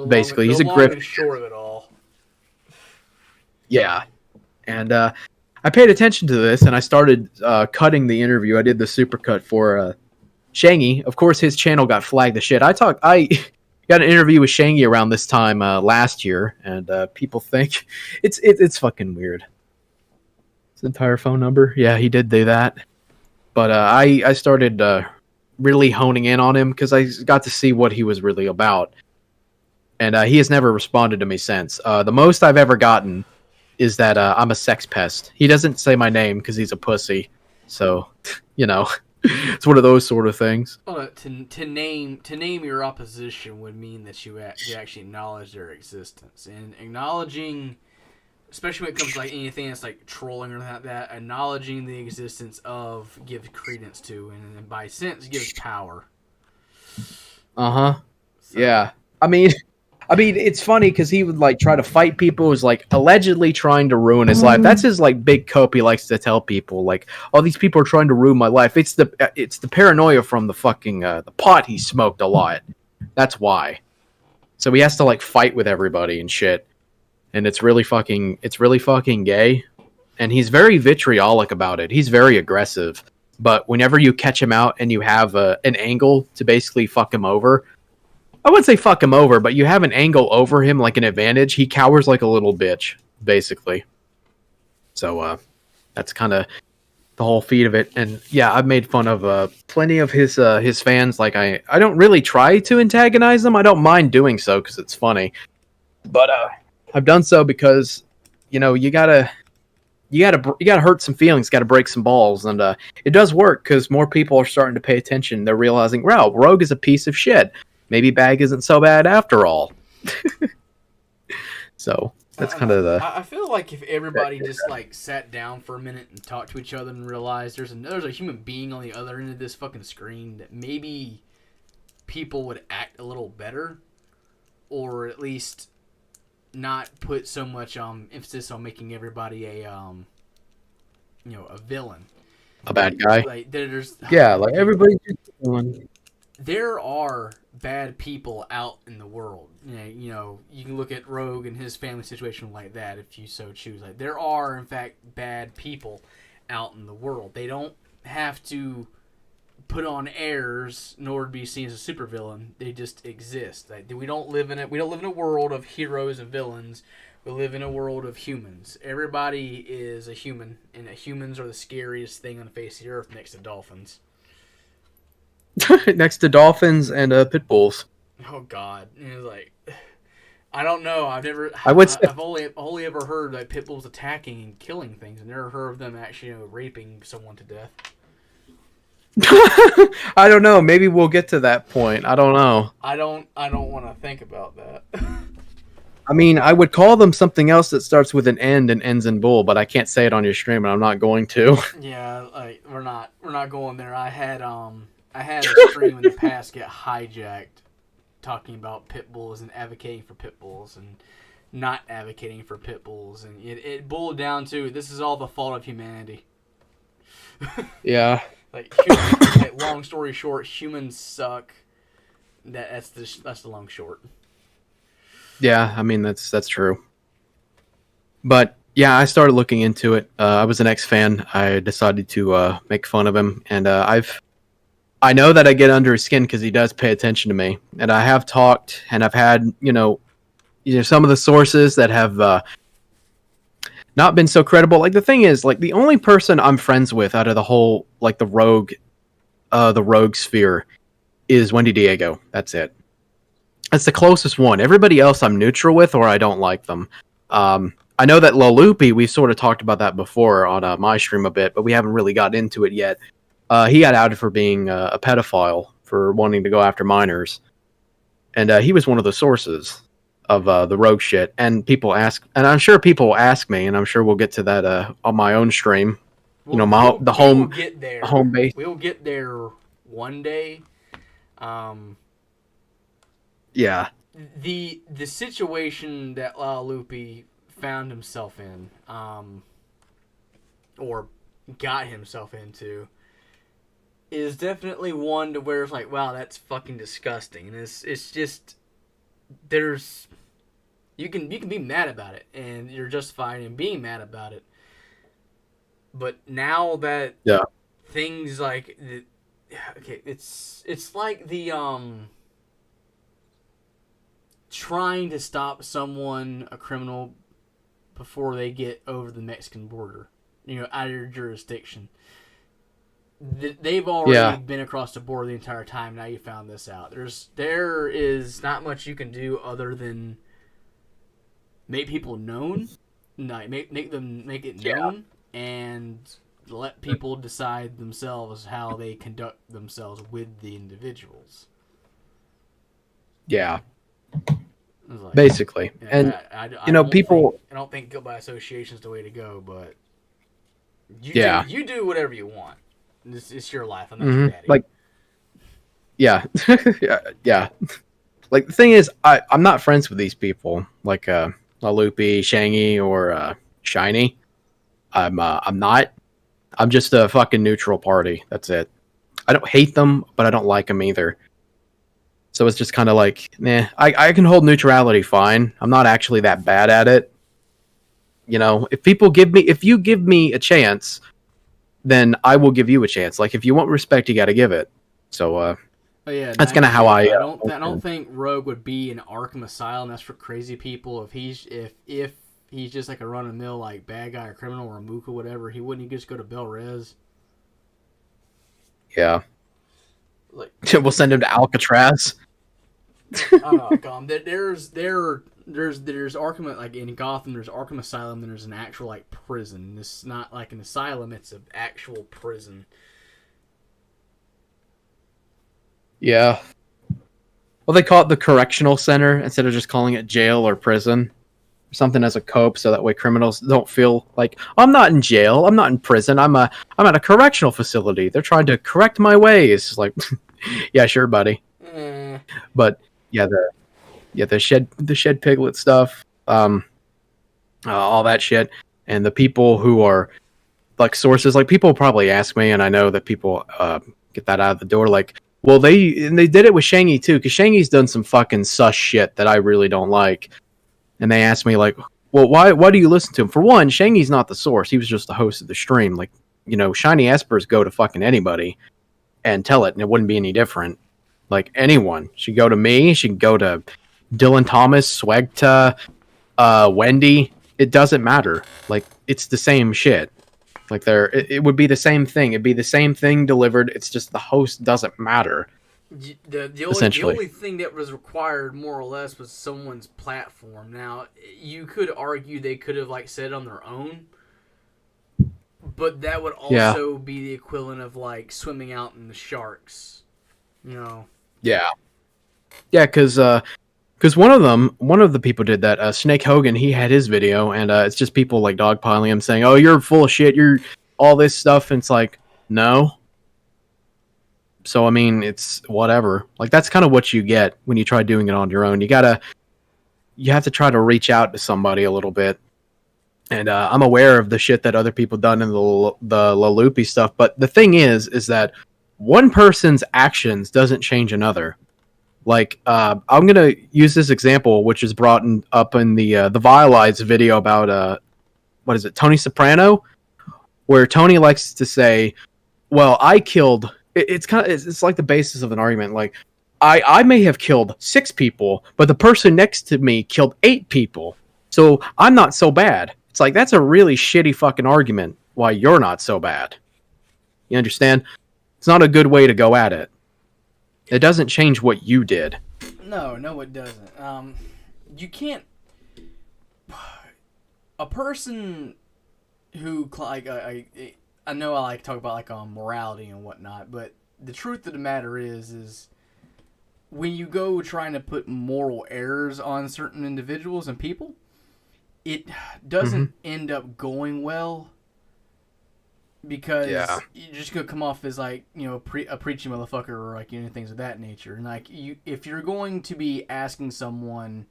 Speaker 3: Basically, he's a grip.
Speaker 1: Short of it all.
Speaker 3: Yeah. And I paid attention to this and I started cutting the interview. I did the supercut for Shangy. Of course his channel got flagged to shit. I got an interview with Shangy around this time last year, and people think it's fucking weird. His entire phone number? Yeah, he did do that. But I started really honing in on him because I got to see what he was really about. And he has never responded to me since. The most I've ever gotten is that I'm a sex pest. He doesn't say my name because he's a pussy. So, you know, it's one of those sort of things.
Speaker 1: Well, to name your opposition would mean that you actually acknowledge their existence. And acknowledging... especially when it comes to like anything that's like trolling or that, acknowledging the existence of gives credence to, and by sense gives power.
Speaker 3: So. Yeah. I mean, it's funny because he would like try to fight people who's like allegedly trying to ruin his life. That's his like big cope he likes to tell people. Like, oh, these people are trying to ruin my life. It's the paranoia from the fucking the pot he smoked a lot. That's why. So he has to like fight with everybody and shit. And it's really fucking gay. And he's very vitriolic about it. He's very aggressive. But whenever you catch him out and you have an angle to basically fuck him over, I wouldn't say fuck him over, but you have an angle over him, like an advantage, he cowers like a little bitch, basically. So that's kind of the whole feat of it. And yeah, I've made fun of plenty of his fans. Like I don't really try to antagonize them. I don't mind doing so because it's funny. But I've done so because, you know, you gotta hurt some feelings, gotta break some balls, and it does work because more people are starting to pay attention. They're realizing, wow, Rogue is a piece of shit. Maybe Bag isn't so bad after all. So that's kind of the.
Speaker 1: I feel like if everybody just like sat down for a minute and talked to each other and realized there's a human being on the other end of this fucking screen, that maybe people would act a little better, or at least not put so much emphasis on making everybody a villain,
Speaker 3: a bad guy.
Speaker 1: Like
Speaker 3: like everybody's just a villain.
Speaker 1: There are bad people out in the world. You know, you can look at Rogue and his family situation like that if you so choose. Like, there are in fact bad people out in the world. They don't have to put on airs in order to be seen as a supervillain. They just exist. Like, we don't live in a world of heroes and villains. We live in a world of humans. Everybody is a human, and humans are the scariest thing on the face of the earth next to dolphins.
Speaker 3: Next to dolphins and pit bulls.
Speaker 1: Oh God! It's like, I don't know. I've only ever heard like pit bulls attacking and killing things. I've never heard of them actually raping someone to death.
Speaker 3: I don't know. Maybe we'll get to that point. I don't know.
Speaker 1: I don't want to think about that.
Speaker 3: I mean, I would call them something else that starts with an N and ends in bull, but I can't say it on your stream, and I'm not going to.
Speaker 1: Yeah, like we're not going there. I had a stream in the past get hijacked talking about pit bulls and advocating for pit bulls and not advocating for pit bulls, and it boiled down to this is all the fault of humanity.
Speaker 3: Yeah.
Speaker 1: Like, long story short, humans suck. That's the long short.
Speaker 3: Yeah, I mean that's true. But yeah, I started looking into it. I was an ex-fan. I decided to make fun of him, and I know that I get under his skin because he does pay attention to me, and I have talked, and I've had some of the sources that have not been so credible. Like, the thing is, like, the only person I'm friends with out of the whole, like, the rogue sphere is Wendy Diego. That's it. That's the closest one. Everybody else I'm neutral with, or I don't like them. I know that Lalupi, we've sort of talked about that before on my stream a bit, but we haven't really got into it yet. He got outed for being a pedophile for wanting to go after minors, and he was one of the sources of the rogue shit. And people ask, and I'm sure people will ask me, and I'm sure we'll get to that on my own stream. You know,
Speaker 1: we'll get there.
Speaker 3: home base.
Speaker 1: We'll get there one day.
Speaker 3: Yeah.
Speaker 1: The situation that Lupe found himself in, or got himself into, is definitely one to where it's like, wow, that's fucking disgusting. And it's just, there's, you can be mad about it, and you're justified in being mad about it. But now that things like, okay, it's like the trying to stop someone, a criminal, before they get over the Mexican border, out of your jurisdiction. They've already been across the border the entire time. Now you found this out. There is not much you can do other than make people known, make it known, and let people decide themselves how they conduct themselves with the individuals.
Speaker 3: Yeah.
Speaker 1: Like,
Speaker 3: basically. And people.
Speaker 1: I don't think guilt by association is the way to go, but you do whatever you want. It's your life. I'm not your daddy.
Speaker 3: Like, yeah, yeah. Like, the thing is, I'm not friends with these people, like Lupe, Shangy, or Shiny. I'm not. I'm just a fucking neutral party. That's it. I don't hate them, but I don't like them either. So it's just kind of like, I can hold neutrality fine. I'm not actually that bad at it. If you give me a chance, then I will give you a chance. Like, if you want respect, you got to give it. So, that's kind of how I
Speaker 1: don't think Rogue would be in Arkham Asylum. That's for crazy people. If he's just like a run of the mill like bad guy or criminal or a mook or whatever, he wouldn't just go to Bel Res.
Speaker 3: Yeah. Like, we'll send him to Alcatraz.
Speaker 1: Oh God! There's Arkham, like in Gotham. There's Arkham Asylum. And there's an actual like prison. It's not like an asylum. It's an actual prison.
Speaker 3: Yeah. Well, they call it the correctional center instead of just calling it jail or prison. Something as a cope, so that way criminals don't feel like, I'm not in jail, I'm not in prison, I'm at a correctional facility. They're trying to correct my ways. Like, yeah, sure, buddy. But the shed piglet stuff, all that shit, and the people who are like sources, like people probably ask me, and I know that people get that out of the door. Like, well, they did it with Shangy too, because Shangy's done some fucking sus shit that I really don't like. And they asked me, like, well, why do you listen to him? For one, Shangy's not the source. He was just the host of the stream. Like, Shiny Espers go to fucking anybody and tell it, and it wouldn't be any different. Like, anyone. She'd go to me. She'd go to Dylan Thomas, Swagta, Wendy. It doesn't matter. Like, it's the same shit. Like, it would be the same thing. It'd be the same thing delivered. It's just the host doesn't matter.
Speaker 1: The only thing that was required, more or less, was someone's platform. Now, you could argue they could have like said it on their own, but that would also be the equivalent of like swimming out in the sharks. Yeah.
Speaker 3: Yeah, because one of the people did that. Snake Hogan, he had his video, and it's just people like dogpiling him, saying, "Oh, you're full of shit. You're all this stuff." And it's like, no. So, I mean, it's whatever. Like, that's kind of what you get when you try doing it on your own. You have to try to reach out to somebody a little bit. And I'm aware of the shit that other people done in the Lalupi stuff. But the thing is that one person's actions doesn't change another. Like, I'm going to use this example, which is brought up in the Violites video about, Tony Soprano? Where Tony likes to say, well, I killed... It's like the basis of an argument. Like, I may have killed 6 people, but the person next to me killed 8 people. So I'm not so bad. It's like, that's a really shitty fucking argument why you're not so bad. You understand? It's not a good way to go at it. It doesn't change what you did.
Speaker 1: No, it doesn't. You can't... A person who, like, I know I like to talk about, like, morality and whatnot, but the truth of the matter is when you go trying to put moral errors on certain individuals and people, it doesn't end up going well because you're just gonna come off as like, you know, a preachy motherfucker or like, you know, things of that nature. And like if you're going to be asking someone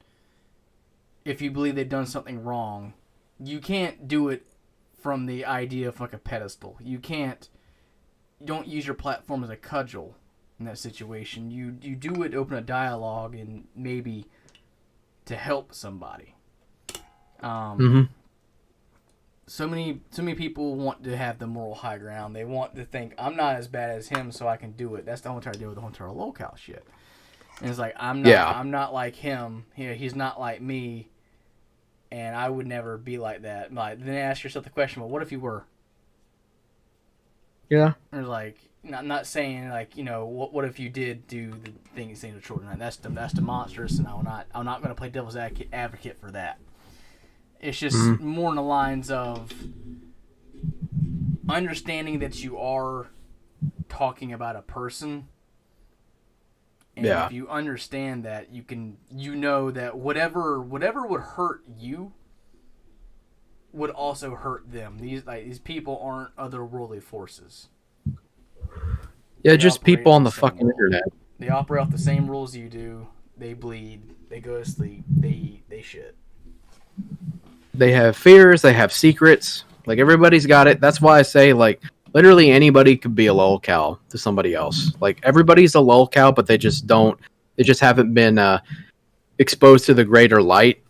Speaker 1: if you believe they've done something wrong, you can't do it from the idea of like a pedestal. You don't use your platform as a cudgel in that situation. You do it to open a dialogue and maybe to help somebody. So many people want to have the moral high ground. They want to think, I'm not as bad as him, so I can do it. That's the whole entire deal with the whole entire locale shit. And it's like, I'm not like him. He's not like me, and I would never be like that. Like, then ask yourself the question, well, what if you were?
Speaker 3: Yeah.
Speaker 1: Or like, not saying like, you know, what if you did do the thing you say to children? That's the monstrous, and I'm not going to play devil's advocate for that. It's just more in the lines of understanding that you are talking about a person. And if you understand that, you know that whatever would hurt you would also hurt them. These people aren't otherworldly forces.
Speaker 3: Yeah,
Speaker 1: They
Speaker 3: just
Speaker 1: operate
Speaker 3: people on
Speaker 1: the
Speaker 3: the
Speaker 1: same
Speaker 3: fucking
Speaker 1: world.
Speaker 3: internet.
Speaker 1: They operate off the same rules you do. They bleed. They go to sleep. They eat. They shit.
Speaker 3: They have fears. They have secrets. Like, everybody's got it. That's why I say, like, literally anybody could be a lolcow to somebody else. Like, everybody's a lolcow, but they just haven't been exposed to the greater light,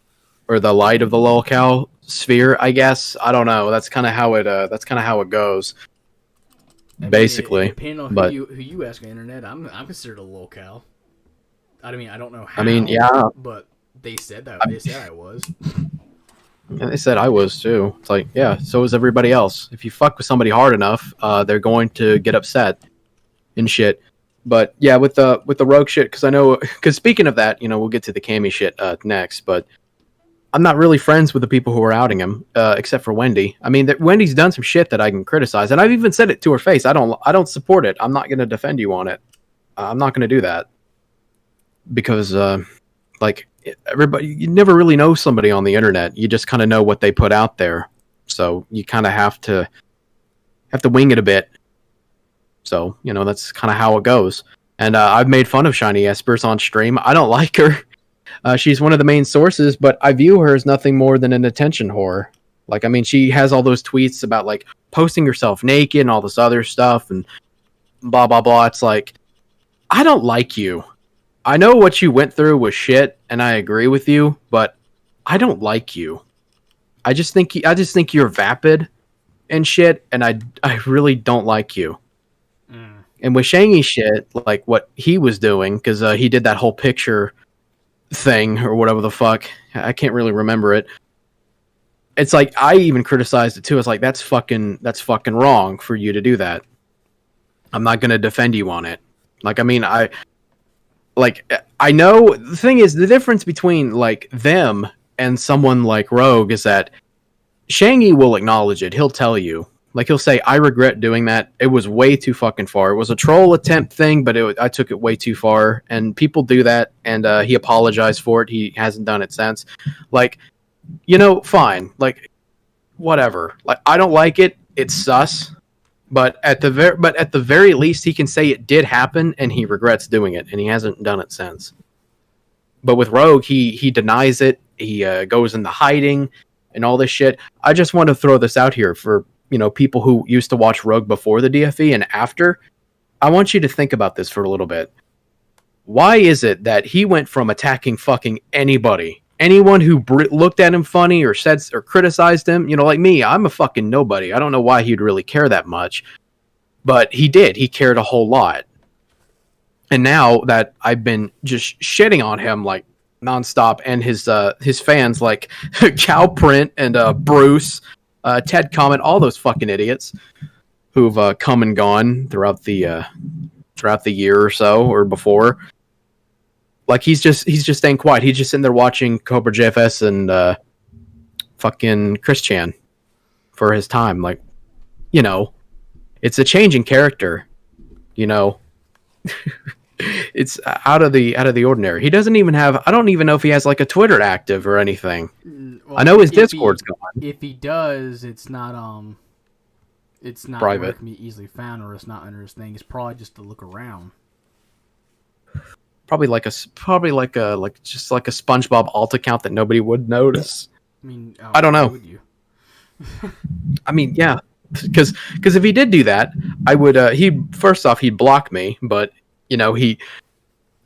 Speaker 3: or the light of the lolcow sphere, I guess. I don't know. That's kind of how it goes. Basically,
Speaker 1: depending on who you ask on the internet, I'm considered a lolcow. I mean, I don't know how.
Speaker 3: I mean, yeah,
Speaker 1: but they said that. They said I was.
Speaker 3: and they said I was too. It's like, yeah, so is everybody else. If you fuck with somebody hard enough, they're going to get upset and shit. But yeah, with the rogue shit, because speaking of that, you know, we'll get to the Cammy shit next. But I'm not really friends with the people who are outing him, except for Wendy. I mean, Wendy's done some shit that I can criticize, and I've even said it to her face. I don't support it. I'm not going to defend you on it. I'm not going to do that because, like, everybody, you never really know somebody on the internet. You just kind of know what they put out there, so you kind of have to wing it a bit. So, you know, that's kind of how it goes. And I've made fun of Shiny Espers on stream. I don't like her. She's one of the main sources, but I view her as nothing more than an attention whore. Like, I mean, she has all those tweets about, like, posting herself naked and all this other stuff and blah, blah, blah. It's like, I don't like you. I know what you went through was shit, and I agree with you, but I don't like you. I just think you're vapid and shit, and I really don't like you. And with Shangy shit, like what he was doing, because he did that whole picture thing or whatever the fuck, I can't really remember it. It's like, I even criticized it too. It's like, that's fucking wrong for you to do that. I'm not gonna defend you on it. Like, I mean, I know the thing is, the difference between like them and someone like Rogue is that Shangy will acknowledge it. He'll tell you. Like, he'll say, I regret doing that. It was way too fucking far. It was a troll attempt thing, but I took it way too far. And people do that, and he apologized for it. He hasn't done it since. Like, you know, fine. Like, whatever. Like, I don't like it. It's sus. But at the very least, he can say it did happen, and he regrets doing it, and he hasn't done it since. But with Rogue, he denies it. He goes into hiding and all this shit. I just want to throw this out here for, you know, people who used to watch Rogue before the DFE and after. I want you to think about this for a little bit. Why is it that he went from attacking fucking anybody, anyone who looked at him funny or said or criticized him? You know, like me, I'm a fucking nobody. I don't know why he'd really care that much, but he did. He cared a whole lot. And now that I've been just shitting on him like nonstop, and his fans like Cowprint and Bruce, Ted Comment, all those fucking idiots who've come and gone throughout the year or so or before. Like, he's just staying quiet. He's just sitting there watching Cobra JFS and fucking Chris Chan for his time. Like, you know, it's a change in character. You know, It's out of the ordinary. He doesn't even have. I don't even know if he has like a Twitter active or anything.
Speaker 1: Well,
Speaker 3: I know his
Speaker 1: if
Speaker 3: Discord's gone.
Speaker 1: If he does, it's not where
Speaker 3: Private.
Speaker 1: it can be easily found, or it's not under his thing. It's probably just to look around.
Speaker 3: Probably like just like a SpongeBob alt account that nobody would notice.
Speaker 1: I mean,
Speaker 3: I don't know.
Speaker 1: Would you?
Speaker 3: I mean, yeah, because if he did do that, I would. He'd block me, but he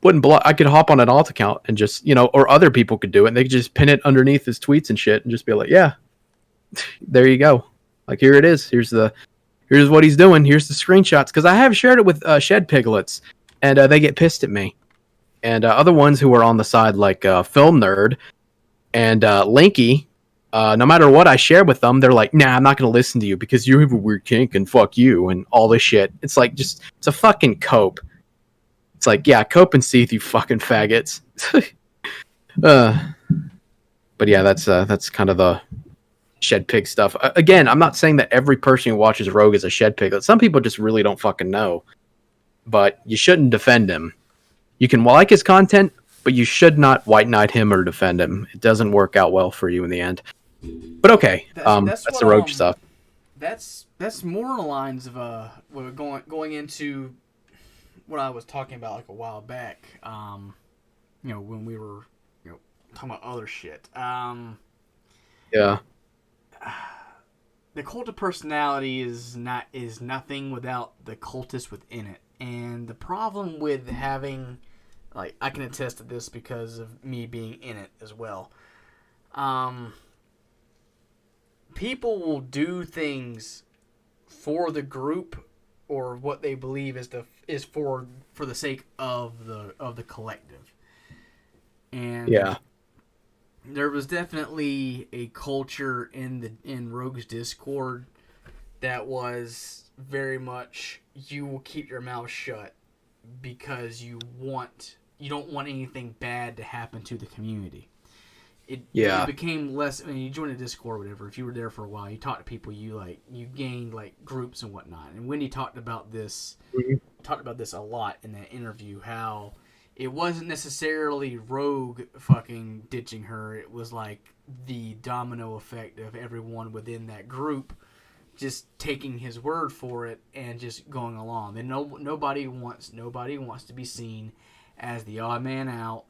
Speaker 3: wouldn't block. I could hop on an alt account and just or other people could do it, and they could just pin it underneath his tweets and shit, and just be like, yeah, there you go. Like, here it is. Here's what he's doing. Here's the screenshots. Because I have shared it with Shed Piglets, and they get pissed at me. And other ones who are on the side, like Film Nerd and Linky, no matter what I share with them, they're like, nah, I'm not going to listen to you because you have a weird kink and fuck you and all this shit. It's like, it's a fucking cope. It's like, yeah, cope and seethe, you fucking faggots. But yeah, that's kind of the Shed Pig stuff. Again, I'm not saying that every person who watches Rogue is a Shed Piglet. Some people just really don't fucking know. But you shouldn't defend him. You can like his content, but you should not white knight him or defend him. It doesn't work out well for you in the end. But okay, that's the Rogue stuff.
Speaker 1: That's more on the lines of going into what I was talking about like a while back. When we were talking about other shit.
Speaker 3: Yeah.
Speaker 1: The cult of personality is nothing without the cultist within it. And the problem with having, like, I can attest to this because of me being in it as well. People will do things for the group or what they believe is for the sake of the collective. And
Speaker 3: yeah,
Speaker 1: there was definitely a culture in Rogue's Discord that was very much, you will keep your mouth shut because you don't want anything bad to happen to the community. It became less. I mean, you joined a Discord or whatever. If you were there for a while, you talked to people. You gained like groups and whatnot. And Wendy talked about this. Talked about this a lot in that interview. How it wasn't necessarily Rogue fucking ditching her. It was like the domino effect of everyone within that group just taking his word for it and just going along. And nobody wants to be seen as the odd man out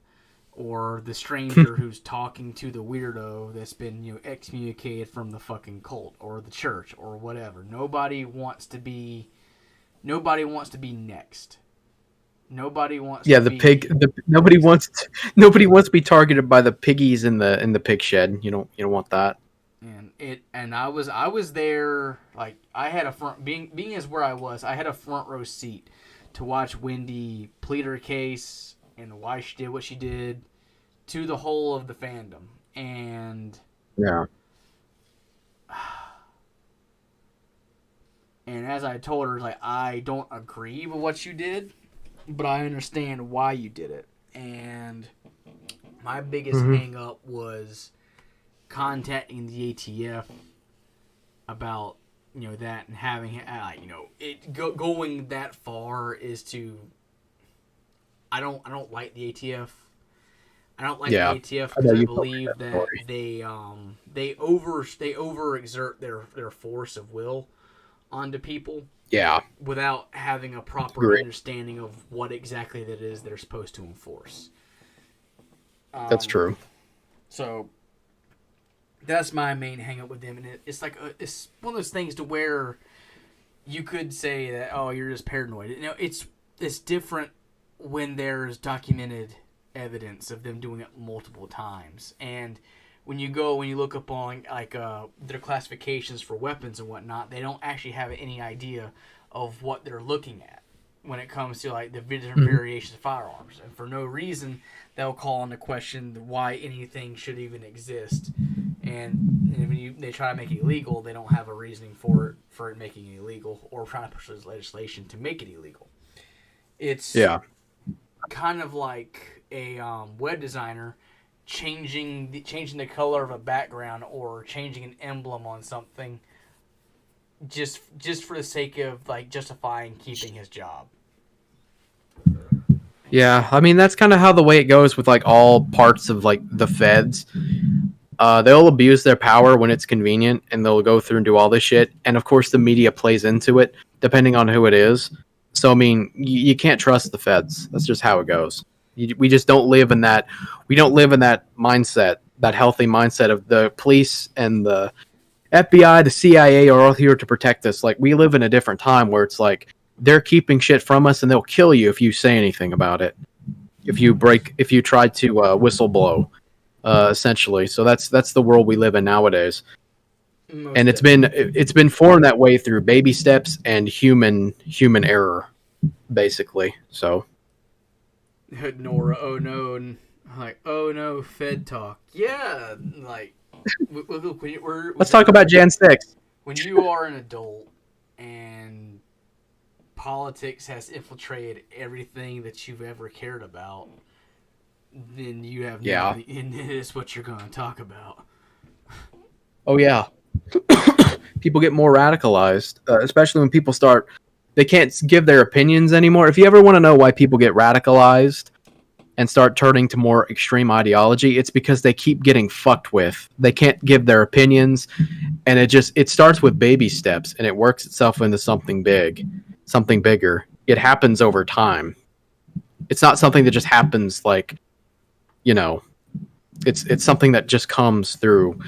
Speaker 1: or the stranger who's talking to the weirdo that's been excommunicated from the fucking cult or the church or whatever. Nobody wants to be next. Nobody wants.
Speaker 3: Yeah,
Speaker 1: to
Speaker 3: the
Speaker 1: be,
Speaker 3: pig. Nobody wants to be targeted by the piggies in the pig shed. You don't want that.
Speaker 1: And I was there, like, I had a front, being as where I was, I had a front row seat to watch Wendy plead her case and why she did what she did to the whole of the fandom. And
Speaker 3: yeah,
Speaker 1: and as I told her, like, I don't agree with what you did, but I understand why you did it. And my biggest hang up was contacting the ATF about that, and having it going that far is to, I don't like the ATF. I don't like the ATF because I believe that they overexert their force of will onto people.
Speaker 3: Yeah,
Speaker 1: Without having a proper understanding of what exactly that is they're supposed to enforce.
Speaker 3: That's true.
Speaker 1: So that's my main hang up with them, and it's like it's one of those things to where you could say that, oh, you're just paranoid. It's different when there's documented evidence of them doing it multiple times, and when you look up on like their classifications for weapons and whatnot, they don't actually have any idea of what they're looking at when it comes to like the different variations of firearms, and for no reason they'll call into question why anything should even exist. And when they try to make it illegal, they don't have a reasoning for it making it illegal, or trying to push this legislation to make it illegal. It's kind of like a web designer changing the color of a background or changing an emblem on something just for the sake of like justifying keeping his job.
Speaker 3: Yeah, I mean that's kind of how the way it goes with like all parts of like the feds. They'll abuse their power when it's convenient, and they'll go through and do all this shit. And of course, the media plays into it, depending on who it is. So I mean, you can't trust the feds. That's just how it goes. We just don't live in that. We don't live in that mindset, that healthy mindset of the police and the FBI, the CIA are all here to protect us. Like we live in a different time where it's like they're keeping shit from us, and they'll kill you if you say anything about it. If you try to whistleblow, essentially. So that's the world we live in nowadays. And it's been formed that way through baby steps and human error, basically. So
Speaker 1: Nora, oh no, and like oh no, Fed talk. Yeah, like
Speaker 3: let's talk about Jan 6.
Speaker 1: When you are an adult and politics has infiltrated everything that you've ever cared about, then you have and it is what you're going to talk about.
Speaker 3: Oh yeah. People get more radicalized, especially when people start. They can't give their opinions anymore. If you ever want to know why people get radicalized and start turning to more extreme ideology, it's because they keep getting fucked with. They can't give their opinions, and it starts with baby steps, and it works itself into something big, something bigger. It happens over time. It's not something that just happens like, it's something that just comes through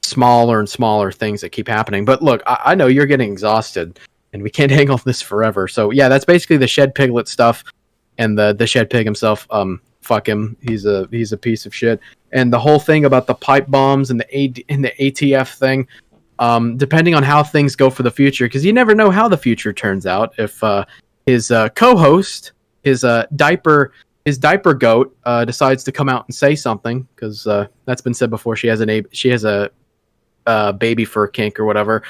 Speaker 3: smaller and smaller things that keep happening. But look, I know you're getting exhausted, and we can't hang on this forever. So yeah, that's basically the Shed Piglet stuff, and the Shed Pig himself. Fuck him. He's a piece of shit. And the whole thing about the pipe bombs and the ATF thing. Depending on how things go for the future, because you never know how the future turns out. If his co-host, his diaper goat, decides to come out and say something, because that's been said before. She has a baby fur kink or whatever.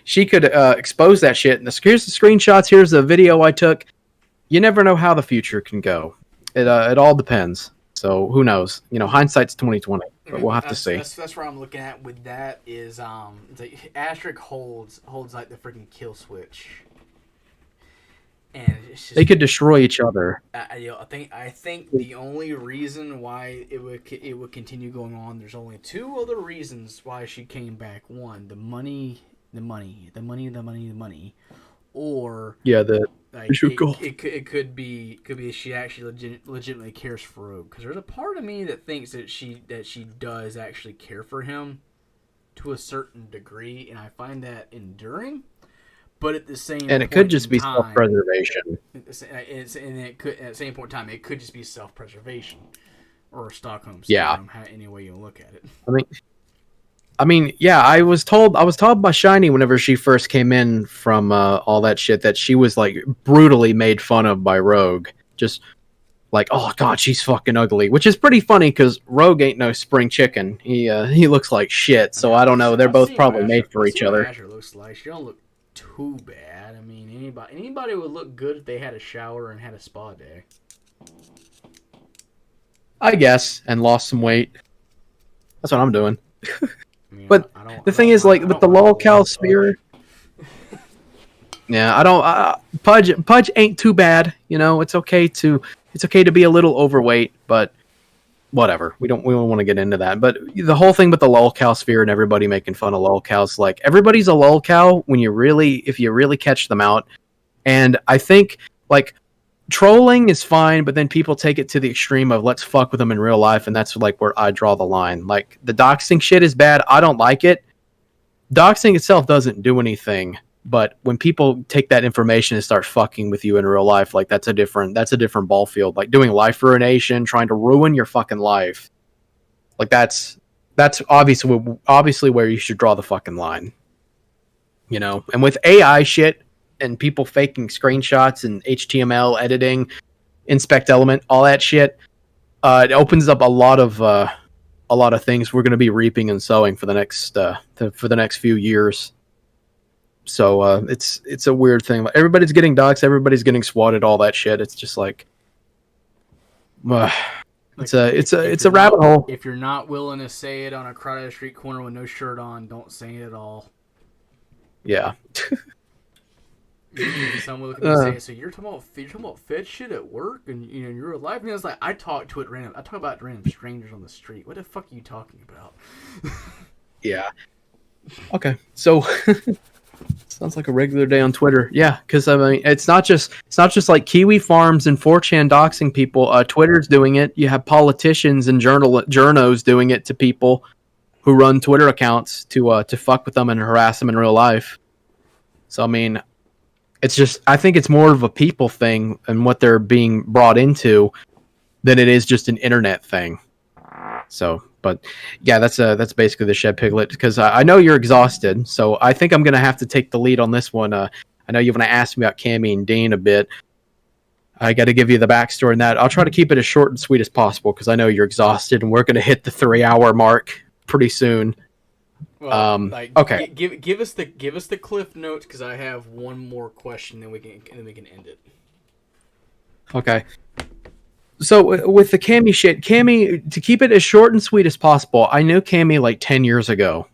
Speaker 3: She could expose that shit. And here's the screenshots. Here's the video I took. You never know how the future can go. It all depends. So who knows? Hindsight's 20/20. But we'll have to see.
Speaker 1: That's where I'm looking at with that is it's like Asterisk holds like the freaking kill switch. And it's just,
Speaker 3: they could destroy each other.
Speaker 1: I think the only reason why it would continue going on, there's only two other reasons why she came back. One, the money, or it could be she actually legitimately cares for Rogue, because there's a part of me that thinks that she does actually care for him to a certain degree, and I find that enduring. But at the same
Speaker 3: and it could just be self-preservation.
Speaker 1: And it could, at the same point in time, it could just be self-preservation or Stockholm
Speaker 3: syndrome.
Speaker 1: Yeah, any way you look at it.
Speaker 3: I mean, yeah. I was told by Shiny whenever she first came in from all that shit that she was like brutally made fun of by Rogue. Just like, oh god, she's fucking ugly, which is pretty funny because Rogue ain't no spring chicken. He looks like shit. So I don't know. They're both probably made for each other.
Speaker 1: Asher looks like she don't look too bad. I mean, anybody would look good if they had a shower and had a spa day.
Speaker 3: I guess, and lost some weight. That's what I'm doing. But the thing is, like, with the lolcow sphere, yeah, I don't. Pudge ain't too bad. It's okay to be a little overweight, but whatever. We don't want to get into that. But the whole thing with the lolcow sphere and everybody making fun of lolcows, like everybody's a lolcow if you really catch them out. And I think like trolling is fine, but then people take it to the extreme of let's fuck with them in real life, and that's like where I draw the line. Like the doxing shit is bad. I don't like it. Doxing itself doesn't do anything, but when people take that information and start fucking with you in real life, like that's a different ball field. Like doing life ruination, trying to ruin your fucking life. Like that's obviously where you should draw the fucking line. And with AI shit and people faking screenshots and HTML editing, inspect element, all that shit, it opens up a lot of things we're going to be reaping and sowing for the next few years. So it's a weird thing. Everybody's getting doxxed, everybody's getting swatted, all that shit. It's just like it's a rabbit hole.
Speaker 1: If you're not willing to say it on a crowded street corner with no shirt on, don't say it at all.
Speaker 3: Yeah.
Speaker 1: Someone look at me and say, "So you're talking about fed shit at work, and in real life?" And I was like, "I talk to it random. I talk about random strangers on the street. What the fuck are you talking about?"
Speaker 3: Yeah. Okay. So sounds like a regular day on Twitter. Yeah, because I mean, it's not just like Kiwi Farms and 4chan doxing people. Twitter's doing it. You have politicians and journos doing it to people who run Twitter accounts to fuck with them and harass them in real life. So I mean, it's just, I think it's more of a people thing and what they're being brought into than it is just an internet thing. So, but yeah, that's basically the Shed Piglet, because I know you're exhausted, so I think I'm gonna have to take the lead on this one. I know you're gonna ask me about Cammy and Dean a bit. I got to give you the backstory on that. I'll try to keep it as short and sweet as possible because I know you're exhausted, and we're gonna hit the 3-hour mark pretty soon.
Speaker 1: Well,
Speaker 3: okay.
Speaker 1: Give us the cliff notes, because I have one more question, then we can end it.
Speaker 3: Okay. So with the Cammy shit, Cammy, to keep it as short and sweet as possible, I knew Cammy like 10 years ago.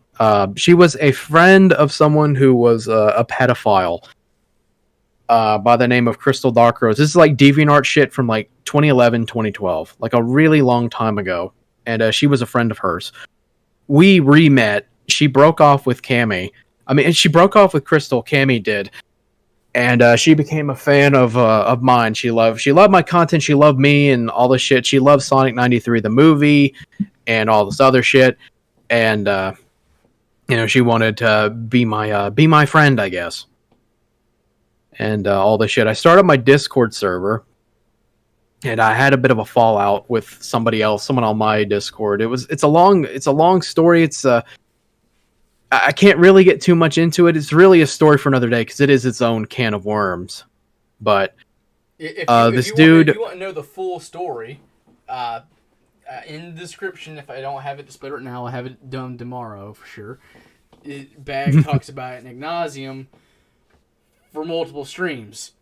Speaker 3: She was a friend of someone who was a pedophile by the name of Crystal Darkrose. This is like DeviantArt shit from like 2011, 2012, like a really long time ago. And she was a friend of hers. We re-met. She broke off with Cammy. I mean, she broke off with Crystal. Cammy did. And she became a fan of mine. She loved my content. She loved me and all this shit. She loved Sonic 93, the movie, and all this other shit. And she wanted to be my friend, I guess. And all this shit. I started my Discord server, and I had a bit of a fallout with somebody else, someone on my Discord. It's a long story. I can't really get too much into it. It's really a story for another day because it is its own can of worms. But if you
Speaker 1: want to know the full story, in the description, if I don't have it displayed right now, I'll have it done tomorrow for sure. Bag talks about it in Ignasium for multiple streams.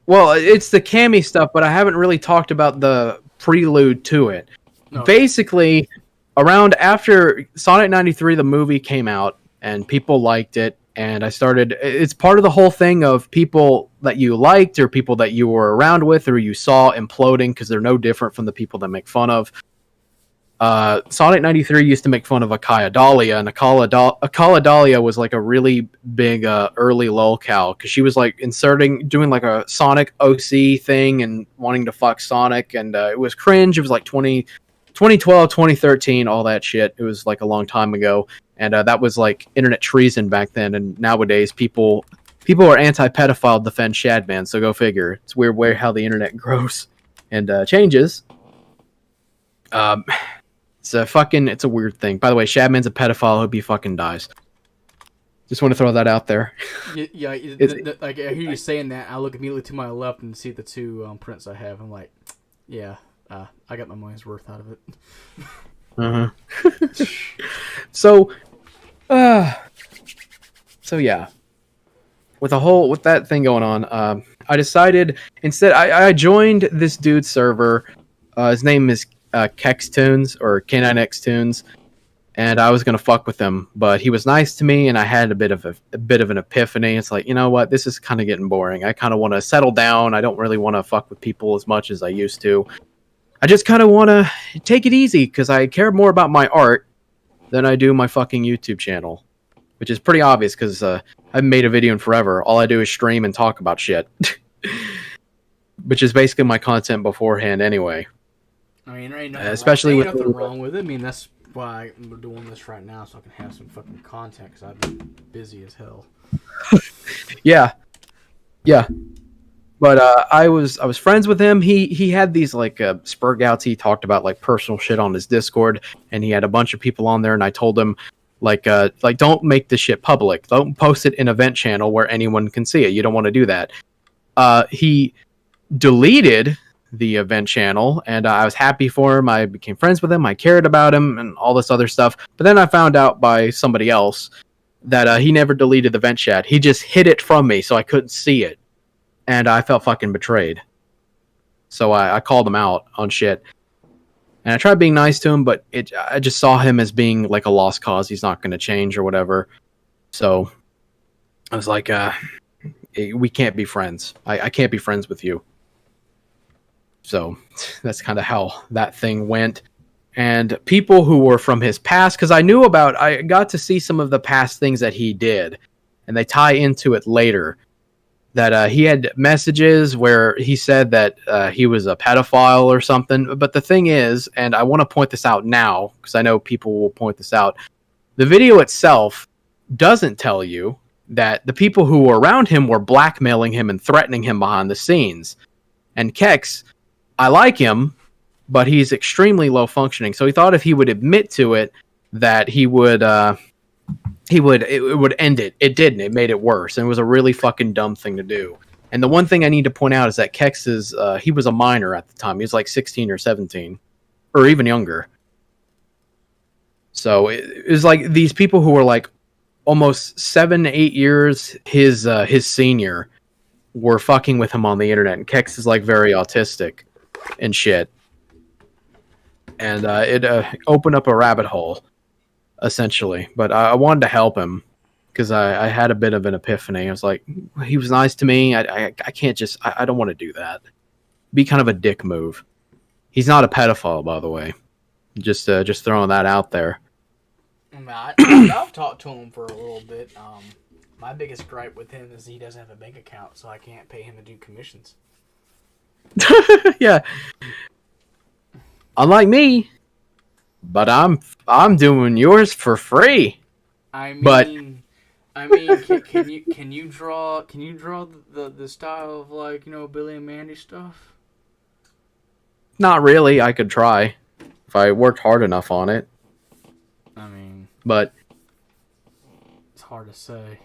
Speaker 3: Well, it's the Cammy stuff, but I haven't really talked about the prelude to it. No. Basically, around after Sonic 93, the movie came out, and people liked it, and it's part of the whole thing of people that you liked, or people that you were around with, or you saw imploding, because they're no different from the people that make fun of. Sonic 93 used to make fun of Akaya Dahlia, and Akala Dahlia was like a really big early lolcow, because she was like doing like a Sonic OC thing, and wanting to fuck Sonic, and it was cringe. It was like 2012, 2013, all that shit. It was like a long time ago, and that was like internet treason back then. And nowadays, people are anti-pedophile, defend Shadman. So go figure. It's weird how the internet grows and changes. It's a weird thing. By the way, Shadman's a pedophile. Hope he fucking dies. Just want to throw that out there.
Speaker 1: Yeah. Like I hear you saying that, I look immediately to my left and see the two prints I have. I'm like, yeah. I got my money's worth out of it.
Speaker 3: Uh-huh. So yeah. With that thing going on, I decided instead I joined this dude's server. His name is Kextunes or K9Xtunes, and I was gonna fuck with him, but he was nice to me, and I had a bit of an epiphany. It's like, you know what, this is kind of getting boring. I kind of want to settle down. I don't really want to fuck with people as much as I used to. I just kind of want to take it easy because I care more about my art than I do my fucking YouTube channel, which is pretty obvious because I haven't made a video in forever. All I do is stream and talk about shit, which is basically my content beforehand anyway.
Speaker 1: I mean, there ain't nothing wrong with it. I mean, that's why I'm doing this right now, so I can have some fucking content because I've been busy as hell.
Speaker 3: Yeah. But I was friends with him. He had these like spurgouts. He talked about like personal shit on his Discord, and he had a bunch of people on there. And I told him like don't make this shit public. Don't post it in event channel where anyone can see it. You don't want to do that. He deleted the event channel, and I was happy for him. I became friends with him. I cared about him and all this other stuff. But then I found out by somebody else that he never deleted the event chat. He just hid it from me so I couldn't see it. And I felt fucking betrayed. So I called him out on shit. And I tried being nice to him, but I just saw him as being like a lost cause. He's not going to change or whatever. So I was like, we can't be friends. I can't be friends with you. So that's kind of how that thing went. And people who were from his past, because I got to see some of the past things that he did, and they tie into it later. That he had messages where he said that he was a pedophile or something. But the thing is, and I want to point this out now, because I know people will point this out, the video itself doesn't tell you that the people who were around him were blackmailing him and threatening him behind the scenes. And Kex, I like him, but he's extremely low functioning. So he thought if he would admit to it, that it would end it. It didn't. It made it worse. And it was a really fucking dumb thing to do. And the one thing I need to point out is that Kex he was a minor at the time. He was like 16 or 17 or even younger. So it was like these people who were like almost 7-8 years his senior were fucking with him on the internet. And Kex is like very autistic and shit. And it opened up a rabbit hole, essentially. But I wanted to help him because I had a bit of an epiphany. I was like, he was nice to me. I can't just... I don't want to do that. Be kind of a dick move. He's not a pedophile, by the way. Just throwing that out there.
Speaker 1: I've talked to him for a little bit. My biggest gripe with him is he doesn't have a bank account, so I can't pay him to do commissions.
Speaker 3: Yeah. Unlike me, but I'm doing yours for free.
Speaker 1: I mean,
Speaker 3: but
Speaker 1: can you draw the style of, like, you know, Billy and Mandy stuff?
Speaker 3: Not really. I could try if I worked hard enough on it.
Speaker 1: I mean,
Speaker 3: but
Speaker 1: it's hard to say.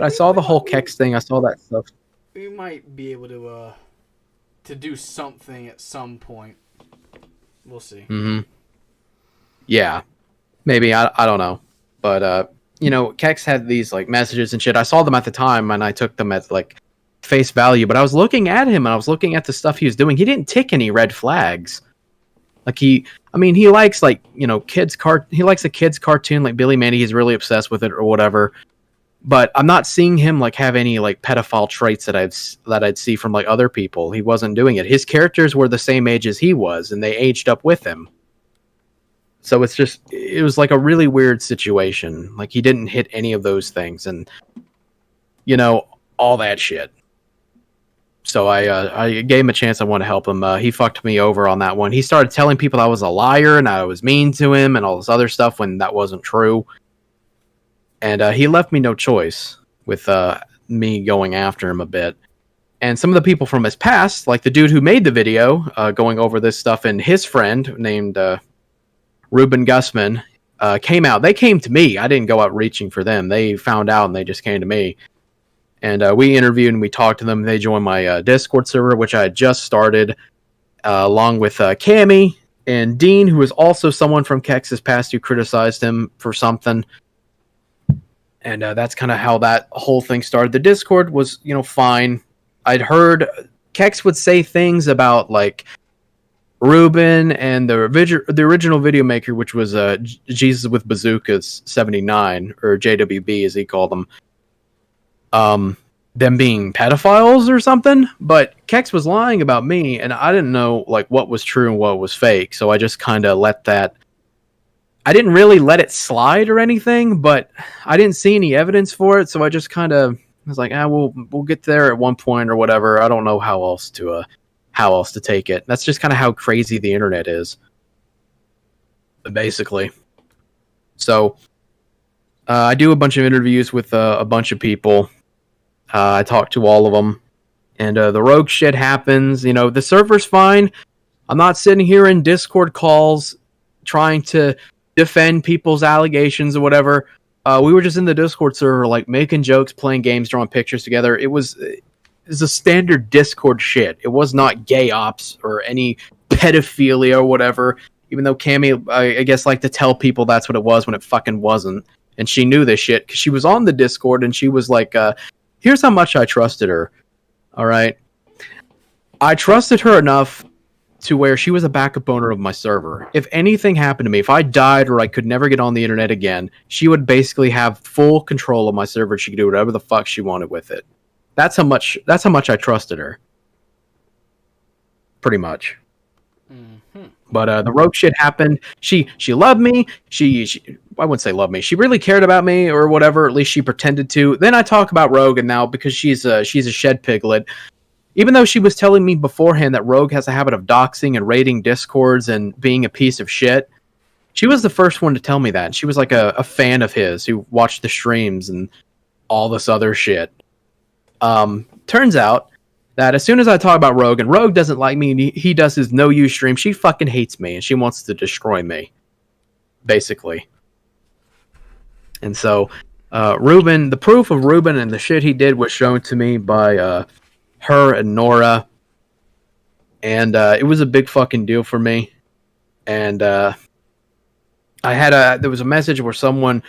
Speaker 3: I saw the whole Kex thing. I saw that stuff.
Speaker 1: We might be able to do something at some point. We'll see.
Speaker 3: Mm-hmm. Yeah, maybe. I don't know, but you know, Kex had these like messages and shit. I saw them at the time, and I took them at like face value. But I was looking at him, and I was looking at the stuff he was doing. He didn't tick any red flags. Like he likes, like, you know, he likes a kid's cartoon like Billy Mandy. He's really obsessed with it or whatever. But I'm not seeing him like have any like pedophile traits that I'd see from like other people. He wasn't doing it. His characters were the same age as he was, and they aged up with him. So it was like a really weird situation. Like he didn't hit any of those things, and you know, all that shit. So I gave him a chance. I want to help him. He fucked me over on that one. He started telling people I was a liar and I was mean to him and all this other stuff when that wasn't true. And he left me no choice with me going after him a bit. And some of the people from his past, like the dude who made the video going over this stuff, and his friend named Ruben Gussman came out. They came to me. I didn't go out reaching for them. They found out and they just came to me. And we interviewed and we talked to them. They joined my Discord server, which I had just started, along with Cammy and Dean, who was also someone from Kex's past who criticized him for something. And that's kind of how that whole thing started. The Discord was, you know, fine. I'd heard Kex would say things about, like, Ruben and the original video maker, which was Jesus with Bazookas 79, or JWB as he called them. Them being pedophiles or something, but Kex was lying about me, and I didn't know like what was true and what was fake, so I just kind of let that. I didn't really let it slide or anything, but I didn't see any evidence for it, so I just kind of was like, we'll get there at one point or whatever. I don't know how else to take it. That's just kind of how crazy the internet is, basically. So I do a bunch of interviews with a bunch of people. I talk to all of them, and the rogue shit happens. You know, the server's fine. I'm not sitting here in Discord calls trying to defend people's allegations or whatever. We were just in the Discord server, like, making jokes, playing games, drawing pictures together. It was a standard Discord shit. It was not gay ops or any pedophilia or whatever, even though Cammy, I guess, liked to tell people that's what it was when it fucking wasn't. And she knew this shit because she was on the Discord, and she was like, here's how much I trusted her. All right. I trusted her enough to where she was a backup owner of my server. If anything happened to me, if I died or I could never get on the internet again, she would basically have full control of my server. She could do whatever the fuck she wanted with it. That's how much I trusted her. Pretty much.
Speaker 1: Mm-hmm.
Speaker 3: But the rogue shit happened. She loved me. She I wouldn't say love me. She really cared about me or whatever. At least she pretended to. Then I talk about Rogue, and now because she's a shed piglet. Even though she was telling me beforehand that Rogue has a habit of doxing and raiding discords and being a piece of shit, she was the first one to tell me that. She was like a fan of his who watched the streams and all this other shit. Turns out that as soon as I talk about Rogue, and Rogue doesn't like me, and he does his no-use stream, she fucking hates me, and she wants to destroy me, basically. And so, Ruben, the proof of Ruben and the shit he did was shown to me by her and Nora, and it was a big fucking deal for me. And there was a message where someone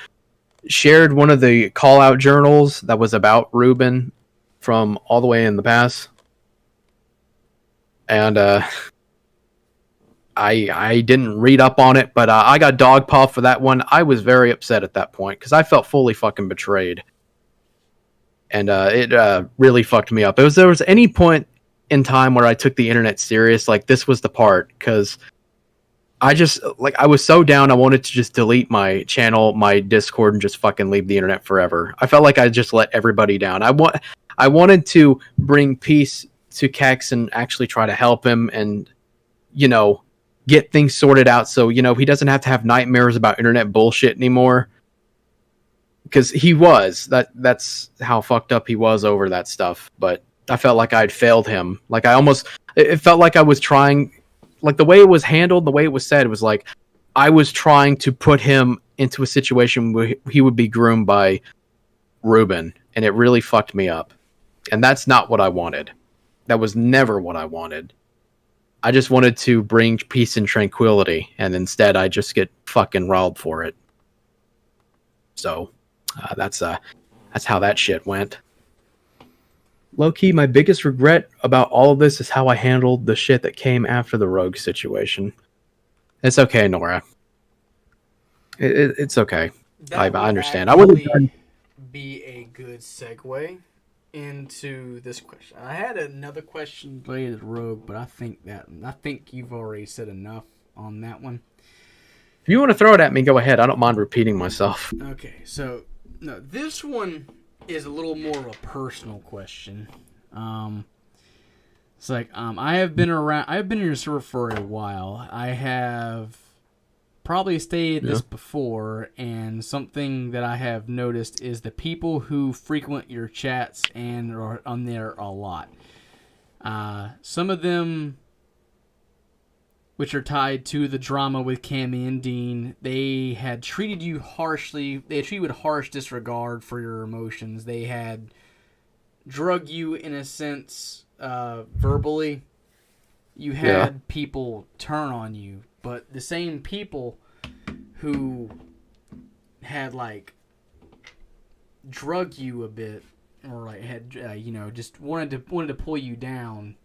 Speaker 3: shared one of the call-out journals that was about Ruben from all the way in the past. And I didn't read up on it, but I got dogpile for that one. I was very upset at that point because I felt fully fucking betrayed. And it really fucked me up. There was any point in time where I took the internet serious, like this was the part, because I was so down. I wanted to just delete my channel, my Discord, and just fucking leave the internet forever. I felt like I just let everybody down. I wanted to bring peace to Kex and actually try to help him and, get things sorted out so, he doesn't have to have nightmares about internet bullshit anymore. Because he was. That's how fucked up he was over that stuff. But I felt like I'd failed him. Like it felt like I was trying, like the way it was handled, the way it was said, was like I was trying to put him into a situation where he would be groomed by Ruben. And it really fucked me up. And that's not what I wanted. That was never what I wanted. I just wanted to bring peace and tranquility. And instead I just get fucking robbed for it. So... that's how that shit went. Low-key, my biggest regret about all of this is how I handled the shit that came after the Rogue situation. It's okay, Nora. It's okay. I understand. I wouldn't
Speaker 1: be a good segue into this question. I had another question related to Rogue, but I think you've already said enough on that one.
Speaker 3: If you want to throw it at me, go ahead. I don't mind repeating myself.
Speaker 1: Okay, so... No, this one is a little more of a personal question. It's like I have been in your server for a while. I have probably stated this before, and something that I have noticed is the people who frequent your chats and are on there a lot. Some of them, which are tied to the drama with Cammy and Dean, they had treated you harshly. They had treated you with harsh disregard for your emotions. They had drugged you, in a sense, verbally. You had people turn on you, but the same people who had, drugged you a bit, or, had, just wanted to pull you down,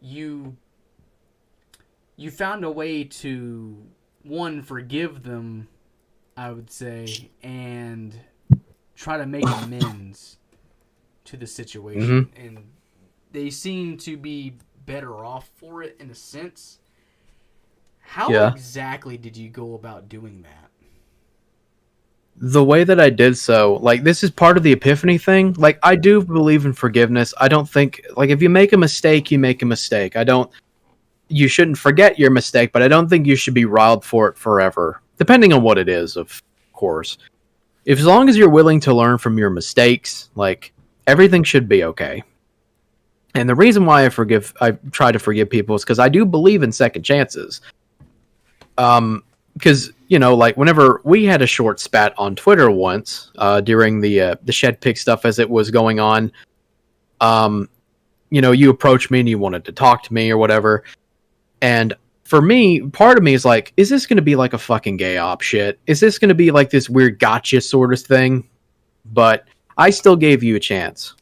Speaker 1: you found a way to, one, forgive them, I would say, and try to make amends to the situation.
Speaker 3: Mm-hmm.
Speaker 1: And they seem to be better off for it, in a sense. How exactly did you go about doing that?
Speaker 3: The way that I did so, this is part of the epiphany thing. I do believe in forgiveness. I don't think, if you make a mistake, you make a mistake. You shouldn't forget your mistake, but I don't think you should be riled for it forever. Depending on what it is, of course. As long as you're willing to learn from your mistakes, everything should be okay. And the reason why I try to forgive people is because I do believe in second chances. Because, whenever we had a short spat on Twitter once, during the Shed Pig stuff as it was going on, you approached me and you wanted to talk to me or whatever. And for me, part of me is is this going to be a fucking gay op shit? Is this going to be this weird gotcha sort of thing? But I still gave you a chance.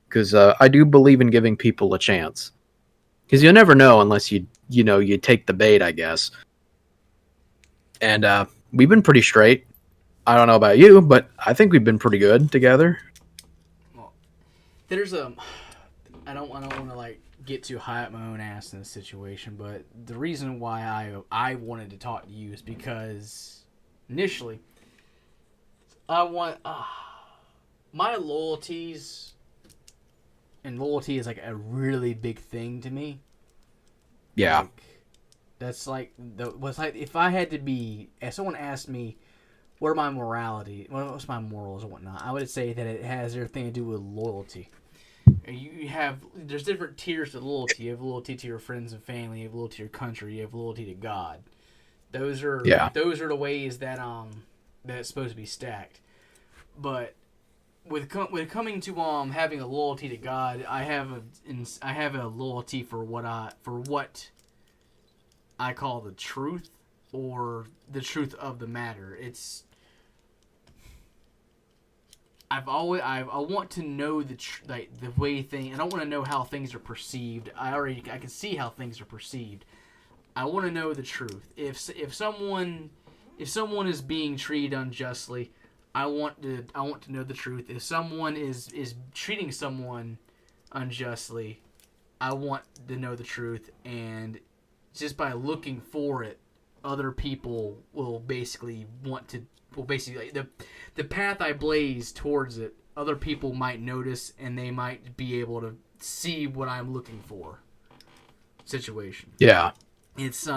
Speaker 3: Because I do believe in giving people a chance. Because you'll never know unless you you take the bait, I guess. And we've been pretty straight. I don't know about you, but I think we've been pretty good together.
Speaker 1: Well, there's I don't want to like get too high up my own ass in this situation, but the reason why I wanted to talk to you is because initially I want my loyalties, and loyalty is like a really big thing to me.
Speaker 3: Yeah.
Speaker 1: Like, that's like if I had to be, if someone asked me what are my morality, what's my morals and whatnot, I would say that it has everything to do with loyalty. There's different tiers to loyalty. You have loyalty to your friends and family. You have loyalty to your country. You have loyalty to God. Those are the ways that it's supposed to be stacked. But with coming to having a loyalty to God, I have a loyalty for what I call the truth, or the truth of the matter. I want to know the way things. I don't want to know how things are perceived. I can see how things are perceived. I want to know the truth. If someone is being treated unjustly, I want to know the truth. If someone is treating someone unjustly, I want to know the truth. And just by looking for it, other people will basically the path I blaze towards it, other people might notice, and they might be able to see what I'm looking for. Situation.
Speaker 3: Yeah.
Speaker 1: It's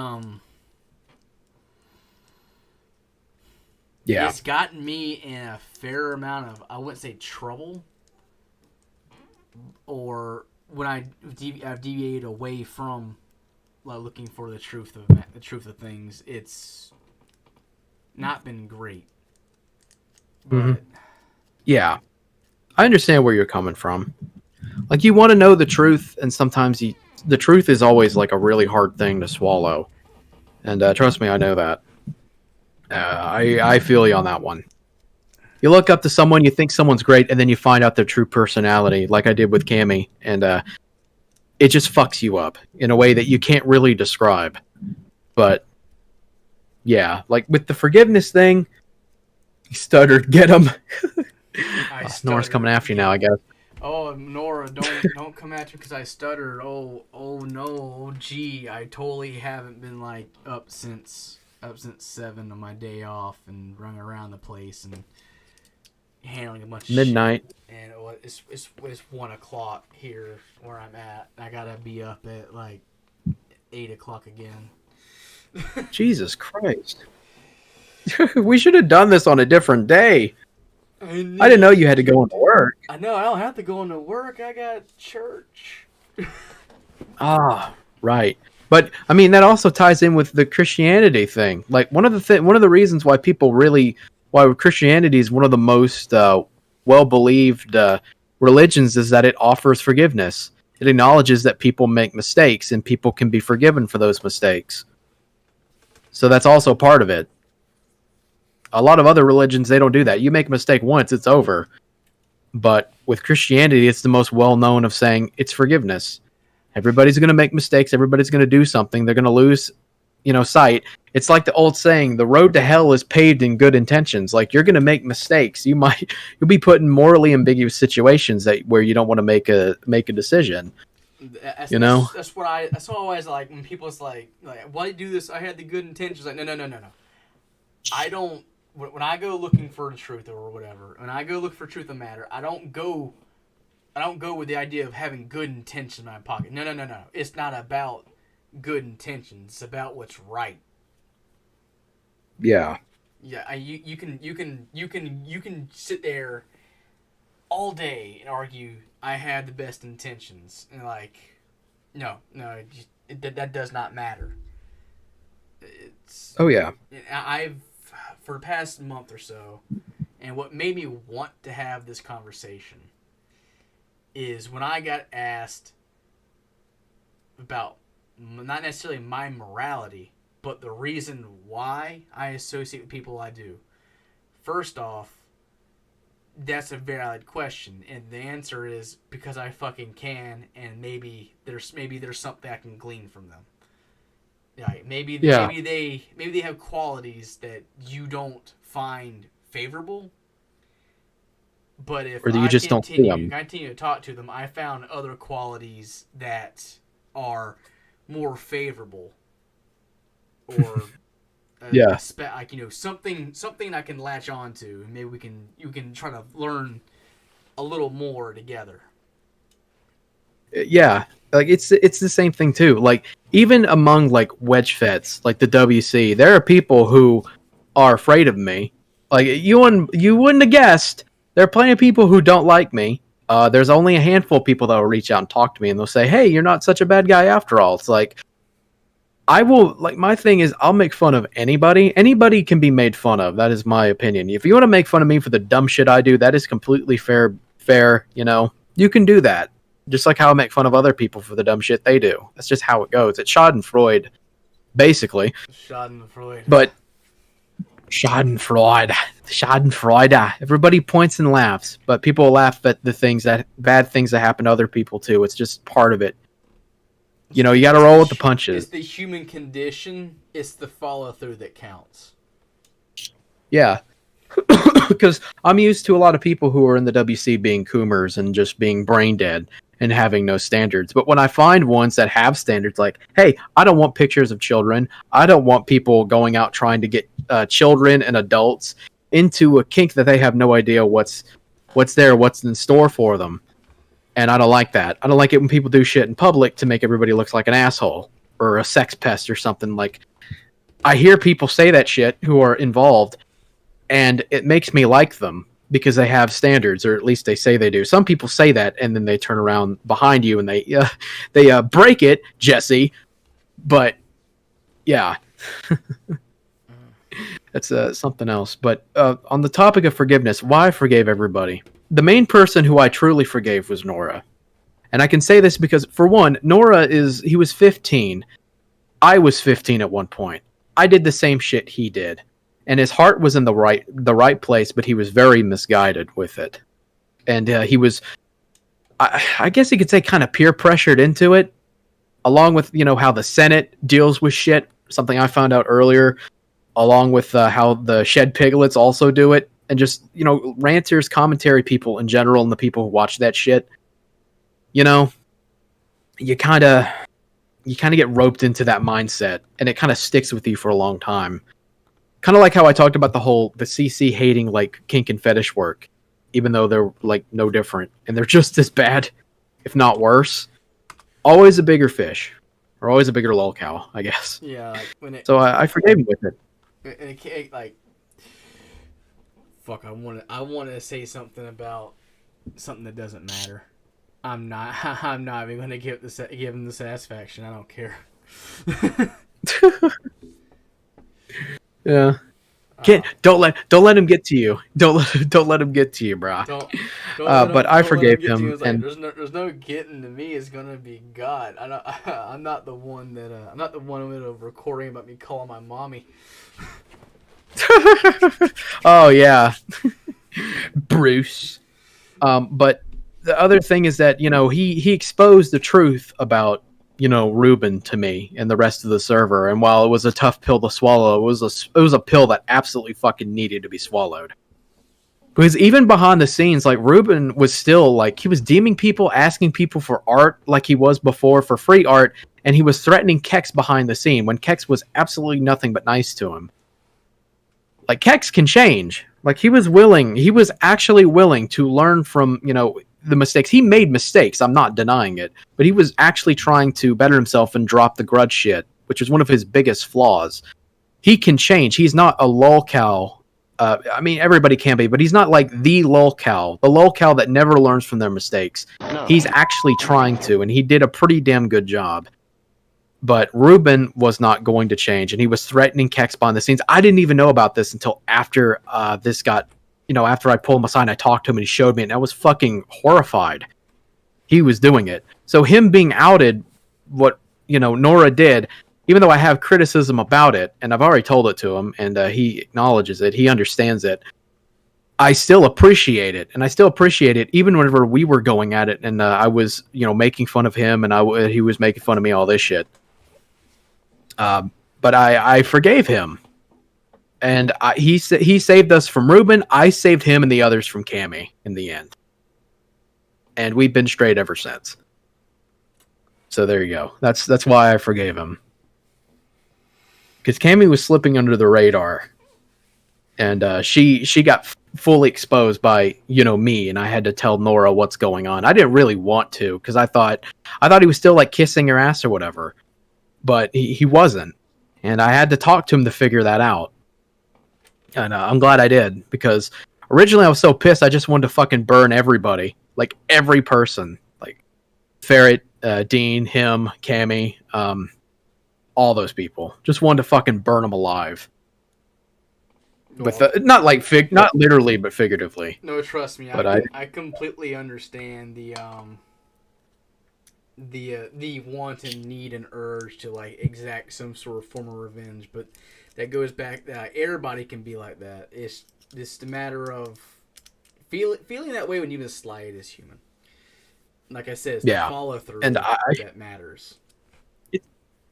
Speaker 3: Yeah.
Speaker 1: It's gotten me in a fair amount of, I wouldn't say trouble, or when I've deviated away from looking for the truth of things. It's not been great. But
Speaker 3: Yeah. I understand where you're coming from. Like, you want to know the truth, and sometimes the truth is always like a really hard thing to swallow. And trust me, I know that. I feel you on that one. You look up to someone, you think someone's great, and then you find out their true personality, like I did with Cammy, and it just fucks you up in a way that you can't really describe. But yeah, like with the forgiveness thing, he stuttered. Get him. Nora's coming after you now, I guess.
Speaker 1: Oh, Nora, don't come at you because I stuttered. Oh no, oh gee, I totally haven't been like up since 7 on my day off and running around the place and handling a bunch of
Speaker 3: Midnight.
Speaker 1: shit. And it's 1 o'clock here where I'm at. I gotta be up at like 8 o'clock again.
Speaker 3: Jesus Christ. We should have done this on a different day. I didn't know you had to go into work.
Speaker 1: I know, I don't have to go into work. I got church.
Speaker 3: Ah, right. But I mean, that also ties in with the Christianity thing. Like one of the reasons why Christianity is one of the most well believed religions is that it offers forgiveness. It acknowledges that people make mistakes and people can be forgiven for those mistakes. So that's also part of it. A lot of other religions, they don't do that. You make a mistake once, it's over. But with Christianity, it's the most well-known of saying it's forgiveness. Everybody's going to make mistakes. Everybody's going to do something. They're going to lose, sight. It's like the old saying, the road to hell is paved in good intentions. Like, you're going to make mistakes. You'll be put in morally ambiguous situations where you don't want to make a decision.
Speaker 1: That's always like when people's like, why do you do this? I had the good intentions. Like, no. I don't. When I go looking for the truth or whatever, when I go look for truth of matter, I don't go with the idea of having good intentions in my pocket. No. It's not about good intentions. It's about what's right.
Speaker 3: Yeah.
Speaker 1: Yeah. You can sit there all day and argue I had the best intentions, and like, no, that does not matter.
Speaker 3: Oh yeah.
Speaker 1: For the past month or so, and what made me want to have this conversation is when I got asked about not necessarily my morality, but the reason why I associate with people I do. First off, that's a valid question, and the answer is because I fucking can, and maybe there's something I can glean from them. Like maybe
Speaker 3: Yeah.
Speaker 1: maybe they have qualities that you don't find favorable. But if
Speaker 3: Or that you just don't see them.
Speaker 1: continue to talk to them, I found other qualities that are more favorable, or
Speaker 3: Yeah.
Speaker 1: like something I can latch on to, and maybe you can try to learn a little more together.
Speaker 3: Yeah, like it's the same thing too. Like even among like wedge feds, like the WC, there are people who are afraid of me. Like you wouldn't have guessed. There are plenty of people who don't like me. There's only a handful of people that will reach out and talk to me, and they'll say, "Hey, you're not such a bad guy after all." It's like I will like my thing is I'll make fun of anybody. Anybody can be made fun of. That is my opinion. If you want to make fun of me for the dumb shit I do, that is completely fair. Fair, you can do that. Just like how I make fun of other people for the dumb shit they do. That's just how it goes. It's Schadenfreude, basically.
Speaker 1: Schadenfreude.
Speaker 3: But Schadenfreude. Everybody points and laughs, but people laugh at the bad things that happen to other people too. It's just part of it. You got to roll with the punches.
Speaker 1: It's the human condition. It's the follow through that counts.
Speaker 3: Yeah. Because I'm used to a lot of people who are in the WC being coomers and just being brain dead and having no standards. But when I find ones that have standards, like, hey, I don't want pictures of children. I don't want people going out trying to get children and adults into a kink that they have no idea what's there, what's in store for them. And I don't like that. I don't like it when people do shit in public to make everybody look like an asshole or a sex pest or something. Like, I hear people say that shit who are involved, and it makes me like them because they have standards, or at least they say they do. Some people say that, and then they turn around behind you and they break it, Jesse. But yeah, that's something else. But on the topic of forgiveness, why I forgave everybody. The main person who I truly forgave was Nora. And I can say this because, for one, he was 15. I was 15 at one point. I did the same shit he did. And his heart was in the right place, but he was very misguided with it. And he was, I guess you could say, kind of peer pressured into it, along with, how the Senate deals with shit, something I found out earlier, along with how the Shed Piglets also do it. And just, ranters, commentary people in general, and the people who watch that shit, you kind of get roped into that mindset, and it kind of sticks with you for a long time. Kind of like how I talked about the CC hating like kink and fetish work, even though they're like no different, and they're just as bad, if not worse. Always a bigger fish, or always a bigger lolcow, I guess.
Speaker 1: Yeah.
Speaker 3: So I forgave him with it.
Speaker 1: And it like. Fuck! I want to say something about something that doesn't matter. I'm not even going to give him the satisfaction. I don't care.
Speaker 3: Yeah. Don't let him get to you. Don't let him get to you, bro. But I forgave him.
Speaker 1: And there's no getting to me. It's gonna be God. I'm not the one recording about me calling my mommy.
Speaker 3: Oh yeah, Bruce. But the other thing is that he exposed the truth about Ruben to me and the rest of the server. And while it was a tough pill to swallow, it was a pill that absolutely fucking needed to be swallowed. Because even behind the scenes, like Ruben was still like he was deeming people, asking people for art like he was before for free art, and he was threatening Kex behind the scene when Kex was absolutely nothing but nice to him. Like Kex can change. Like he was actually willing to learn from, the mistakes. He made mistakes, I'm not denying it, but he was actually trying to better himself and drop the grudge shit, which is one of his biggest flaws. He can change. He's not a lolcow. I mean, everybody can be, but he's not like the lolcow that never learns from their mistakes. No. He's actually trying to, and he did a pretty damn good job. But Ruben was not going to change, and he was threatening Kex behind the scenes. I didn't even know about this until after this got, after I pulled him aside, I talked to him, and he showed me, and I was fucking horrified. He was doing it. So him being outed, what, Nora did, even though I have criticism about it, and I've already told it to him, and he acknowledges it, he understands it, I still appreciate it, and I still appreciate it even whenever we were going at it, and I was, making fun of him, and he was making fun of me, all this shit. But I forgave him, and he saved us from Ruben. I saved him and the others from Cammy in the end, and we've been straight ever since. So there you go. That's why I forgave him, because Cammy was slipping under the radar, and she got fully exposed by me, and I had to tell Nora what's going on. I didn't really want to, because I thought he was still like kissing her ass or whatever, but he wasn't, and I had to talk to him to figure that out. And I'm glad I did, because originally I was so pissed I just wanted to fucking burn everybody, like every person, like Ferret, Dean, him, Cammy, all those people. Just wanted to fucking burn them alive. With not literally, but figuratively.
Speaker 1: No, trust me,
Speaker 3: but
Speaker 1: I completely understand the want and need and urge to like exact some sort of form of revenge, but that goes back. Everybody can be like that. It's just a matter of feeling that way when you've been slighted as human. Like I said, it's the follow through that matters.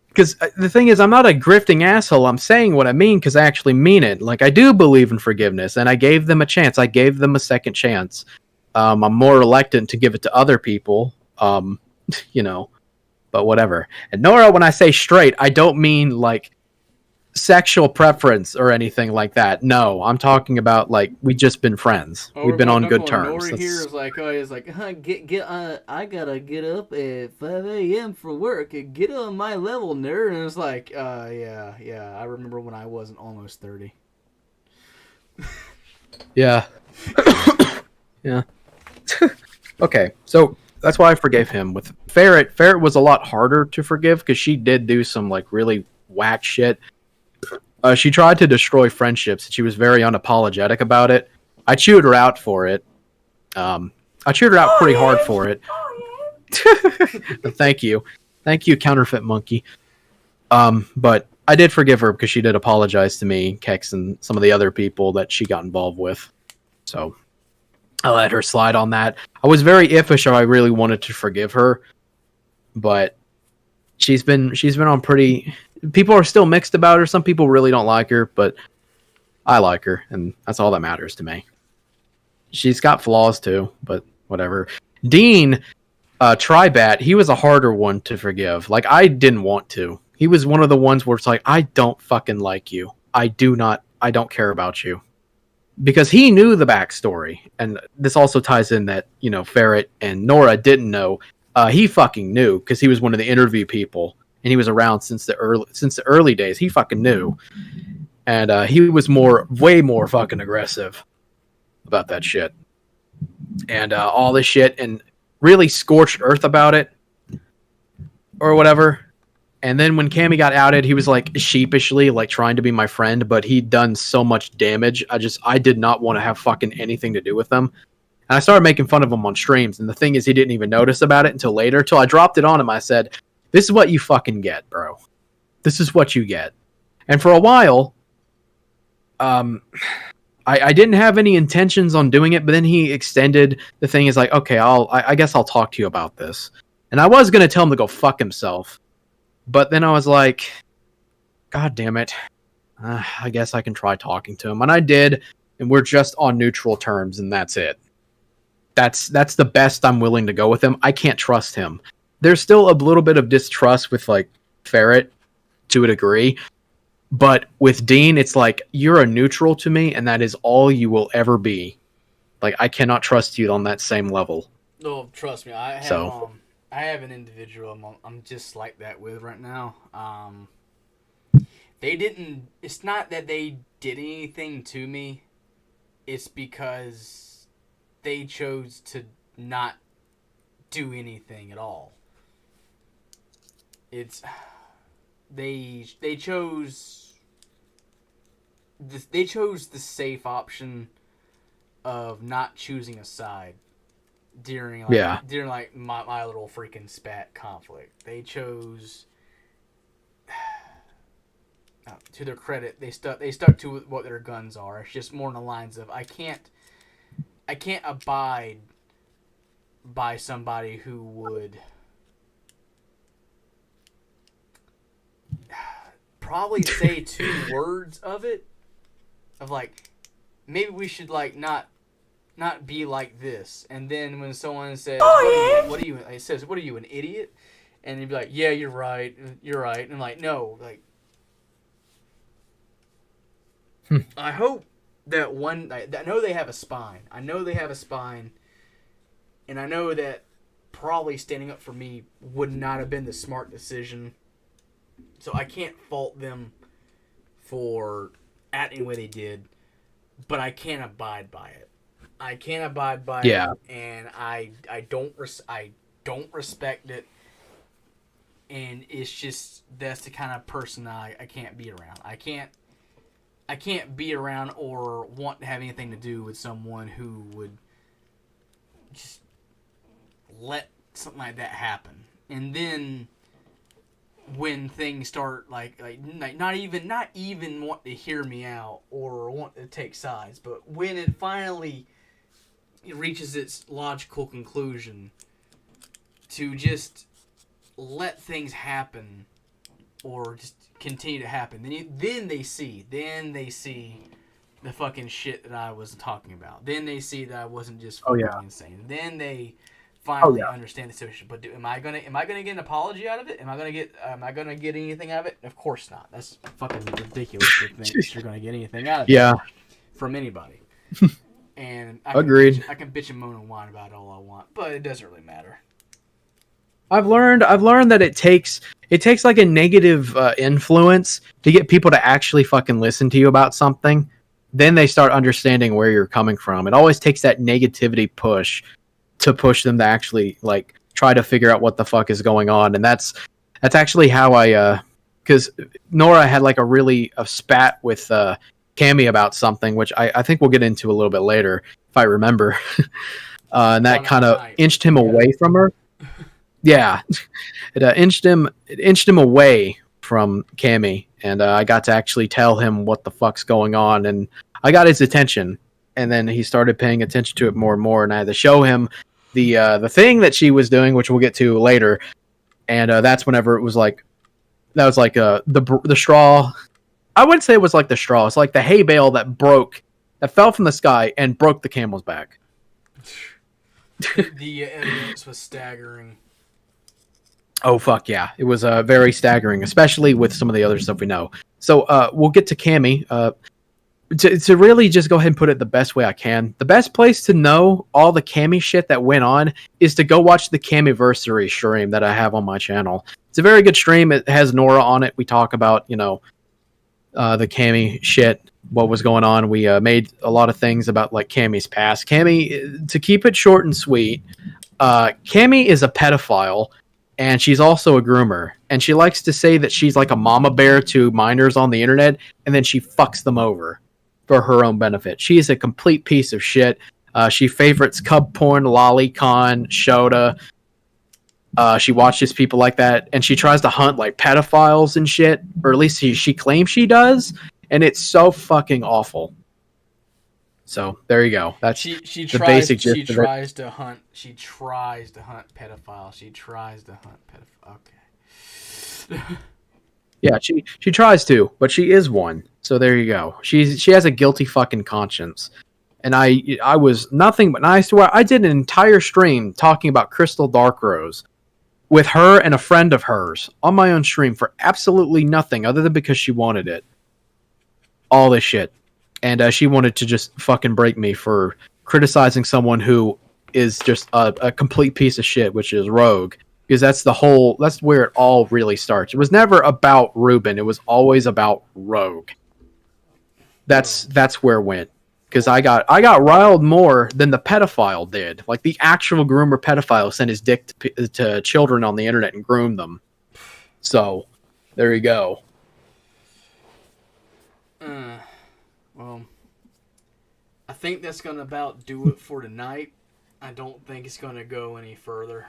Speaker 3: Because the thing is, I'm not a grifting asshole. I'm saying what I mean because I actually mean it. Like, I do believe in forgiveness, and I gave them a chance. I gave them a second chance. I'm more reluctant to give it to other people, but whatever. And Nora, when I say straight, I don't mean, like, sexual preference or anything like that. No, I'm talking about, like, we've just been friends. We've been on good terms.
Speaker 1: Nora here is like, I gotta get up at 5 a.m. for work and get on my level, nerd. And it's like, yeah, I remember when I wasn't almost 30.
Speaker 3: Yeah. Yeah. Okay, so that's why I forgave him. With Ferret was a lot harder to forgive because she did do some, like, really whack shit. She tried to destroy friendships, and she was very unapologetic about it. I chewed her out for it. I chewed her out pretty hard for it. Thank you, counterfeit monkey. But I did forgive her because she did apologize to me, Kex, and some of the other people that she got involved with. So I let her slide on that. I was very iffish if I really wanted to forgive her, but she's been on pretty. People are still mixed about her. Some people really don't like her, but I like her, and that's all that matters to me. She's got flaws too, but whatever. Dean, Tribat, he was a harder one to forgive. Like, I didn't want to. He was one of the ones where it's like, I don't fucking like you. I don't care about you. Because he knew the backstory, and this also ties in that, Ferret and Nora didn't know. He fucking knew, because he was one of the interview people. And he was around since the early days. He fucking knew, and he was way more fucking aggressive about that shit, and all this shit, and really scorched earth about it, or whatever. And then when Cammy got outed, he was like sheepishly like trying to be my friend, but he'd done so much damage. I did not want to have fucking anything to do with them. And I started making fun of him on streams. And the thing is, he didn't even notice about it until later. Till I dropped it on him. I said, "This is what you fucking get, bro. This is what you get." And for a while, I didn't have any intentions on doing it, but then he extended the thing. Is like, okay, I guess I'll talk to you about this. And I was gonna tell him to go fuck himself, but then I was like, God damn it, I guess I can try talking to him, and I did, and we're just on neutral terms, and that's it. That's the best I'm willing to go with him. I can't trust him. There's still a little bit of distrust with like Ferret to a degree, but with Dean, it's like, you're a neutral to me, and that is all you will ever be. Like, I cannot trust you on that same level.
Speaker 1: No, trust me, I have an individual I'm just like that with right now. It's not that they did anything to me. It's because they chose to not do anything at all. They chose the safe option of not choosing a side during my little freaking spat conflict. They chose, to their credit, they stuck to what their guns are. It's just more in the lines of, I can't abide by somebody who would probably say 2 words of it, of like, maybe we should like not be like this. And then when someone says, what are you? It says, what are you, an idiot? And you'd be like, yeah, you're right. And I'm like, no, like, I hope that I know they have a spine. And I know that probably standing up for me would not have been the smart decision. So I can't fault them for acting the way they did, but I can't abide by it.
Speaker 3: Yeah.
Speaker 1: And I don't respect it. And it's just, that's the kind of person I can't be around. I can't be around or want to have anything to do with someone who would just let something like that happen. And then when things start like not even want to hear me out or want to take sides, but when it finally reaches its logical conclusion, to just let things happen or just continue to happen, then they see the fucking shit that I was talking about. Then they see that I wasn't just fucking insane. Then they finally understand the situation. But am I gonna get an apology out of it? Am I gonna get anything out of it? Of course not. That's fucking ridiculous to think that you're gonna get anything out of it from anybody. And
Speaker 3: Agreed.
Speaker 1: I can bitch and moan and whine about it all I want, but it doesn't really matter.
Speaker 3: I've learned that it takes like a negative influence to get people to actually fucking listen to you about something. Then they start understanding where you're coming from. It always takes that negativity push to push them to actually like try to figure out what the fuck is going on. And that's actually how I because Nora had like a spat with Cammy about something, which I think we'll get into a little bit later if I remember. And that kind of inched him away from her. Yeah, it inched him away from Cammy, and I got to actually tell him what the fuck's going on, and I got his attention, and then he started paying attention to it more and more, and I had to show him the thing that she was doing, which we'll get to later, and that's whenever it was like, that was like the straw. I wouldn't say it was like the straw. It's like the hay bale that fell from the sky and broke the camel's back.
Speaker 1: The evidence was staggering.
Speaker 3: Oh, fuck yeah. It was very staggering, especially with some of the other stuff we know. So we'll get to Cammy. To really just go ahead and put it the best way I can, the best place to know all the Cammy shit that went on is to go watch the Cammyversary stream that I have on my channel. It's a very good stream. It has Nora on it. We talk about, the Cammy shit, what was going on. We made a lot of things about like Cammy's past. Cammy, to keep it short and sweet, Cammy is a pedophile. And she's also a groomer. And she likes to say that she's like a mama bear to minors on the internet. And then she fucks them over for her own benefit. She is a complete piece of shit. She favorites cub porn, lolicon, Shota. She watches people like that. And she tries to hunt like pedophiles and shit. Or at least she claims she does. And it's so fucking awful. So there you go. That's the basic gist. She tries to hunt
Speaker 1: pedophiles. Okay.
Speaker 3: Yeah, she tries to, but she is one. So there you go. She has a guilty fucking conscience. And I was nothing but nice to her. I did an entire stream talking about Crystal Darkrose with her and a friend of hers on my own stream for absolutely nothing other than because she wanted it. All this shit. And she wanted to just fucking break me for criticizing someone who is just a complete piece of shit, which is Rogue. Because that's where it all really starts. It was never about Ruben. It was always about Rogue. That's where it went. Because I got riled more than the pedophile did. Like the actual groomer pedophile sent his dick to children on the internet and groomed them. So, there you go.
Speaker 1: Well, I think that's going to about do it for tonight. I don't think it's going to go any further.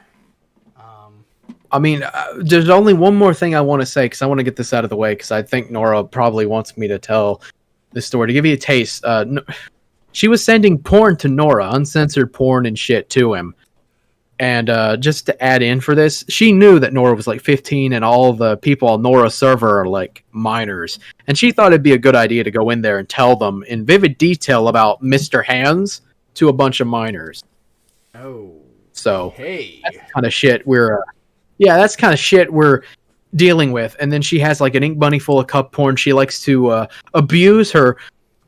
Speaker 3: I mean, there's only one more thing I want to say, because I want to get this out of the way, because I think Nora probably wants me to tell this story. To give you a taste, she was sending porn to Nora, uncensored porn and shit to him. And just to add in for this, she knew that Nora was like 15 and all the people on Nora's server are like minors. And she thought it'd be a good idea to go in there and tell them in vivid detail about Mr. Hands to a bunch of minors.
Speaker 1: Oh.
Speaker 3: So
Speaker 1: Hey.
Speaker 3: that's kind of shit that's kind of shit we're dealing with. And then she has like an ink bunny full of cup porn. She likes to abuse her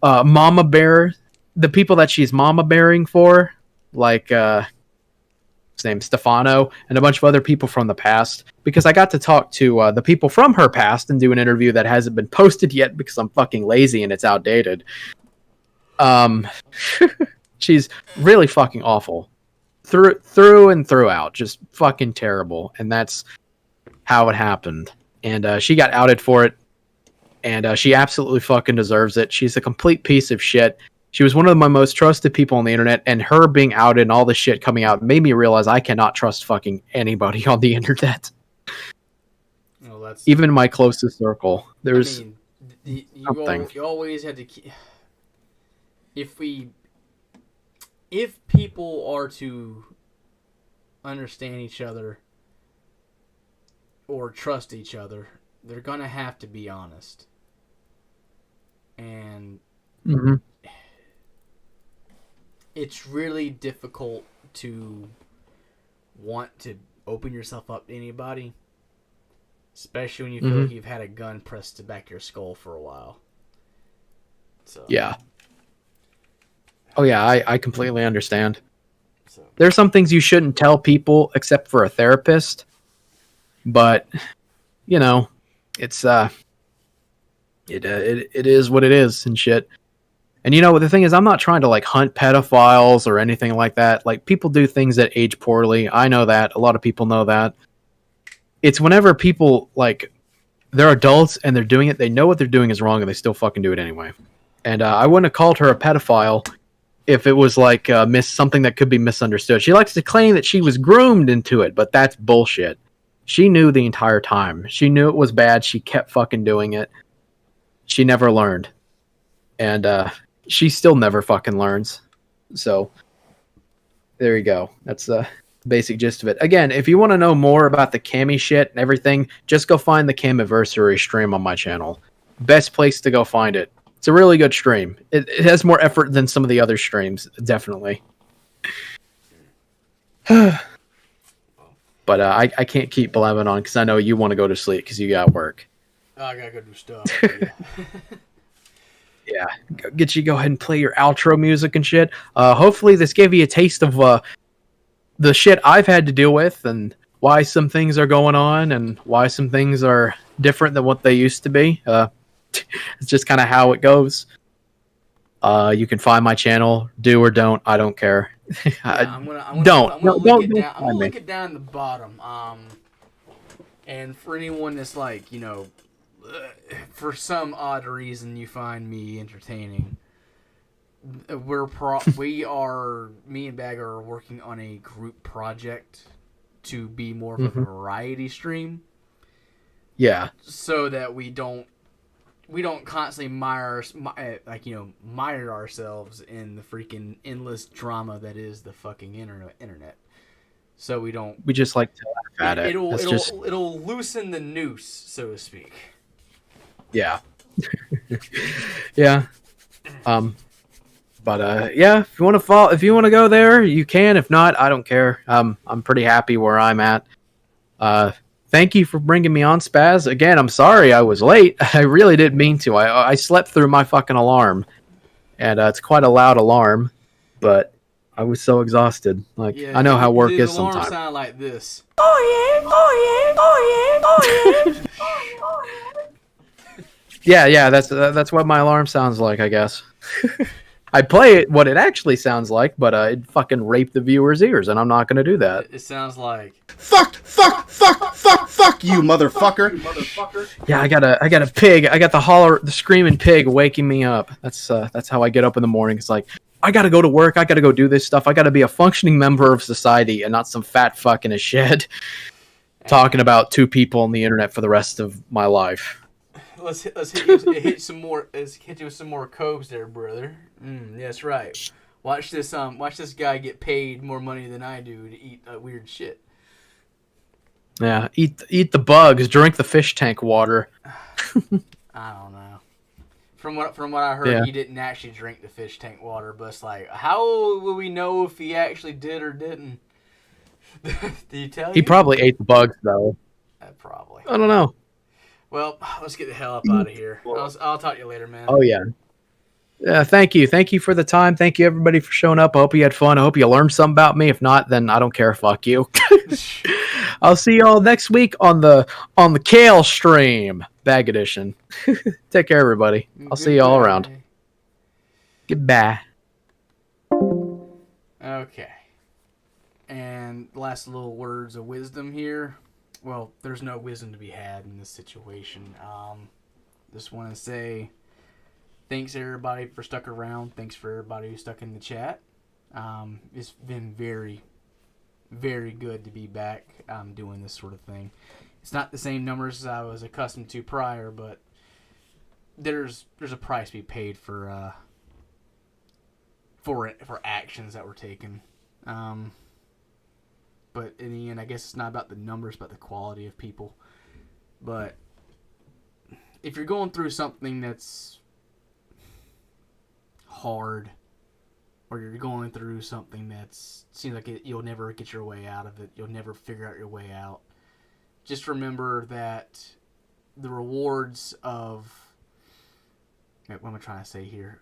Speaker 3: mama bear, the people that she's mama bearing for, like his name Stefano and a bunch of other people from the past, because I got to talk to the people from her past and do an interview that hasn't been posted yet because I'm fucking lazy and it's outdated. She's really fucking awful through and throughout, just fucking terrible. And that's how it happened. And she got outed for it, and she absolutely fucking deserves it. She's a complete piece of shit. She was one of my most trusted people on the internet, and her being outed and all this shit coming out made me realize I cannot trust fucking anybody on the internet.
Speaker 1: Well, that's
Speaker 3: even my closest circle. There's
Speaker 1: you always had to keep... If people are to understand each other or trust each other, they're gonna have to be honest. And it's really difficult to want to open yourself up to anybody, especially when you feel like you've had a gun pressed to back your skull for a while. So
Speaker 3: yeah. Oh yeah, I completely understand. So there's some things you shouldn't tell people except for a therapist, but you know, it's it is what it is and shit. And you know, the thing is, I'm not trying to like hunt pedophiles or anything like that. Like, people do things that age poorly. I know that. A lot of people know that. It's whenever people, like, they're adults and they're doing it, they know what they're doing is wrong and they still fucking do it anyway. And I wouldn't have called her a pedophile if it was like something that could be misunderstood. She likes to claim that she was groomed into it, but that's bullshit. She knew the entire time. She knew it was bad. She kept fucking doing it. She never learned. And she still never fucking learns. So there you go. That's the basic gist of it. Again, if you want to know more about the Cammy shit and everything, just go find the Camiversary stream on my channel. Best place to go find it. It's a really good stream. It has more effort than some of the other streams, definitely. But I can't keep blabbing on because I know you want to go to sleep because you got work.
Speaker 1: I gotta go do stuff.
Speaker 3: Yeah, go ahead and play your outro music and shit. Hopefully this gave you a taste of the shit I've had to deal with and why some things are going on and why some things are different than what they used to be. It's just kind of how it goes. You can find my channel. Do or don't. I don't care.
Speaker 1: I'm gonna link it down the bottom. And for anyone that's like, you know, for some odd reason you find me entertaining, me and Bag are working on a group project to be more of a variety stream.
Speaker 3: Yeah.
Speaker 1: So that we don't constantly mire ourselves in the freaking endless drama that is the fucking internet. So we
Speaker 3: just like to laugh at it.
Speaker 1: It'll loosen the noose, so to speak.
Speaker 3: Yeah. Yeah. But yeah, if you want to go there, you can. If not, I don't care. I'm pretty happy where I'm at. Thank you for bringing me on, Spaz. Again, I'm sorry I was late. I really didn't mean to. I slept through my fucking alarm, and it's quite a loud alarm, but I was so exhausted. Like, yeah, I know how work is sometimes.
Speaker 1: The alarm sound like this.
Speaker 3: Yeah, that's what my alarm sounds like, I guess. I play it what it actually sounds like, but it fucking raped the viewer's ears, and I'm not going to do that.
Speaker 1: It sounds like
Speaker 6: fuck you, motherfucker.
Speaker 3: Yeah, I got a pig. I got the screaming pig waking me up. That's how I get up in the morning. It's like, I got to go to work. I got to go do this stuff. I got to be a functioning member of society and not some fat fuck in a shed talking about two people on the internet for the rest of my life.
Speaker 1: Let's hit you with some more coves there, brother. That's right. Watch this guy get paid more money than I do to eat weird shit.
Speaker 3: Yeah, eat the bugs, drink the fish tank water.
Speaker 1: I don't know. From what I heard, he didn't actually drink the fish tank water, but it's like, how will we know if he actually did or didn't? Did he tell you?
Speaker 3: He probably ate the bugs though.
Speaker 1: Probably.
Speaker 3: I don't know.
Speaker 1: Well, let's get the hell up out of here. I'll talk to you later, man.
Speaker 3: Oh yeah. Yeah, thank you. Thank you for the time. Thank you everybody for showing up. I hope you had fun. I hope you learned something about me. If not, then I don't care. Fuck you. I'll see y'all next week on the Kale stream, Bag Edition. Take care, everybody. I'll see y'all around. Goodbye.
Speaker 1: Okay. And last little words of wisdom here. Well, there's no wisdom to be had in this situation. Just want to say thanks everybody for stuck around. Thanks for everybody who stuck in the chat. It's been very, very good to be back doing this sort of thing. It's not the same numbers as I was accustomed to prior, but there's a price to be paid for actions that were taken. But in the end, I guess it's not about the numbers, but the quality of people. But if you're going through something that's hard, or you're going through something that seems like you'll never get your way out of it, you'll never figure out your way out, just remember that the rewards of... What am I trying to say here?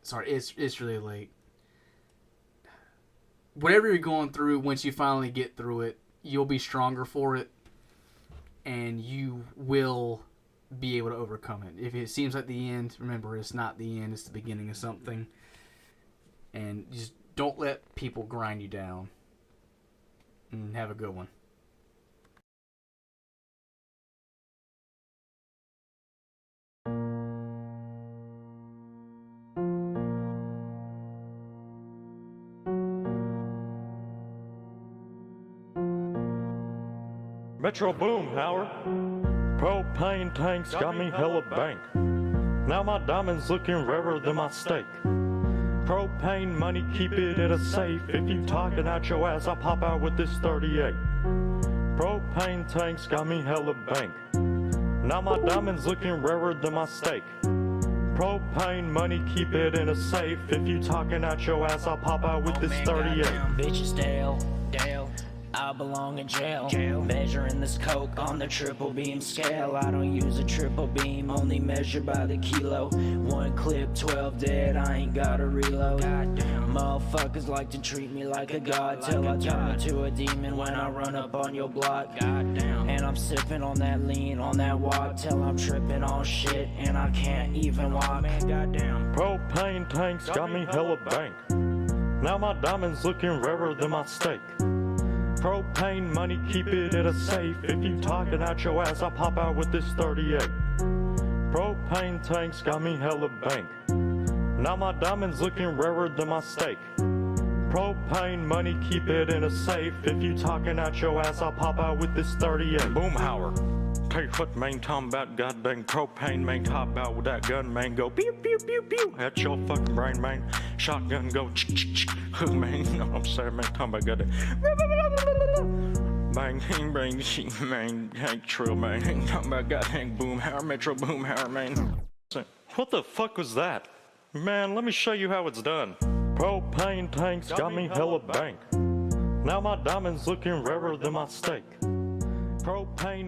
Speaker 1: Sorry, it's really late. Whatever you're going through, once you finally get through it, you'll be stronger for it, and you will be able to overcome it. If it seems like the end, remember, it's not the end, it's the beginning of something. And just don't let people grind you down. And have a good one.
Speaker 7: Metro Boom, Howard. Propane tanks got me hella bank. Now my diamonds looking rarer than my steak. Propane money, keep it in a safe. If you talking out your ass, I'll pop out with this 38. Propane tanks got me hella bank. Now my diamonds looking rarer than my steak. Propane money, keep it in a safe. If you talking out your ass, I'll pop out with this 38.
Speaker 8: Bitches Dale, I belong in jail. Measuring this coke on the triple beam scale. I don't use a triple beam, only measure by the kilo. One clip, 12 dead, I ain't gotta reload. Motherfuckers like to treat me like a god, till I turn into a demon when I run up on your block. And I'm sipping on that lean, on that walk, till I'm tripping on shit and I can't even walk.
Speaker 7: Propane tanks got me hella bank. Now my diamonds looking rarer than my steak. Propane money, keep it in a safe. If you talking out your ass, I'll pop out with this 38. Propane tanks got me hella bank. Now my diamonds looking rarer than my steak. Propane money, keep it in a safe. If you talking out your ass, I'll pop out with this 38. Boomhauer. Tell you what, man, talking about goddamn propane, man, top out with that gun, man, go pew, pew, pew, pew. At your fucking brain, man. Shotgun go ch-ch-ch. Man, you know what I'm saying, man, talking about goddamn. Bang, bang, man, Hank Trill, man. Talking about goddamn Boomhauer, Metro Boomhauer, man. What the fuck was that? Man, let me show you how it's done. Propane tanks got me hella bank. Now my diamonds looking rarer than my steak. Propane